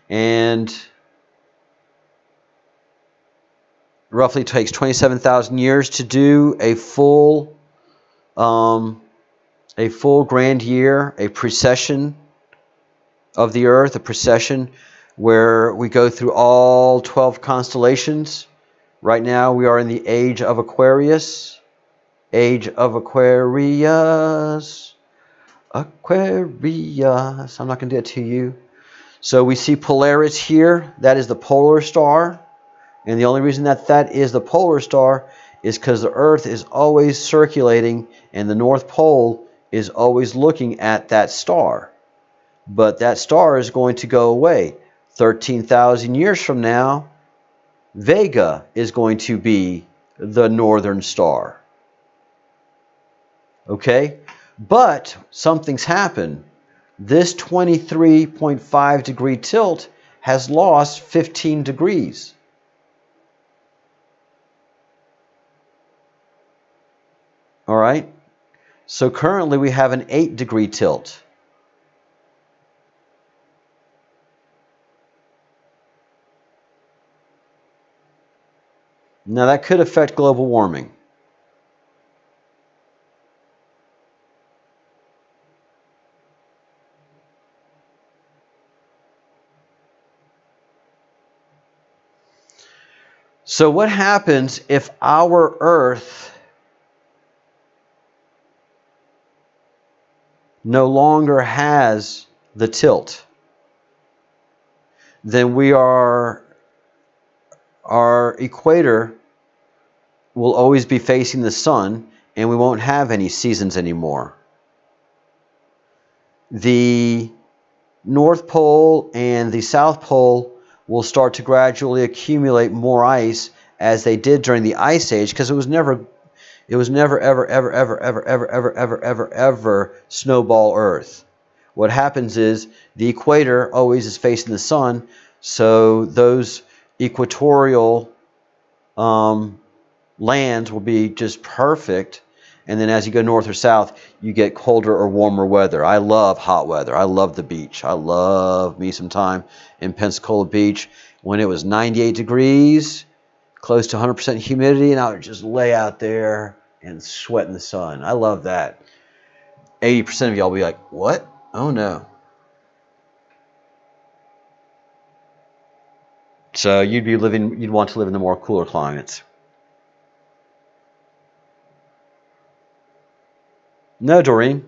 And roughly takes 27,000 years to do a full grand year, a precession of the Earth, a precession where we go through all 12 constellations. Right now we are in the age of Aquarius. Age of Aquarius. Aquarius. I'm not going to do it to you. So we see Polaris here. That is the polar star. And the only reason that is the polar star is because the Earth is always circulating and the North Pole is always looking at that star. But that star is going to go away. 13,000 years from now, Vega is going to be the northern star. Okay? But something's happened. This 23.5 degree tilt has lost 15 degrees. All right? So currently we have an 8 degree tilt. Now that could affect global warming. So what happens if our Earth no longer has the tilt? Then our equator will always be facing the sun and we won't have any seasons anymore. The North Pole and the South Pole will start to gradually accumulate more ice as they did during the Ice Age, because it was never ever snowball Earth. What happens is the equator always is facing the sun, so those equatorial lands will be just perfect. And then as you go north or south, you get colder or warmer weather. I love hot weather. I love the beach. I love me some time in Pensacola Beach when it was 98 degrees, close to 100% humidity, and I would just lay out there and sweat in the sun. I love that. 80% of y'all will be like, what? Oh no. So you'd want to live in the more cooler climates. No, Doreen.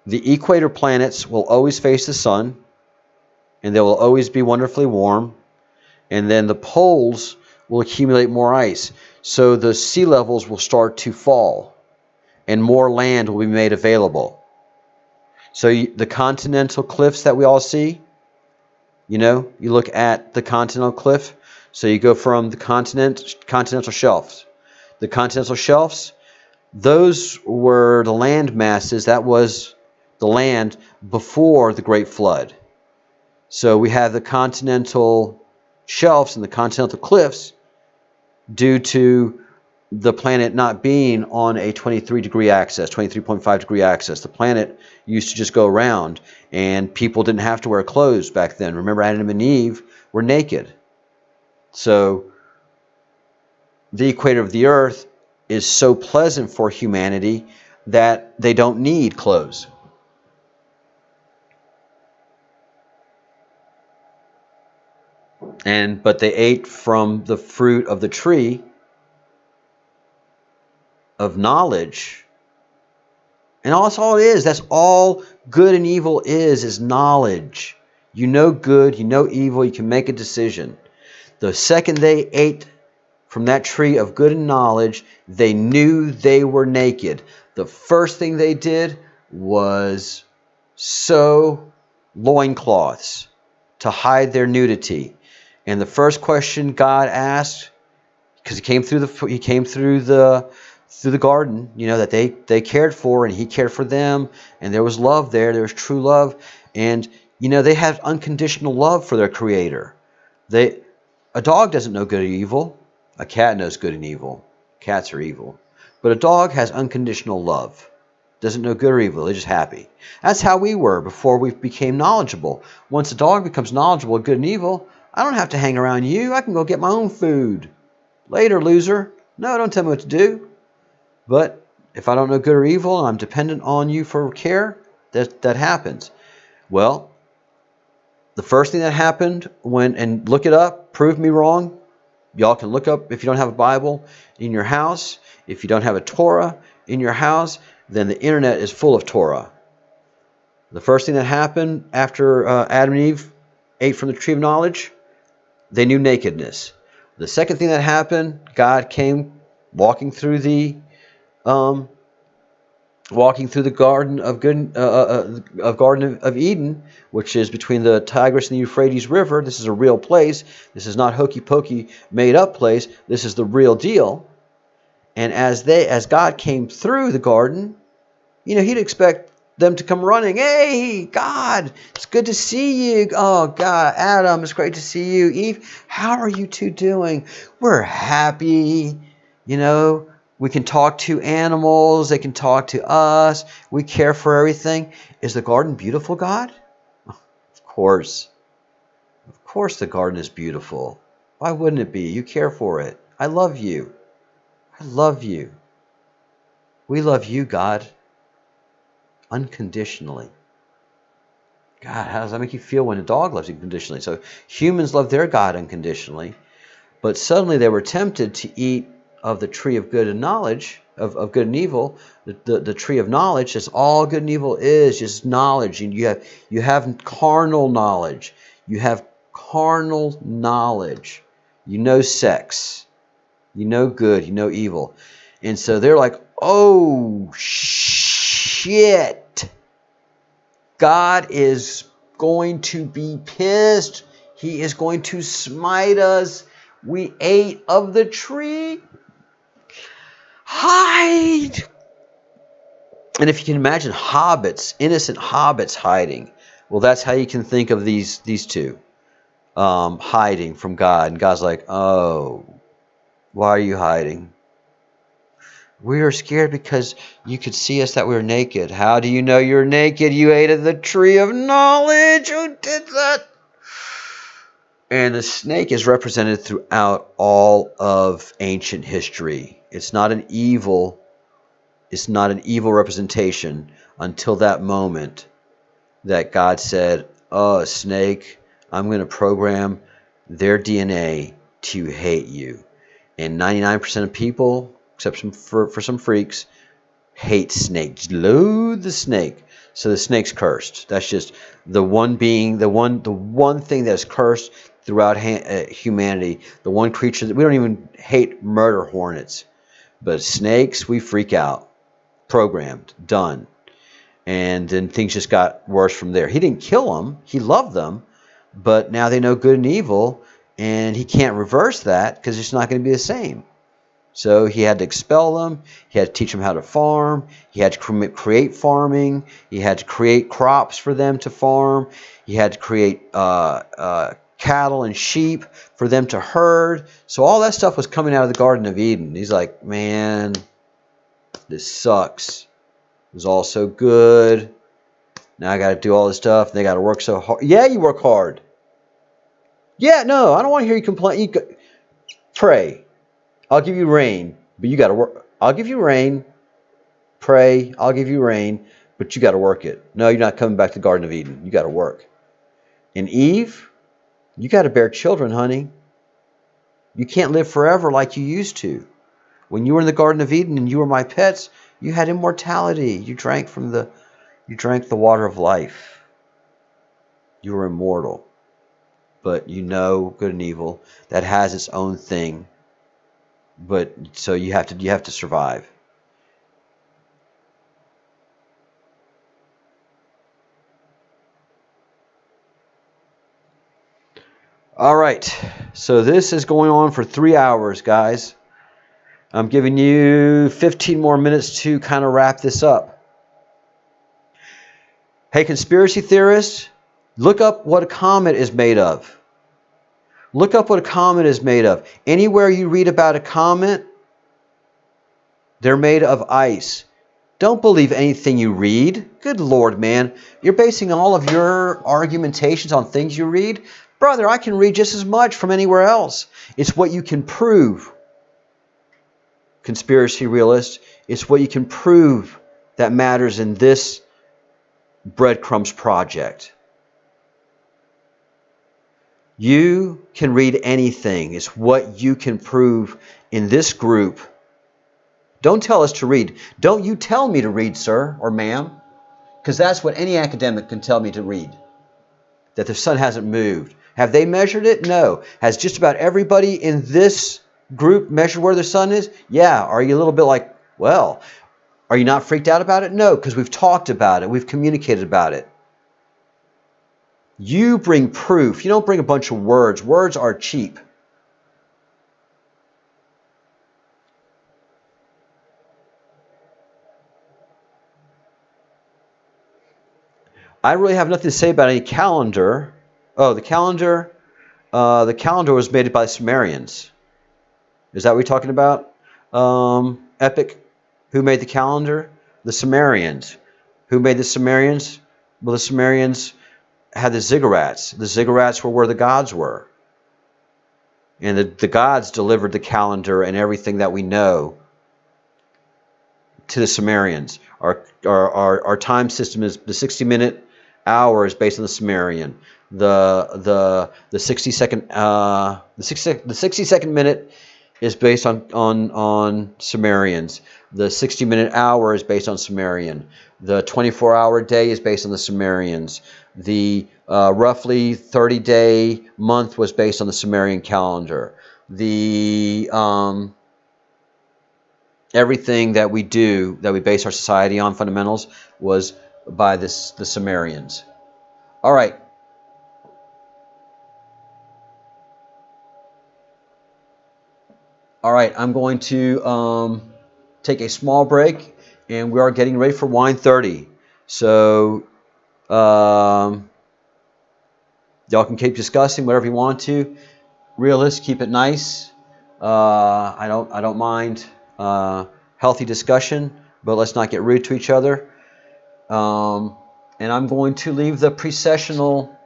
The equator planets will always face the sun, and they will always be wonderfully warm. And then the poles will accumulate more ice. So the sea levels will start to fall, and more land will be made available. So the continental cliffs that we all see, you look at the continental cliff. So you go from the continental shelves. The continental shelves, those were the land masses. That was the land before the Great Flood. So we have the continental shelves and the continental cliffs due to the planet not being on a 23-degree axis, 23.5 degree axis. The planet used to just go around, and people didn't have to wear clothes back then. Remember, Adam and Eve were naked. So the equator of the earth is so pleasant for humanity that they don't need clothes. But they ate from the fruit of the tree of knowledge. And that's all it is. That's all good and evil is knowledge. You know good, you know evil, you can make a decision. The second they ate from that tree of good and knowledge, they knew they were naked. The first thing they did was sew loincloths to hide their nudity. And the first question God asked, because he came through the garden, that they cared for, and he cared for them, and there was love there was true love, and they had unconditional love for their creator. A dog doesn't know good or evil. A cat knows good and evil. Cats are evil. But a dog has unconditional love. Doesn't know good or evil. They're just happy. That's how we were before we became knowledgeable. Once a dog becomes knowledgeable of good and evil, I don't have to hang around you. I can go get my own food. Later, loser. No, don't tell me what to do. But if I don't know good or evil and I'm dependent on you for care, that happens. Well, the first thing that happened and look it up, prove me wrong. Y'all can look up, if you don't have a Bible in your house, if you don't have a Torah in your house, then the internet is full of Torah. The first thing that happened after Adam and Eve ate from the tree of knowledge, they knew nakedness. The second thing that happened, God came walking through the Garden of Eden, which is between the Tigris and the Euphrates River. This is a real place. This is not hokey pokey made up place. This is the real deal. And as God came through the garden, he'd expect them to come running. Hey, God, it's good to see you. Oh, God, Adam, it's great to see you. Eve, how are you two doing? We're happy. We can talk to animals. They can talk to us. We care for everything. Is the garden beautiful, God? Of course. Of course the garden is beautiful. Why wouldn't it be? You care for it. I love you. I love you. We love you, God. Unconditionally. God, how does that make you feel when a dog loves you unconditionally? So humans love their God unconditionally, but suddenly they were tempted to eat of the tree of good and knowledge, of good and evil. The tree of knowledge is all good and evil is just knowledge. And you have carnal knowledge. You have carnal knowledge. You know sex. You know good. You know evil. And so they're like, oh, shit. God is going to be pissed. He is going to smite us. We ate of the tree. Hide! And if you can imagine hobbits, innocent hobbits hiding, well, that's how you can think of these two hiding from God. And God's like, oh, why are you hiding? We are scared because you could see us that we were naked. How do you know you're naked? You ate of the tree of knowledge. Who did that? And the snake is represented throughout all of ancient history. It's not an evil representation until that moment that God said, oh, snake, I'm going to program their DNA to hate you. And 99% of people, except for some freaks, hate snakes. Loathe the snake. So the snake's cursed. That's just the one being, the one thing that's cursed throughout humanity. The one creature that we don't even hate murder hornets, but snakes we freak out. Programmed, done. And then things just got worse from there. He didn't kill them. He loved them. But now they know good and evil. And he can't reverse that because it's not going to be the same. So he had to expel them. He had to teach them how to farm. He had to create farming. He had to create crops for them to farm. He had to create cattle and sheep for them to herd. So all that stuff was coming out of the Garden of Eden. He's like, man, this sucks. It was all so good. Now I got to do all this stuff. And they got to work so hard. Yeah, you work hard. Yeah, no, I don't want to hear you complain. Pray. I'll give you rain, but you got to work. I'll give you rain. Pray. I'll give you rain, but you got to work it. No, you're not coming back to the Garden of Eden. You got to work. And Eve, you got to bear children, honey. You can't live forever like you used to. When you were in the Garden of Eden and you were my pets, you had immortality. You drank the water of life. You were immortal. But you know good and evil. That has its own thing. But so you have to survive. All right. So this is going on for 3 hours, guys. I'm giving you 15 more minutes to kind of wrap this up. Hey, conspiracy theorists, look up what a comet is made of. Look up what a comet is made of. Anywhere you read about a comet, they're made of ice. Don't believe anything you read. Good Lord, man. You're basing all of your argumentations on things you read? Brother, I can read just as much from anywhere else. It's what you can prove. Conspiracy realist, it's what you can prove that matters in this breadcrumbs project. You can read anything. It's what you can prove in this group. Don't tell us to read. Don't you tell me to read, sir or ma'am, because that's what any academic can tell me to read, that the sun hasn't moved. Have they measured it? No. Has just about everybody in this group measured where the sun is? Yeah. Are you a little bit like, well, are you not freaked out about it? No, because we've talked about it. We've communicated about it. You bring proof. You don't bring a bunch of words. Words are cheap. I really have nothing to say about any calendar. Oh, the calendar was made by the Sumerians. Is that what we're talking about? Epic. Who made the calendar? The Sumerians. Who made the Sumerians? Well, the Sumerians had the ziggurats. The ziggurats were where the gods were. And the gods delivered the calendar and everything that we know to the Sumerians. Our time system is the 60-minute hour is based on the Sumerian. The 60-second the 60-second minute is based on Sumerians. The 60-minute hour is based on Sumerian. The 24-hour day is based on the Sumerians. The roughly 30-day month was based on the Sumerian calendar. The everything that we do, that we base our society on, fundamentals, was by the Sumerians. All right. All right, I'm going to take a small break, and we are getting ready for Wine 30. So y'all can keep discussing whatever you want to. Realists, keep it nice. I don't mind healthy discussion, but let's not get rude to each other. And I'm going to leave the precessional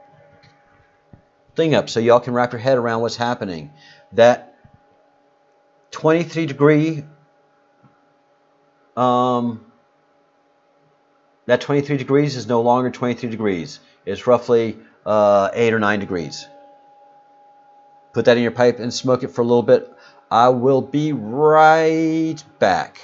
thing up so y'all can wrap your head around what's happening. That 23 degree, that 23 degrees is no longer 23 degrees. It's roughly 8 or 9 degrees. put that in your pipe and smoke it for a little bit. I will be right back.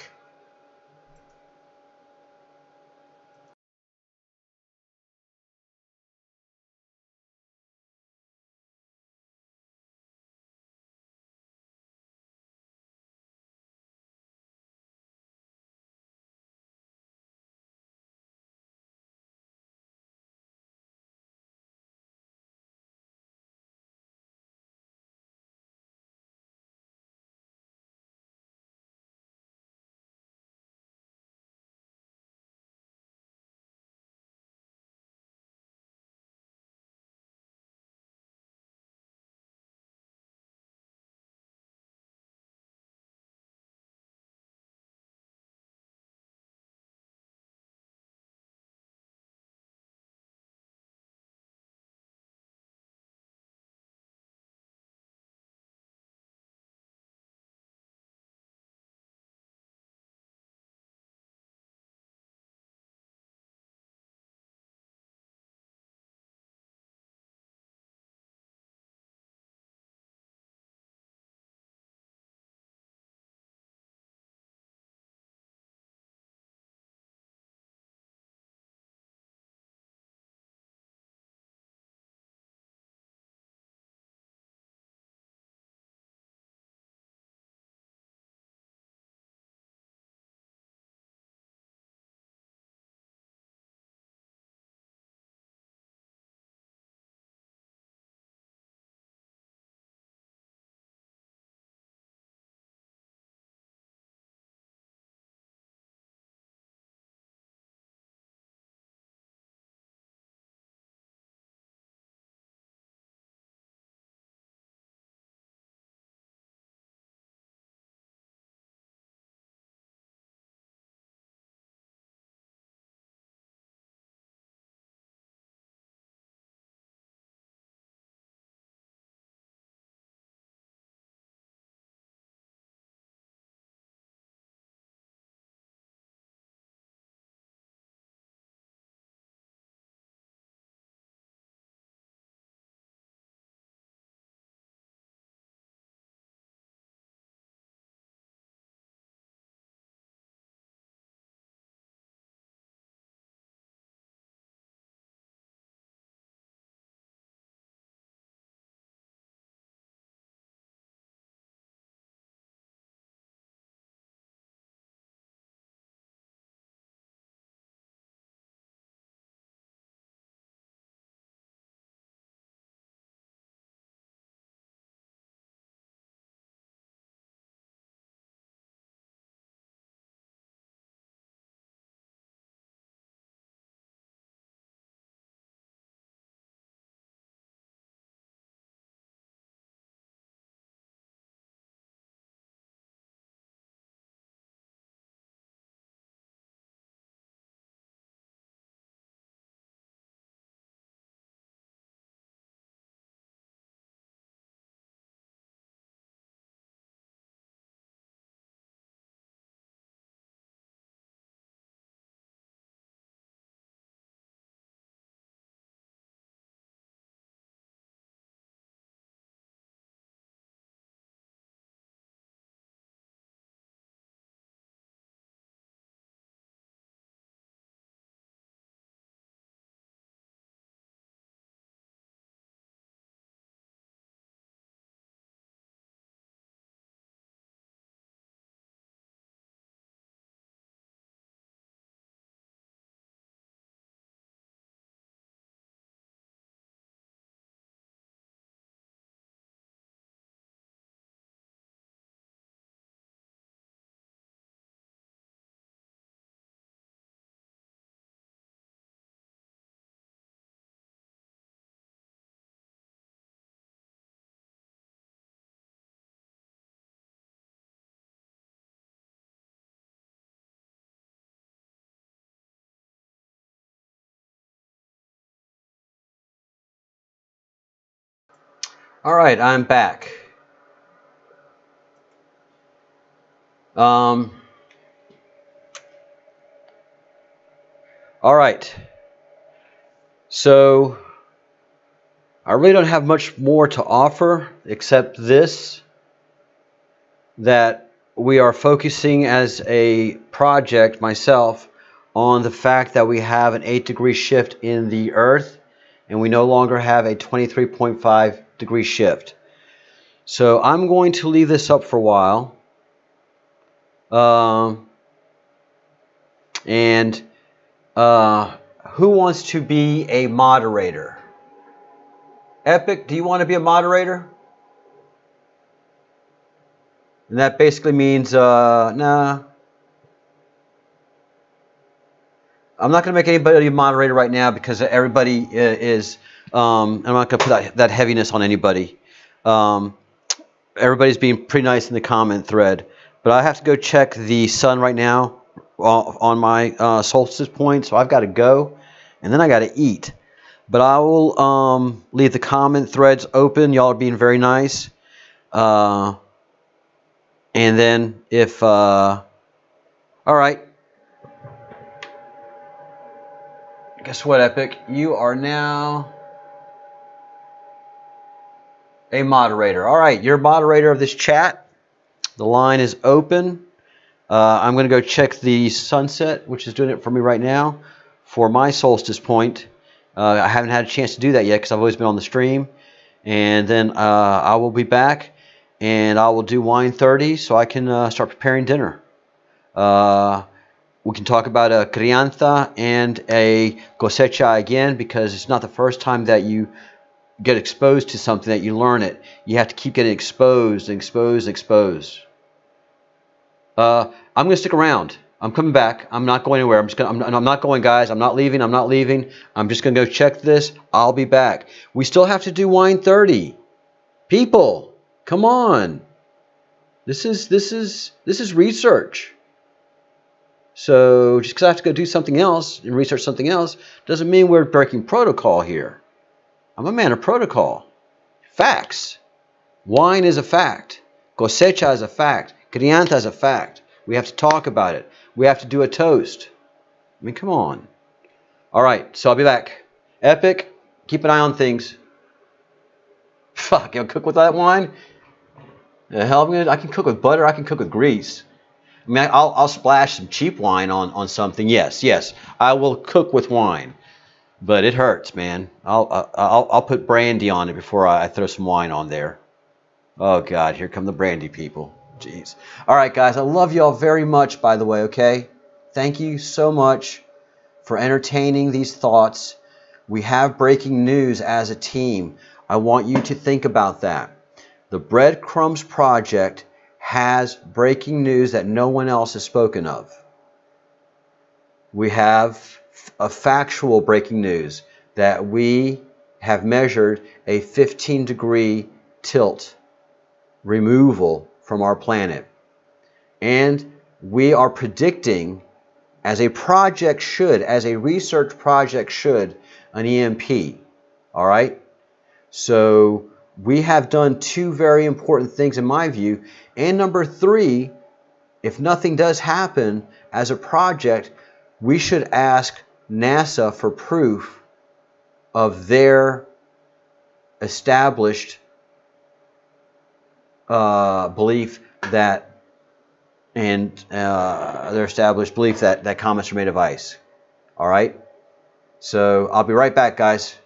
All right, I'm back. All right. So I really don't have much more to offer except this, that we are focusing as a project, myself, on the fact that we have an 8-degree shift in the Earth, and we no longer have a 23.5 degree shift. So I'm going to leave this up for a while. And who wants to be a moderator? Epic, do you want to be a moderator? And that basically means, nah. I'm not going to make anybody a moderator right now because everybody is, I'm not going to put that heaviness on anybody. Everybody's being pretty nice in the comment thread. But I have to go check the sun right now on my solstice point, so I've got to go, and then I got to eat. But I will leave the comment threads open. Y'all are being very nice. And then if, all right. Guess what, Epic? You are now a moderator. All right, you're a moderator of this chat. The line is open. I'm going to go check the sunset, which is doing it for me right now, for my solstice point. I haven't had a chance to do that yet because I've always been on the stream. And then I will be back, and I will do wine 30 so I can start preparing dinner. We can talk about a crianza and a cosecha again, because it's not the first time that you get exposed to something that you learn it. You have to keep getting exposed and exposed and exposed. I'm going to stick around. I'm coming back. I'm not going anywhere. I'm not going, guys. I'm not leaving. I'm not leaving. I'm just going to go check this. I'll be back. We still have to do wine 30. People, come on. This is research. So just because I have to go do something else and research something else doesn't mean we're breaking protocol here. I'm a man of protocol. Facts. Wine is a fact. Cosecha is a fact. Crianza is a fact. We have to talk about it. We have to do a toast. I mean, come on. All right, so I'll be back. Epic, keep an eye on things. Fuck, I'll cook with that wine? The hell, I can cook with butter. I can cook with grease. I mean, I'll splash some cheap wine on something. Yes, I will cook with wine, but it hurts, man. I'll put brandy on it before I throw some wine on there. Oh God, here come the brandy people. Jeez. All right, guys, I love y'all very much. By the way, okay. Thank you so much for entertaining these thoughts. We have breaking news as a team. I want you to think about that. The Breadcrumbs Project has breaking news that no one else has spoken of. We have a factual breaking news that we have measured a 15-degree tilt removal from our planet. And we are predicting, as a project should, as a research project should, an EMP. All right? So we have done two very important things in my view. And number three, if nothing does happen as a project, we should ask NASA for proof of their established belief that, that comets are made of ice. All right? So I'll be right back, guys.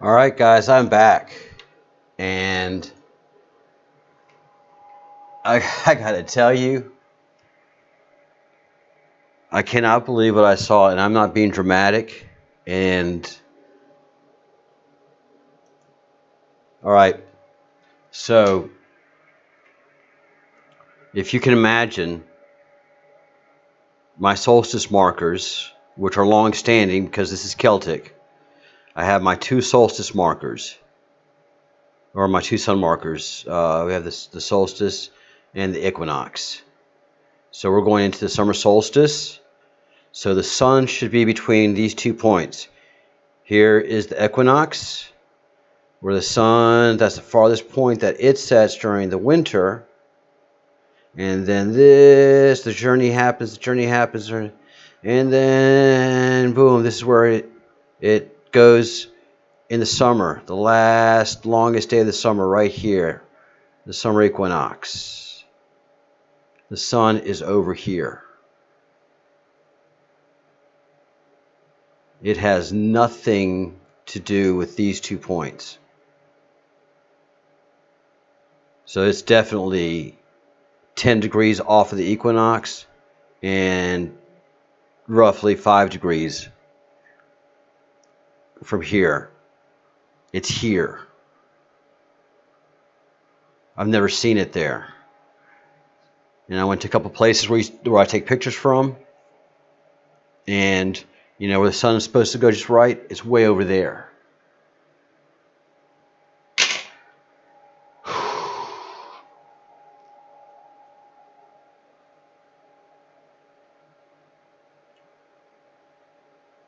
All right, guys, I'm back, and I gotta tell you, I cannot believe what I saw, and I'm not being dramatic. And all right, so if you can imagine, my solstice markers, which are long-standing because this is Celtic, I have my 2 solstice markers, or my 2 sun markers. We have the solstice and the equinox. So we're going into the summer solstice. So the sun should be between these 2 points. Here is the equinox, where the sun, that's the farthest point that it sets during the winter. And then the journey happens, and then boom, this is where it goes in the summer, the longest day of the summer right here, the summer equinox. The sun is over here. It has nothing to do with these 2 points. So it's definitely 10 degrees off of the equinox and roughly 5 degrees from here. It's here. I've never seen it there. And I went to a couple places where I take pictures from, and you know where the sun is supposed to go just right, it's way over there.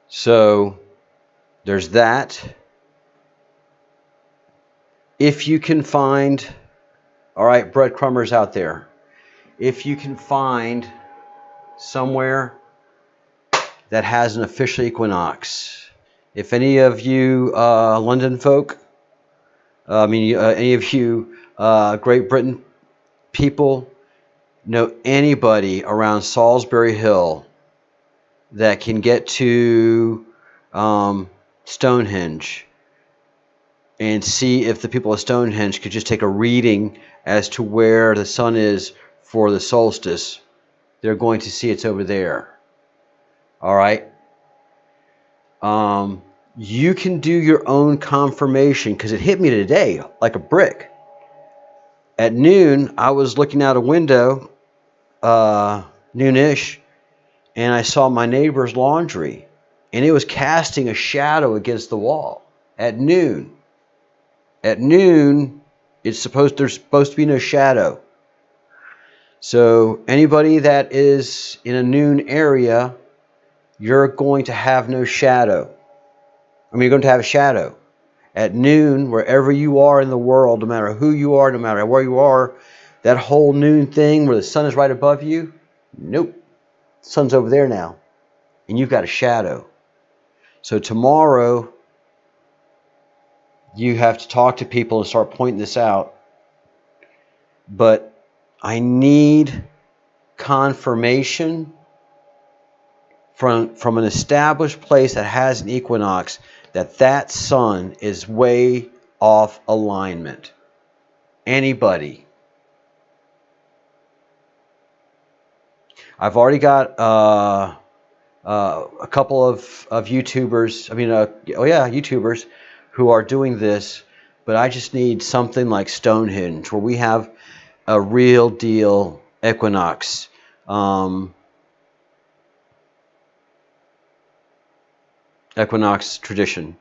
So there's that. If you can find, all right, breadcrumbers out there, if you can find somewhere that has an official equinox, if any of you London folk, any of you Great Britain people know anybody around Salisbury Hill that can get to Stonehenge and see if the people of Stonehenge could just take a reading as to where the sun is for the solstice, they're going to see it's over there. All right. You can do your own confirmation, because it hit me today like a brick. At noon, I was looking out a window, noonish, and I saw my neighbor's laundry, and it was casting a shadow against the wall at noon. At noon, there's supposed to be no shadow. So anybody that is in a noon area, you're going to have no shadow. You're going to have a shadow. At noon, wherever you are in the world, no matter who you are, no matter where you are, that whole noon thing where the sun is right above you, nope. The sun's over there now. And you've got a shadow. So tomorrow, you have to talk to people and start pointing this out. But I need confirmation from an established place that has an equinox that sun is way off alignment. Anybody. I've already got a couple of YouTubers, YouTubers who are doing this, but I just need something like Stonehenge, where we have a real deal equinox. Equinox tradition.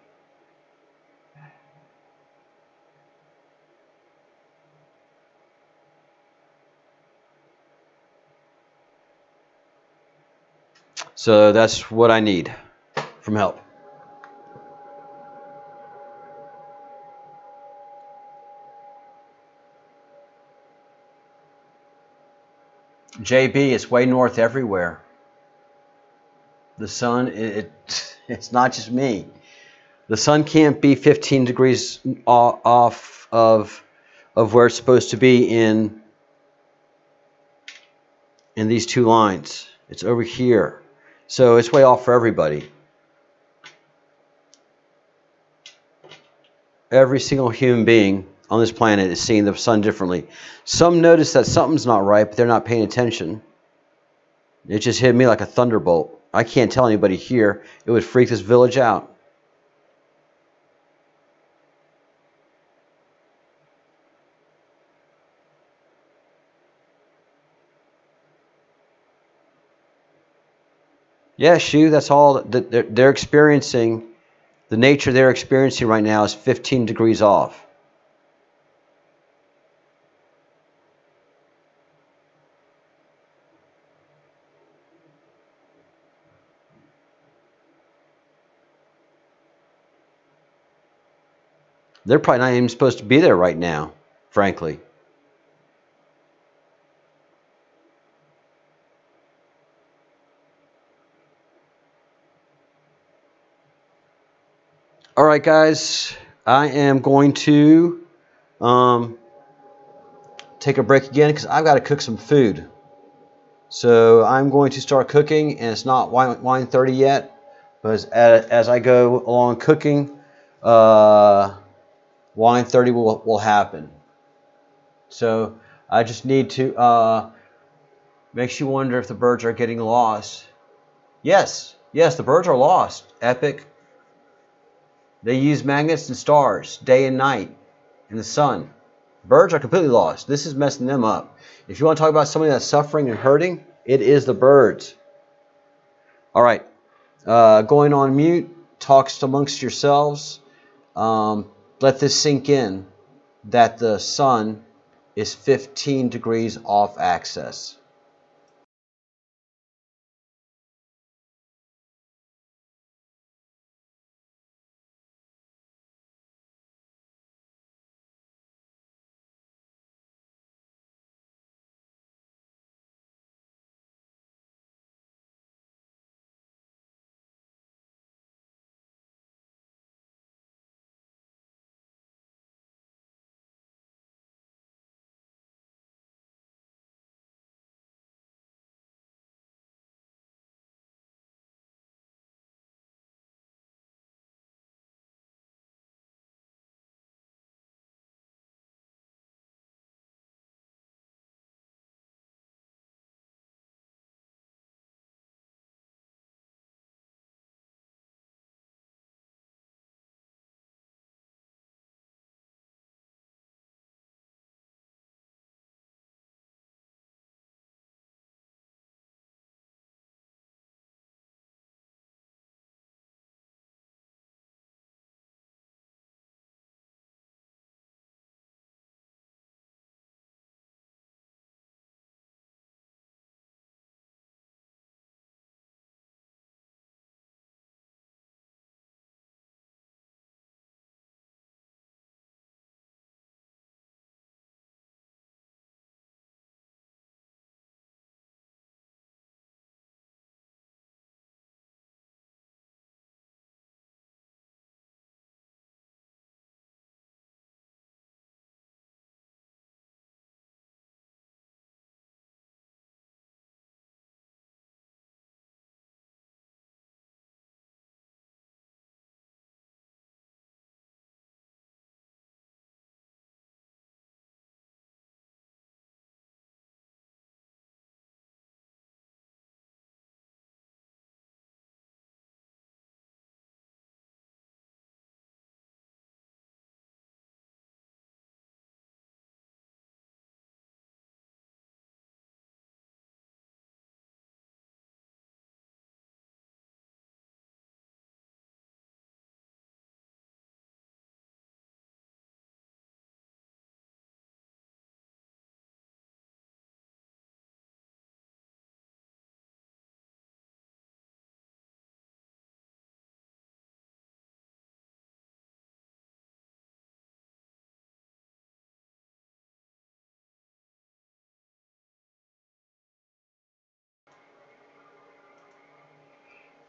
So that's what I need from help. JB, it's way north everywhere. The sun, it's not just me. The sun can't be 15 degrees off of where it's supposed to be in these 2 lines. It's over here. So it's way off for everybody. every single human being on this planet is seeing the sun differently. Some notice that something's not right, but they're not paying attention. It just hit me like a thunderbolt. I can't tell anybody here. It would freak this village out. Yeah, Shu, that's all that they're experiencing. The nature they're experiencing right now is 15 degrees off. They're probably not even supposed to be there right now, frankly. All right, guys, I am going to take a break again because I've got to cook some food. So I'm going to start cooking, and it's not wine 30 yet, but as I go along cooking, wine 30 will happen. So I just need to makes you wonder if the birds are getting lost. Yes, the birds are lost. Epic. They use magnets and stars day and night in the sun. Birds are completely lost. This is messing them up. If you want to talk about somebody that's suffering and hurting, it is the birds. All right. Going on mute. Talks amongst yourselves. Let this sink in that the sun is 15 degrees off axis.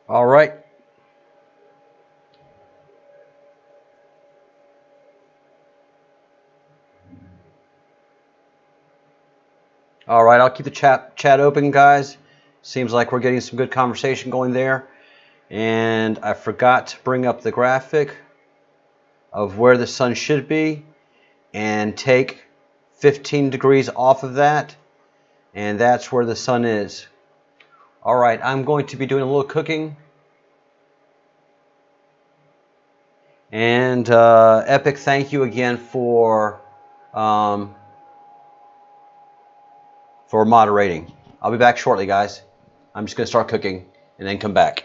All right. All right, I'll keep the chat open, guys. Seems like we're getting some good conversation going there. And I forgot to bring up the graphic. of where the sun should be and take 15 degrees off of that, and that's where the sun is. All right, I'm going to be doing a little cooking. And Epic, thank you again for moderating. I'll be back shortly, guys. I'm just going to start cooking and then come back.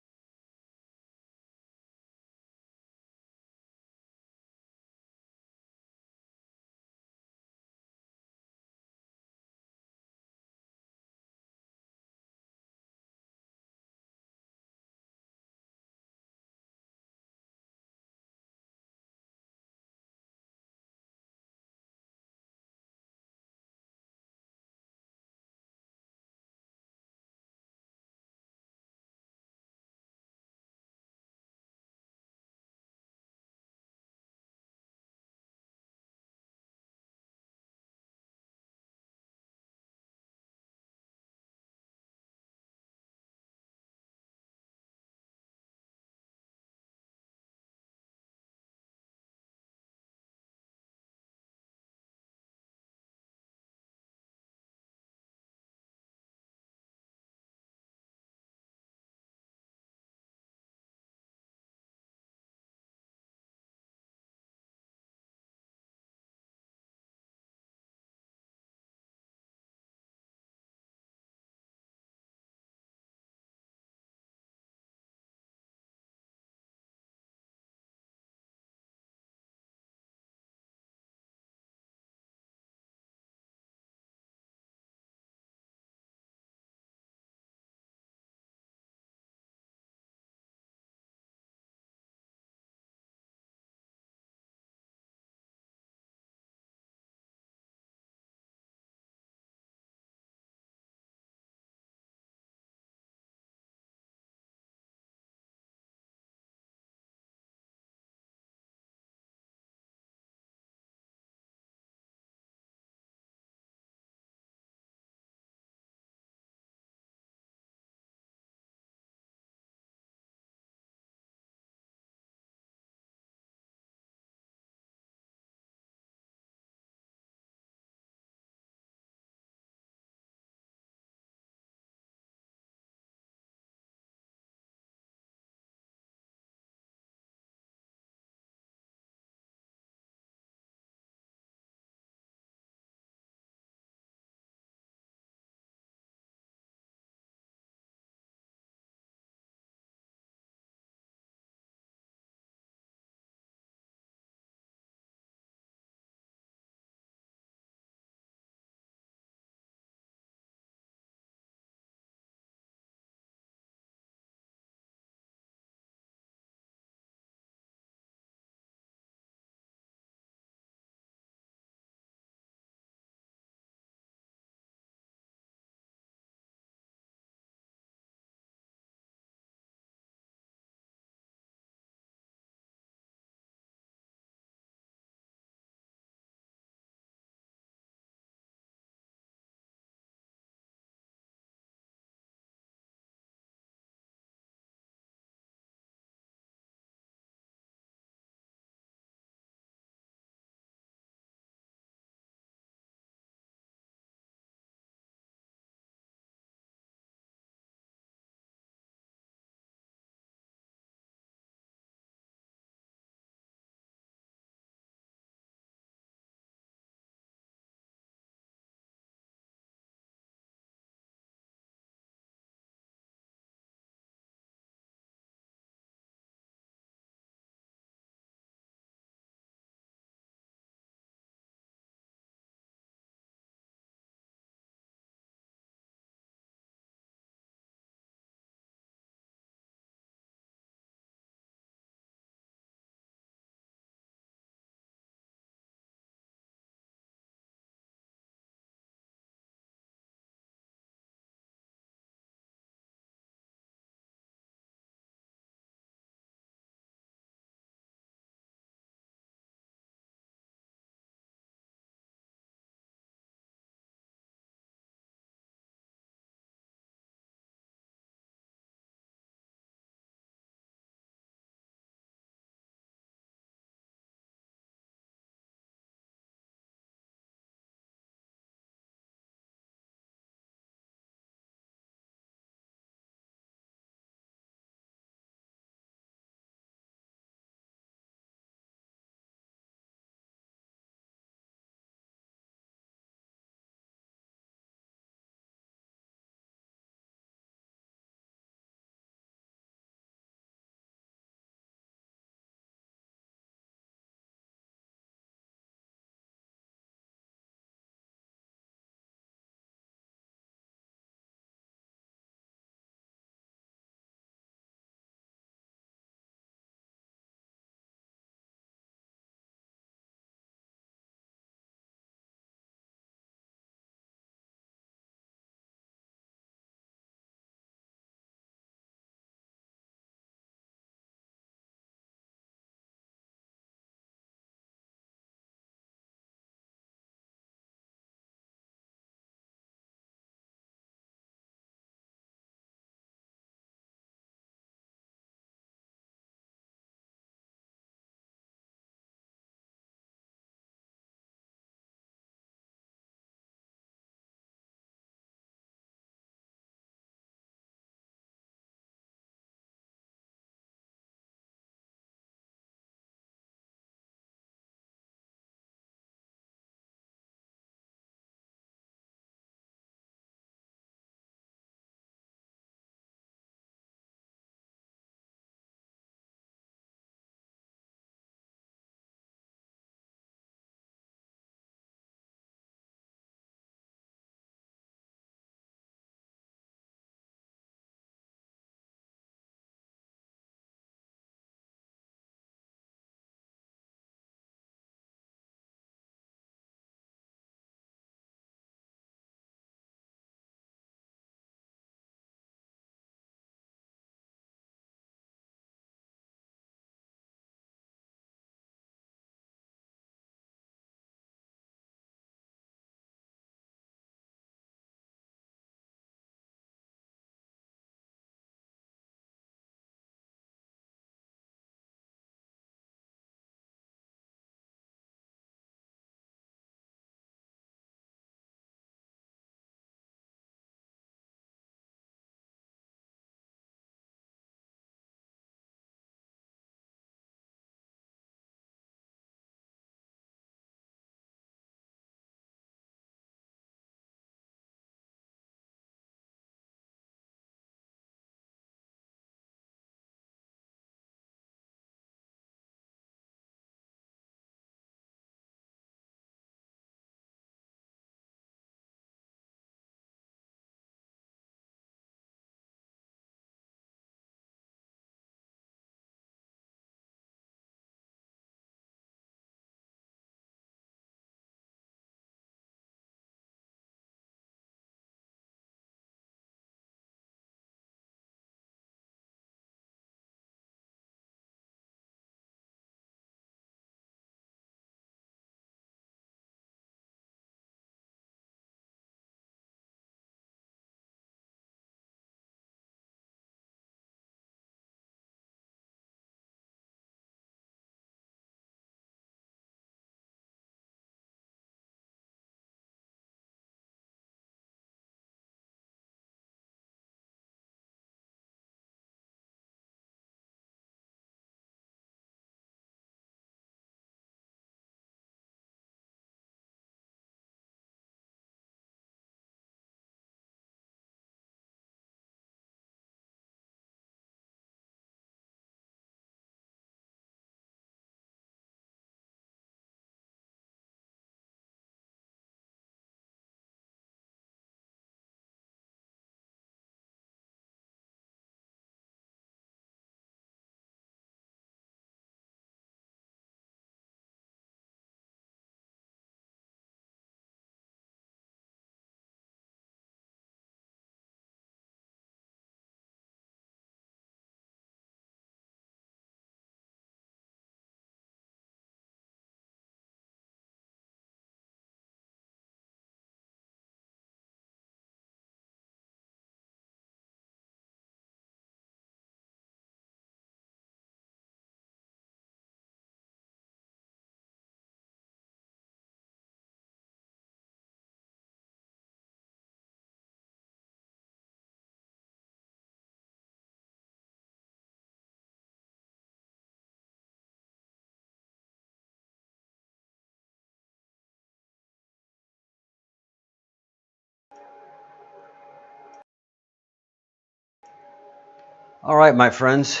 All right, my friends,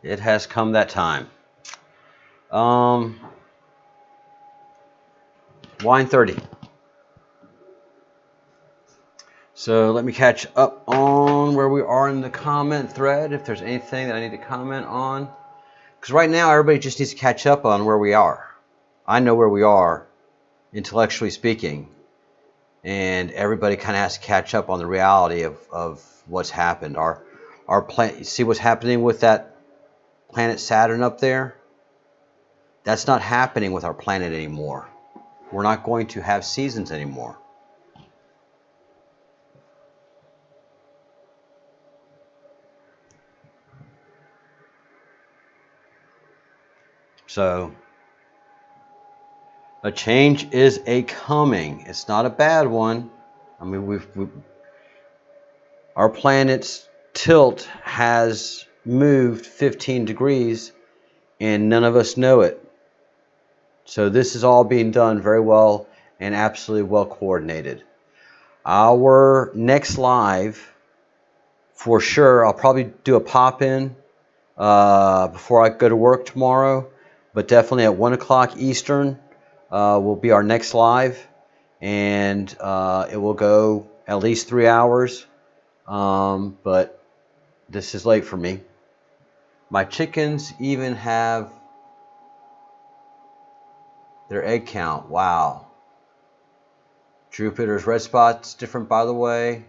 it has come that time. Wine 30. So let me catch up on where we are in the comment thread, if there's anything that I need to comment on. Because right now, everybody just needs to catch up on where we are. I know where we are, intellectually speaking. And everybody kind of has to catch up on the reality of what's happened. Our planet, see what's happening with that planet Saturn up there? That's not happening with our planet anymore. We're not going to have seasons anymore. So, a change is a coming. It's not a bad one. I mean, our planet's tilt has moved 15 degrees and none of us know it. So this is all being done very well and absolutely well coordinated. Our next live, for sure, I'll probably do a pop-in before I go to work tomorrow, but definitely at 1 o'clock Eastern will be our next live, and it will go at least 3 hours, but this is late for me. My chickens even have their egg count. Wow. Jupiter's red spot's different, by the way.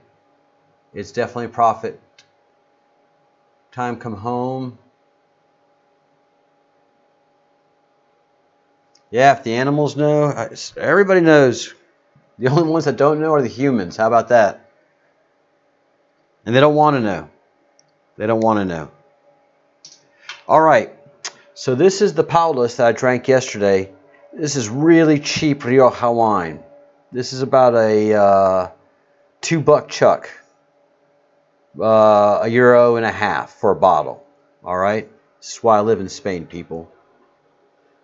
It's definitely profit time come home. Yeah, if the animals know, everybody knows. The only ones that don't know are the humans. How about that? And they don't want to know. They don't want to know. All right. So this is the Paulus that I drank yesterday. This is really cheap Rioja wine. This is about a $2 chuck. €1.50 for a bottle. All right. This is why I live in Spain, people.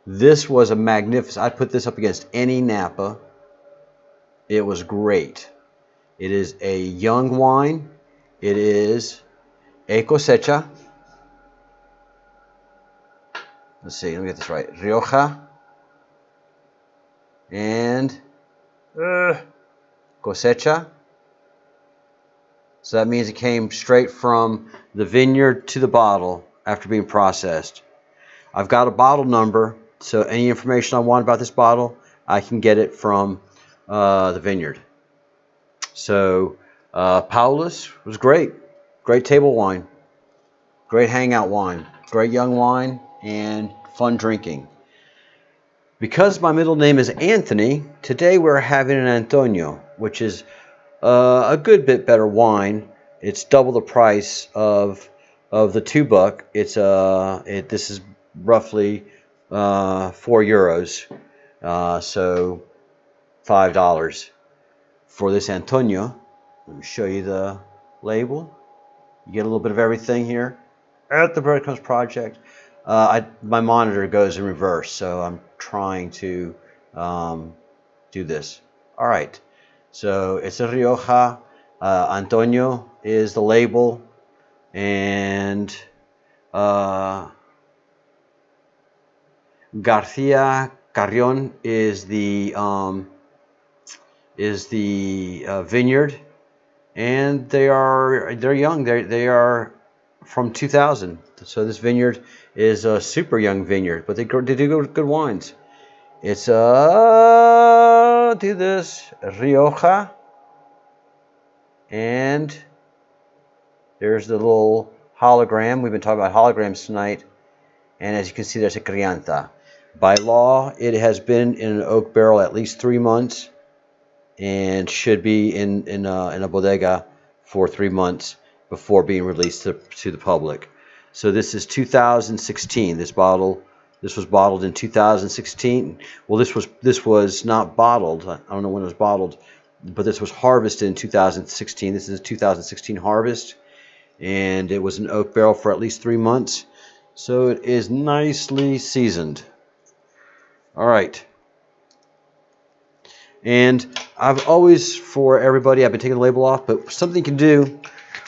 This was a magnificent. I'd put this up against any Napa. It was great. It is a young wine. It is a cosecha. Let's see. Let me get this right. Rioja and cosecha. So that means it came straight from the vineyard to the bottle after being processed. I've got a bottle number, so any information I want about this bottle, I can get it from the vineyard. So Paulus was great. Great table wine. Great hangout wine. Great young wine and fun drinking. Because my middle name is Anthony, today we're having an Antonio, which is a good bit better wine. It's double the price of the $2. It's this is roughly €4, so $5 for this Antonio. Let me show you the label. You get a little bit of everything here at the Breadcrumbs Project. My monitor goes in reverse, so I'm trying to do this. All right. So it's a Rioja. Antonio is the label, and Garcia Carrion is the vineyard, and they're young. They are from 2000. So this vineyard is a super young vineyard, but they do good wines. It's do this Rioja, and there's the little hologram. We've been talking about holograms tonight, and as you can see, there's a Crianza. By law, it has been in an oak barrel at least 3 months, and should be in a bodega for 3 months before being released to the public. So this is 2016. This was bottled in 2016. Well, this was not bottled. I don't know when it was bottled, but this was harvested in 2016. This is a 2016 harvest, and it was an oak barrel for at least 3 months. So it is nicely seasoned. All right. And I've always, for everybody, I've been taking the label off, but something you can do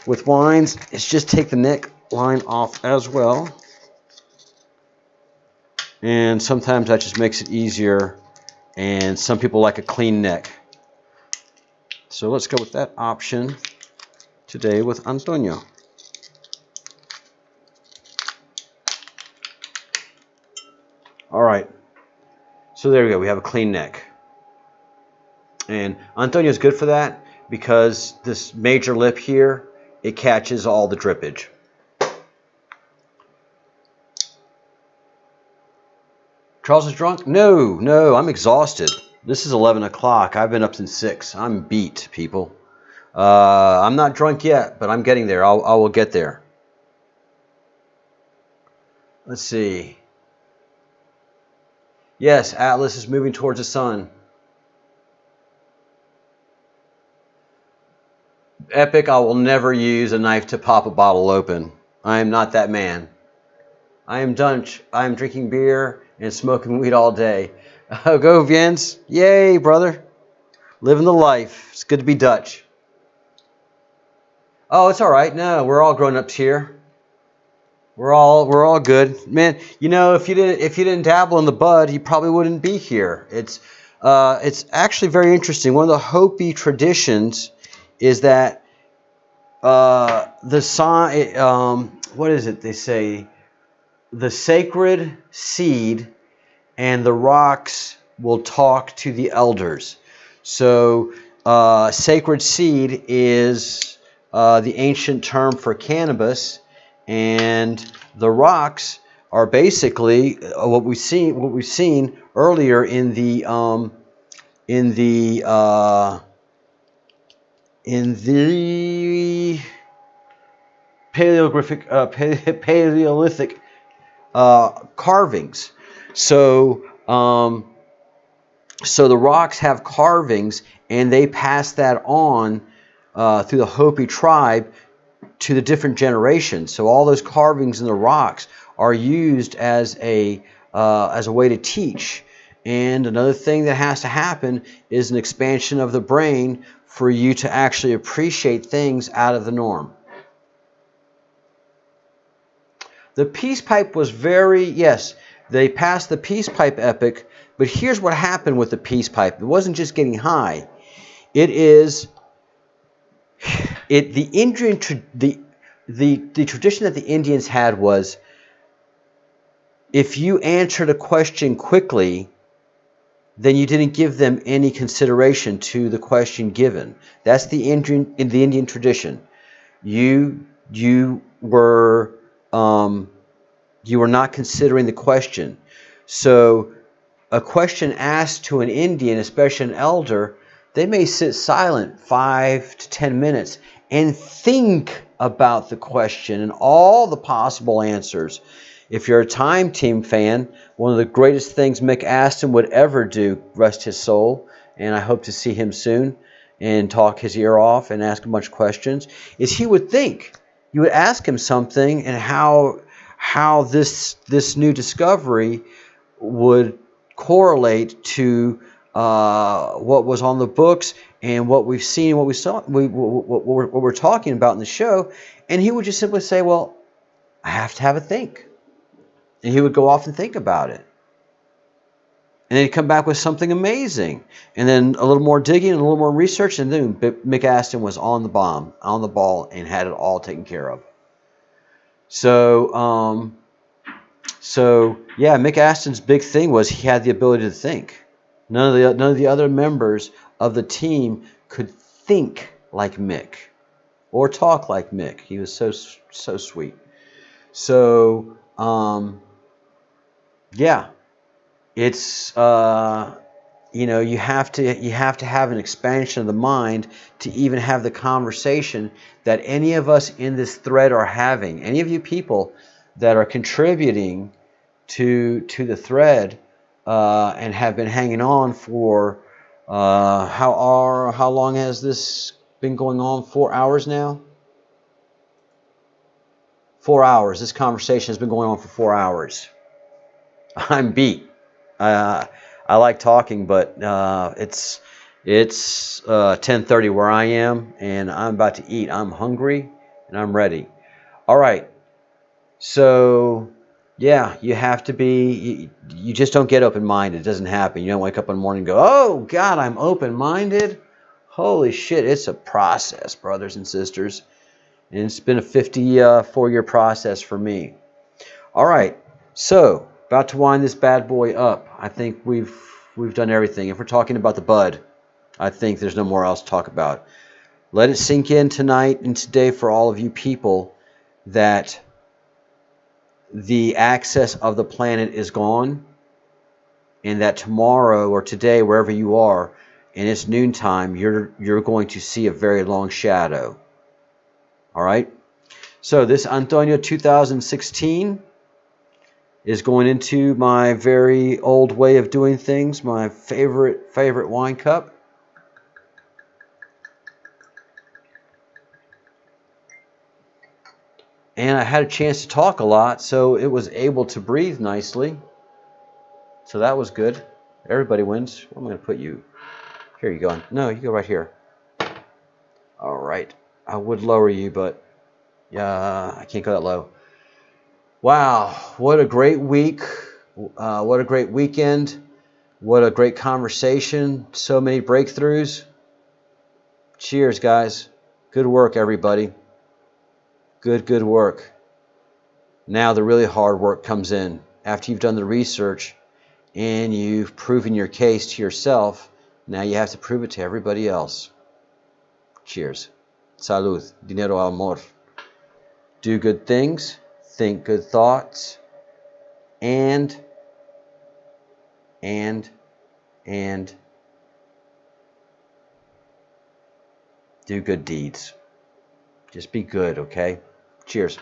with wines is just take the neck line off as well. And sometimes that just makes it easier. And some people like a clean neck. So let's go with that option today with Antonio. All right. So there we go. We have a clean neck. And Antonio's good for that because this major lip here, it catches all the drippage. Charles is drunk? No, I'm exhausted. This is 11 o'clock. I've been up since 6. I'm beat, people. I'm not drunk yet, but I'm getting there. I will get there. Let's see. Yes, Atlas is moving towards the sun. Epic, I will never use a knife to pop a bottle open. I am not that man. I am Dutch. I am drinking beer and smoking weed all day. Go, Jens. Yay, brother. Living the life. It's good to be Dutch. Oh, it's all right. No, we're all grown-ups here. We're all good. Man, you know, if you didn't dabble in the bud, you probably wouldn't be here. It's actually very interesting. One of the Hopi traditions is that the sign, what is it they say? The sacred seed and the rocks will talk to the elders. So sacred seed is the ancient term for cannabis, and the rocks are basically what we've seen earlier in the Paleolithic carvings. So the rocks have carvings, and they pass that on through the Hopi tribe to the different generations. So all those carvings in the rocks are used as a way to teach. And another thing that has to happen is an expansion of the brain for you to actually appreciate things out of the norm. The peace pipe was they passed the peace pipe epic, but here's what happened with the peace pipe. It wasn't just getting high. The tradition that the Indians had was, if you answered a question quickly, then you didn't give them any consideration to the question given. That's the Indian tradition. You were not considering the question. So a question asked to an Indian, especially an elder, they may sit silent 5 to 10 minutes and think about the question and all the possible answers. If you're a Time Team fan, one of the greatest things Mick Aston would ever do, rest his soul, and I hope to see him soon and talk his ear off and ask a bunch of questions, is he would think. You would ask him something and how this new discovery would correlate to what was on the books and what we've seen, what we saw, what we're talking about in the show, and he would just simply say, "Well, I have to have a think," and he would go off and think about it, and then he'd come back with something amazing, and then a little more digging and a little more research, and then Mick Aston was on the ball, and had it all taken care of. So yeah, Mick Aston's big thing was he had the ability to think. None of the other members of the team could think like Mick or talk like Mick. He was so sweet. So yeah, it's you have to have an expansion of the mind to even have the conversation that any of us in this thread are having. Any of you people that are contributing to the thread and have been hanging on for how long has this been going on? 4 hours now? 4 hours. This conversation has been going on for 4 hours. I'm beat. I like talking, but it's 10:30 where I am, and I'm about to eat. I'm hungry and I'm ready. All right. So, yeah, you have to be, you just don't get open-minded. It doesn't happen. You don't wake up in the morning and go, oh, God, I'm open-minded. Holy shit, it's a process, brothers and sisters. And it's been a 54-year process for me. All right, so about to wind this bad boy up. I think we've done everything. If we're talking about the bud, I think there's no more else to talk about. Let it sink in tonight and today for all of you people that the axis of the planet is gone, and that tomorrow or today, wherever you are, and it's noontime, you're going to see a very long shadow. All right. So this Antonio 2016 is going into my very old way of doing things, my favorite wine cup. And I had a chance to talk a lot, so it was able to breathe nicely. So that was good. Everybody wins. Where am I going to put you? Here you go. No, you go right here. All right. I would lower you, but yeah, I can't go that low. Wow, what a great week. What a great weekend. What a great conversation. So many breakthroughs. Cheers, guys. Good work, everybody. Good work. Now the really hard work comes in. After you've done the research and you've proven your case to yourself, now you have to prove it to everybody else. Cheers. Salud. Dinero, amor. Do good things. Think good thoughts. And do good deeds. Just be good, okay? Cheers.